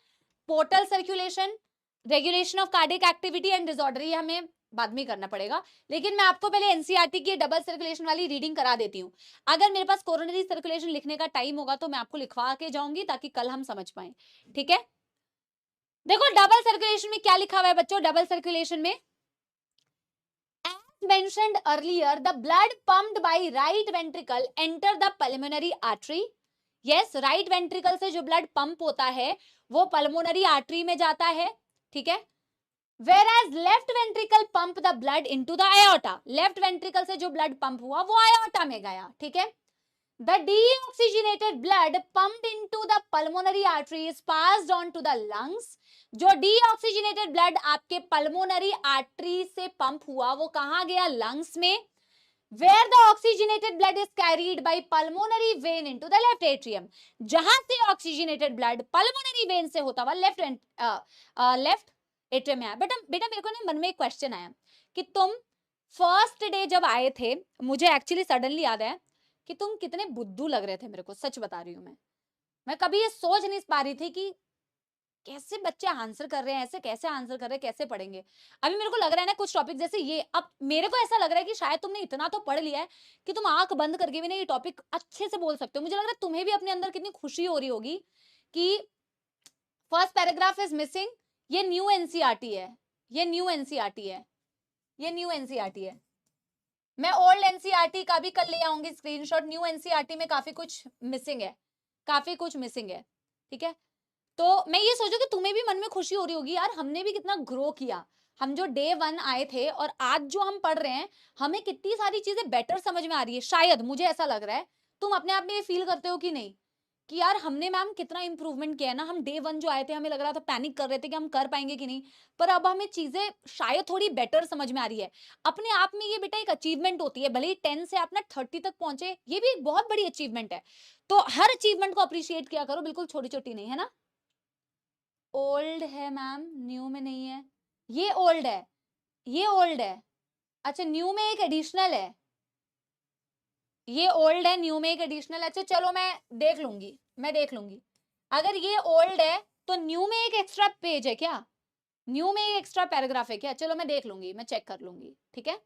portal circulation, regulation of cardiac activity and disorder, ये हमें बाद में करना पड़ेगा, लेकिन मैं आपको पहले एनसीईआरटी की डबल सर्कुलेशन वाली रीडिंग करा देती हूँ। अगर मेरे पास कोरोनरी सर्कुलेशन लिखने का टाइम होगा तो मैं आपको लिखवा के जाऊंगी ताकि कल हम समझ पाए, ठीक है। देखो डबल सर्कुलेशन में क्या लिखा हुआ है बच्चों, डबल सर्कुलेशन में mentioned earlier, the blood pumped by right ventricle enter the pulmonary artery. Yes, right ventricle से जो blood pump होता है वो pulmonary artery में जाता है, ठीक है। Whereas left ventricle pump the blood into the aorta. Left ventricle से जो blood pump हुआ वो aorta में गया, ठीक है। The deoxygenated blood pumped into the pulmonary artery is passed on to the lungs. जो deoxygenated blood आपके pulmonary artery से पंप हुआ वो कहां गया? लंग्स में। Where the oxygenated blood is carried by pulmonary vein into the left atrium. जहां से oxygenated blood pulmonary vein से होता हुआ लेफ्ट एट्रियम में आया। बेटा मेरे को ना मन में एक क्वेश्चन आया कि तुम फर्स्ट डे जब आए थे, मुझे एक्चुअली सडनली याद आया कि तुम कितने बुद्धू लग रहे थे मेरे को, सच बता रही हूँ। मैं कभी ये सोच नहीं पा रही थी कि कैसे बच्चे आंसर कर रहे हैं, ऐसे कैसे आंसर कर रहे हैं, कैसे पढ़ेंगे। अभी मेरे को लग रहा है ना कुछ टॉपिक जैसे ये, अब मेरे को ऐसा लग रहा है कि शायद तुमने इतना तो पढ़ लिया है कि तुम आंख बंद करके भी ना ये टॉपिक अच्छे से बोल सकते हो। मुझे लग रहा है तुम्हें भी अपने अंदर कितनी खुशी हो रही होगी कि फर्स्ट पैराग्राफ इज मिसिंग। ये न्यू एनसीईआरटी है, ये न्यू एनसीईआरटी है, ये न्यू एनसीईआरटी है। मैं ओल्ड एनसीईआरटी का भी कल ले आऊंगी स्क्रीनशॉट। न्यू एनसीईआरटी में काफी कुछ मिसिंग है, काफी कुछ मिसिंग है, ठीक है। तो मैं ये सोचू कि तुम्हें भी मन में खुशी हो रही होगी, यार हमने भी कितना ग्रो किया। हम जो डे 1 आए थे और आज जो हम पढ़ रहे हैं, हमें कितनी सारी चीजें बेटर समझ में आ रही है। शायद मुझे ऐसा लग रहा है, तुम अपने आप में ये फील करते हो कि नहीं कि यार हमने मैम कितना इंप्रूवमेंट किया है ना। हम डे 1 जो आए थे हमें लग रहा था, पैनिक कर रहे थे कि हम कर पाएंगे कि नहीं, पर अब हमें चीजें शायद थोड़ी बेटर समझ में आ रही है। अपने आप में ये बेटा एक अचीवमेंट होती है, भले ही 10 से आप ना 30 तक पहुंचे, ये भी एक बहुत बड़ी अचीवमेंट है। तो हर अचीवमेंट को अप्रिशिएट किया करो, बिल्कुल छोटी छोटी नहीं, है ना। ओल्ड है मैम, न्यू में नहीं है। ये ओल्ड है, ये ओल्ड है। अच्छा न्यू में एक एडिशनल है, ये ओल्ड है, न्यू में एक एडिशनल। अच्छा चलो मैं देख लूंगी, मैं देख लूंगी। अगर ये ओल्ड है तो न्यू में एक एक्स्ट्रा पेज है क्या, न्यू में एक एक्स्ट्रा पैराग्राफ है क्या? चलो मैं देख लूंगी, मैं चेक कर लूंगी, ठीक है।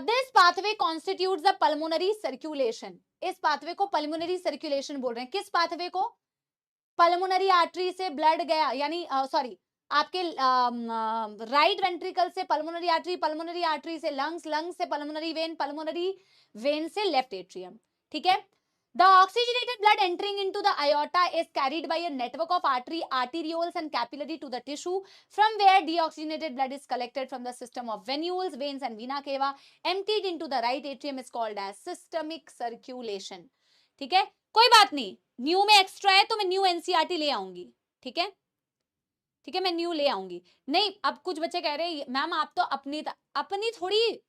This pathway constitutes the pulmonary circulation. इस पाथवे को पल्मोनरी सर्कुलेशन बोल रहे हैं। किस पाथवे को? पल्मोनरी आर्टरी से ब्लड गया, यानी सॉरी आपके राइट वेंट्रिकल से पल्मोनरी आर्टरी से लंग्स से पल्मोनरी वेन से लेफ्ट एट्रियम, ठीक है। The oxygenated blood entering into the aorta is carried by a network of arterioles and capillary to the tissue, from where deoxygenated blood is collected from the system of venules, veins and vena cava, emptied into the right atrium is called as systemic circulation, ठीक है। कोई बात नहीं, new में extra है तो मैं new NCERT ले आऊंगी, ठीक है, ठीक है, मैं न्यू ले आऊंगी। नहीं, अब कुछ बच्चे कह रहे हैं मैम आप तो अपनी थोड़ी,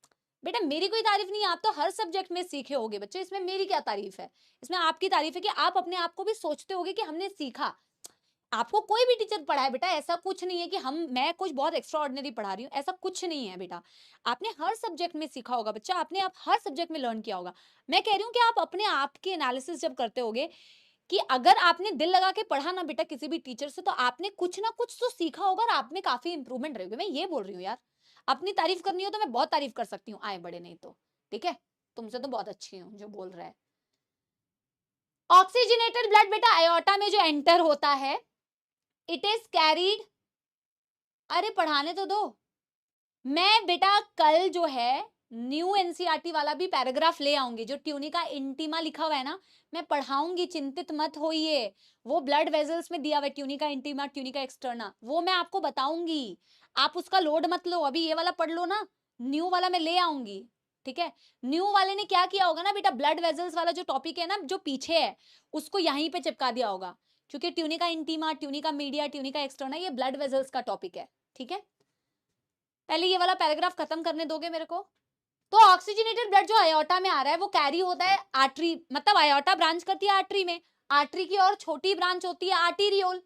बेटा मेरी कोई तारीफ नहीं है, आप तो हर सब्जेक्ट में सीखे होगे बच्चे, इसमें मेरी क्या तारीफ है, इसमें आपकी तारीफ है कि आप अपने आप को भी सोचते होगे कि हमने सीखा। आपको कोई भी टीचर पढ़ाए बेटा, ऐसा कुछ नहीं है कि मैं कुछ बहुत एक्स्ट्रा ऑर्डिनरी पढ़ा रही हूँ, ऐसा कुछ नहीं है बेटा। आपने हर सब्जेक्ट में सीखा होगा बच्चा, आपने आप हर सब्जेक्ट में लर्न किया होगा। मैं कह रही हूँ कि आप अपने आप की एनालिसिस जब करते होगे कि अगर आपने दिल लगा के पढ़ा ना बेटा किसी भी टीचर से, तो आपने कुछ ना कुछ तो सीखा होगा और आप में काफी इंप्रूवमेंट रहेगी। मैं ये बोल रही हूँ यार, अपनी तारीफ करनी हो तो मैं बहुत तारीफ कर सकती हूँ, आए बड़े नहीं तो, ठीक है, तुमसे तो बहुत अच्छी हूँ जो बोल रहा है। ऑक्सीजनेटेड ब्लड बेटा आयोटा में जो एंटर होता है, इट इज कैरीड, अरे पढ़ाने तो दो। मैं बेटा कल जो है न्यू एनसीईआरटी वाला भी पैराग्राफ ले आऊंगी, जो ट्यूनिका इंटीमा लिखा हुआ है ना, मैं पढ़ाऊंगी, चिंतित मत होइए। वो ब्लड वेजल्स में दिया हुआ है, ट्यूनिका इंटीमा, ट्यूनिका एक्सटर्ना, वो मैं आपको बताऊंगी, आप उसका लोड मत लो, अभी ये वाला पढ़ लो ना, न्यू वाला मैं ले आऊंगी, ठीक है। न्यू वाले ने क्या किया होगा ना बेटा, ब्लड वेजल्स वाला जो टॉपिक है ना, जो पीछे है, उसको यहीं पे चिपका दिया होगा, क्योंकि tunica intima, tunica media, tunica externa, ये ब्लड वेजल्स का टॉपिक है, ठीक है। पहले ये वाला पैराग्राफ खत्म करने दोगे मेरे को। तो ऑक्सीजनेटेड ब्लड जो आयोटा में आ रहा है वो कैरी होता है आर्टरी, मतलब आयोटा ब्रांच करती है आर्टरी में, आर्टरी की और छोटी ब्रांच होती है आर्टीरियोल,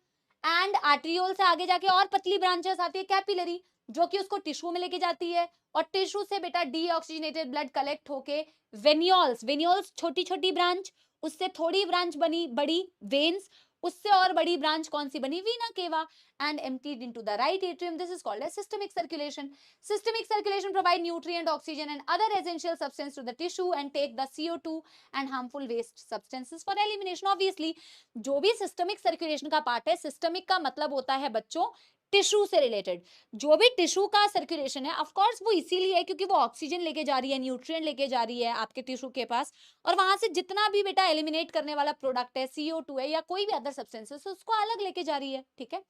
एंड आर्टीरियोल से आगे जाके और पतली ब्रांचेस आती है कैपिलरी, जो कि उसको टिश्यू में लेके जाती है, और टिश्यू से बेटा डीऑक्सीजनेटेड ब्लड कलेक्ट होके वेन्यूल्स, वेन्यूल्स छोटी छोटी ब्रांच, उससे थोड़ी ब्रांच बनी बड़ी वेन्स, उससे और बड़ी ब्रांच कौन सी बनी, वीना केवा, and emptied into the right atrium. This is called as systemic circulation. Systemic circulation provide nutrient, oxygen and other essential substance to the tissue and take the CO2 and harmful waste substances for elimination. Obviously, जो भी systemic circulation का part है, systemic का मतलब होता है बच्चों tissue से रिलेटेड। जो भी टिश्यू का सर्कुलेशन है, ऑफ कोर्स वो इसीलिए है क्योंकि वो ऑक्सीजन लेके जा रही है, न्यूट्रिएंट लेके जा रही है आपके टिश्यू के पास, और वहां से जितना भी बेटा एलिमिनेट करने वाला प्रोडक्ट है, CO2 है या कोई भी अदर सब्सटेंसेस, उसको अलग लेके जा रही है, ठीक है।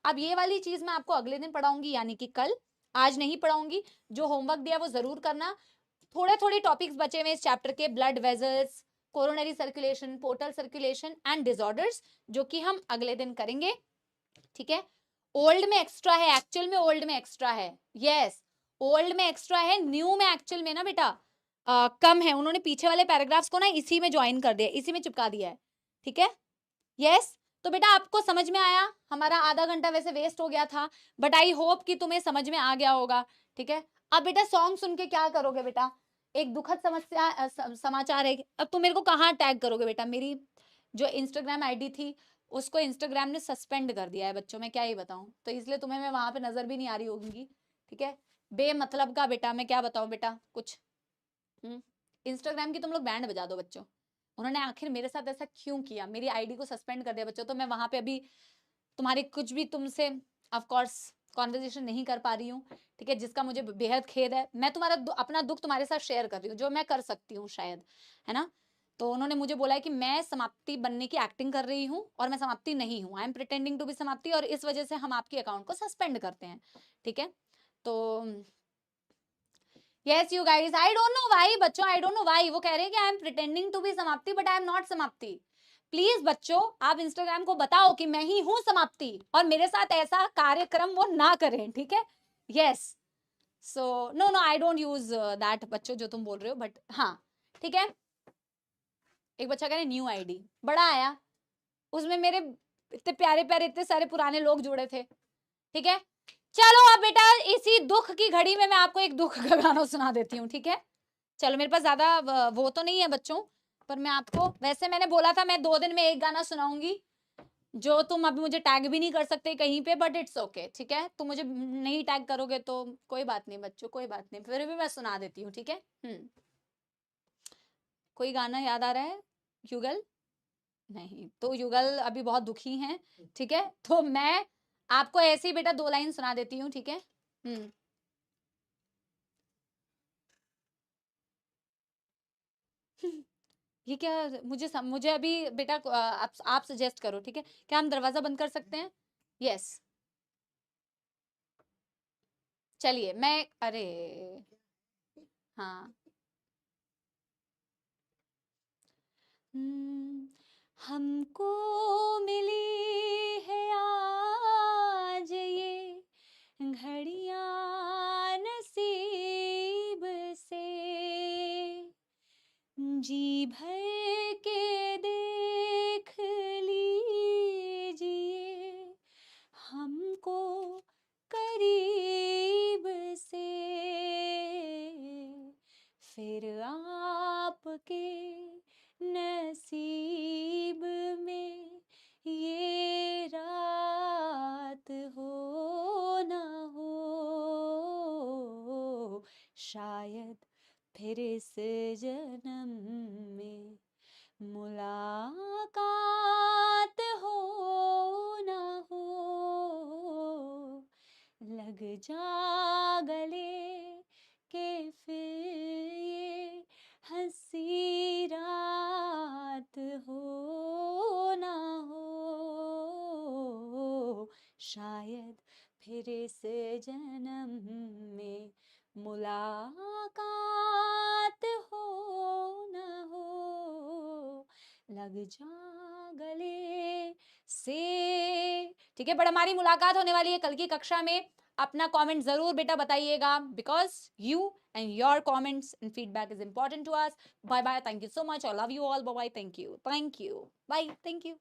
अब ये वाली चीज मैं आपको अगले दिन पढ़ाऊंगी, यानी कि कल, आज नहीं पढ़ाऊंगी। जो होमवर्क दिया वो जरूर करना। थोड़े थोड़े टॉपिक्स बचे हुए इस चैप्टर के, blood vessels, coronary circulation, portal circulation and disorders, जो कि हम अगले दिन करेंगे, ठीक है। ओल्ड में एक्स्ट्रा है, एक्चुअल में ओल्ड में एक्स्ट्रा है, यस ओल्ड में एक्स्ट्रा है, न्यू में एक्चुअल में ना बेटा कम है। उन्होंने पीछे वाले पैराग्राफ्स को ना इसी में ज्वाइन कर दिया, इसी में चिपका दिया है, ठीक है, यस। तो बेटा आपको समझ में आया, हमारा आधा घंटा वैसे वेस्ट हो गया था, बट आई होप कि तुम्हें समझ में आ गया होगा, ठीक है। अब बेटा सॉन्ग सुन के क्या करोगे बेटा, एक दुखद समस्या समाचार है, अब तुम मेरे को कहाँ टैग करोगे बेटा, मेरी जो इंस्टाग्राम आईडी थी उसको इंस्टाग्राम ने सस्पेंड कर दिया है बच्चों, मैं क्या ही बताऊं, तो इसलिए तुम्हें मैं वहां पे नजर भी नहीं आ रही होगी, ठीक है। बेमतलब का बेटा, मैं क्या बताऊं बेटा कुछ, इंस्टाग्राम की तुम लोग बैंड बजा दो बच्चों, उन्होंने आखिर मेरे साथ ऐसा क्यों किया, मेरी आईडी को सस्पेंड कर दिया बच्चों, तो मैं वहां पे अभी तुम्हारी कुछ भी तुमसे ऑफ कोर्स कॉन्वर्जेशन नहीं कर पा रही हूँ, ठीक है, जिसका मुझे बेहद खेद है। मैं तुम्हारा अपना दुख तुम्हारे साथ शेयर कर रही हूँ, जो मैं कर सकती हूँ शायद, है ना। तो उन्होंने मुझे बोला है कि मैं समाप्ति बनने की एक्टिंग कर रही हूँ और मैं समाप्ति नहीं हूँ, I am pretending to be समाप्ति, और इस वजह से हम आपके अकाउंट को सस्पेंड करते हैं, ठीक है। तो yes you guys, I don't know why बच्चों, I don't know why वो कह रहे हैं कि I am pretending to be समाप्ति but I am not समाप्ति। प्लीज बच्चों आप इंस्टाग्राम को बताओ कि मैं ही हूं समाप्ति, और मेरे साथ ऐसा कार्यक्रम वो ना करें, ठीक है, yes. So no no I don't use that बच्चों जो तुम बोल रहे हो, बट हाँ ठीक है। एक बच्चा कह रहे न्यू आईडी, बड़ा आया, उसमें मेरे इतने प्यारे प्यारे इतने सारे पुराने लोग जुड़े थे, ठीक है। चलो अब बेटा इसी दुख की घड़ी में मैं आपको एक दुख का गाना सुना देती हूँ, ठीक है। चलो मेरे पास ज्यादा वो तो नहीं है बच्चों, पर मैं आपको, वैसे मैंने बोला था मैं 2 दिन में एक गाना सुनाऊंगी, जो तुम अभी मुझे टैग भी नहीं कर सकते कहीं पे, बट इट्स ओके, ठीक है। तुम मुझे नहीं टैग करोगे तो कोई बात नहीं बच्चों, कोई बात नहीं, फिर भी मैं सुना देती हूँ, ठीक है। कोई गाना याद आ रहा है युगल? नहीं, तो युगल अभी बहुत दुखी हैं, ठीक है। तो मैं आपको ऐसे ही बेटा 2 लाइन सुना देती हूँ, ठीक है। ये क्या, मुझे अभी बेटा आप सजेस्ट करो, ठीक है। क्या हम दरवाजा बंद कर सकते हैं? यस। चलिए मैं, अरे हाँ। हमको मिली है आज ये घड़ियां नसीब से, जी भर के देख लीजिए हमको करीब से, फिर आपके नसीब में ये रात हो ना हो, शायद फिर इस जन्म में मुलाकात हो ना हो, लग जा गले के फिर ये हंसी रात हो ना हो, शायद फिर इस जन्म में मुलाकात हो ना हो, लग जा गले से। ठीक है, बट हमारी मुलाकात होने वाली है कल की कक्षा में। अपना कमेंट जरूर बेटा बताइएगा, because you and your comments and feedback is important to us. Bye bye, thank you so much, I love you all, bye bye, thank you, bye, thank you.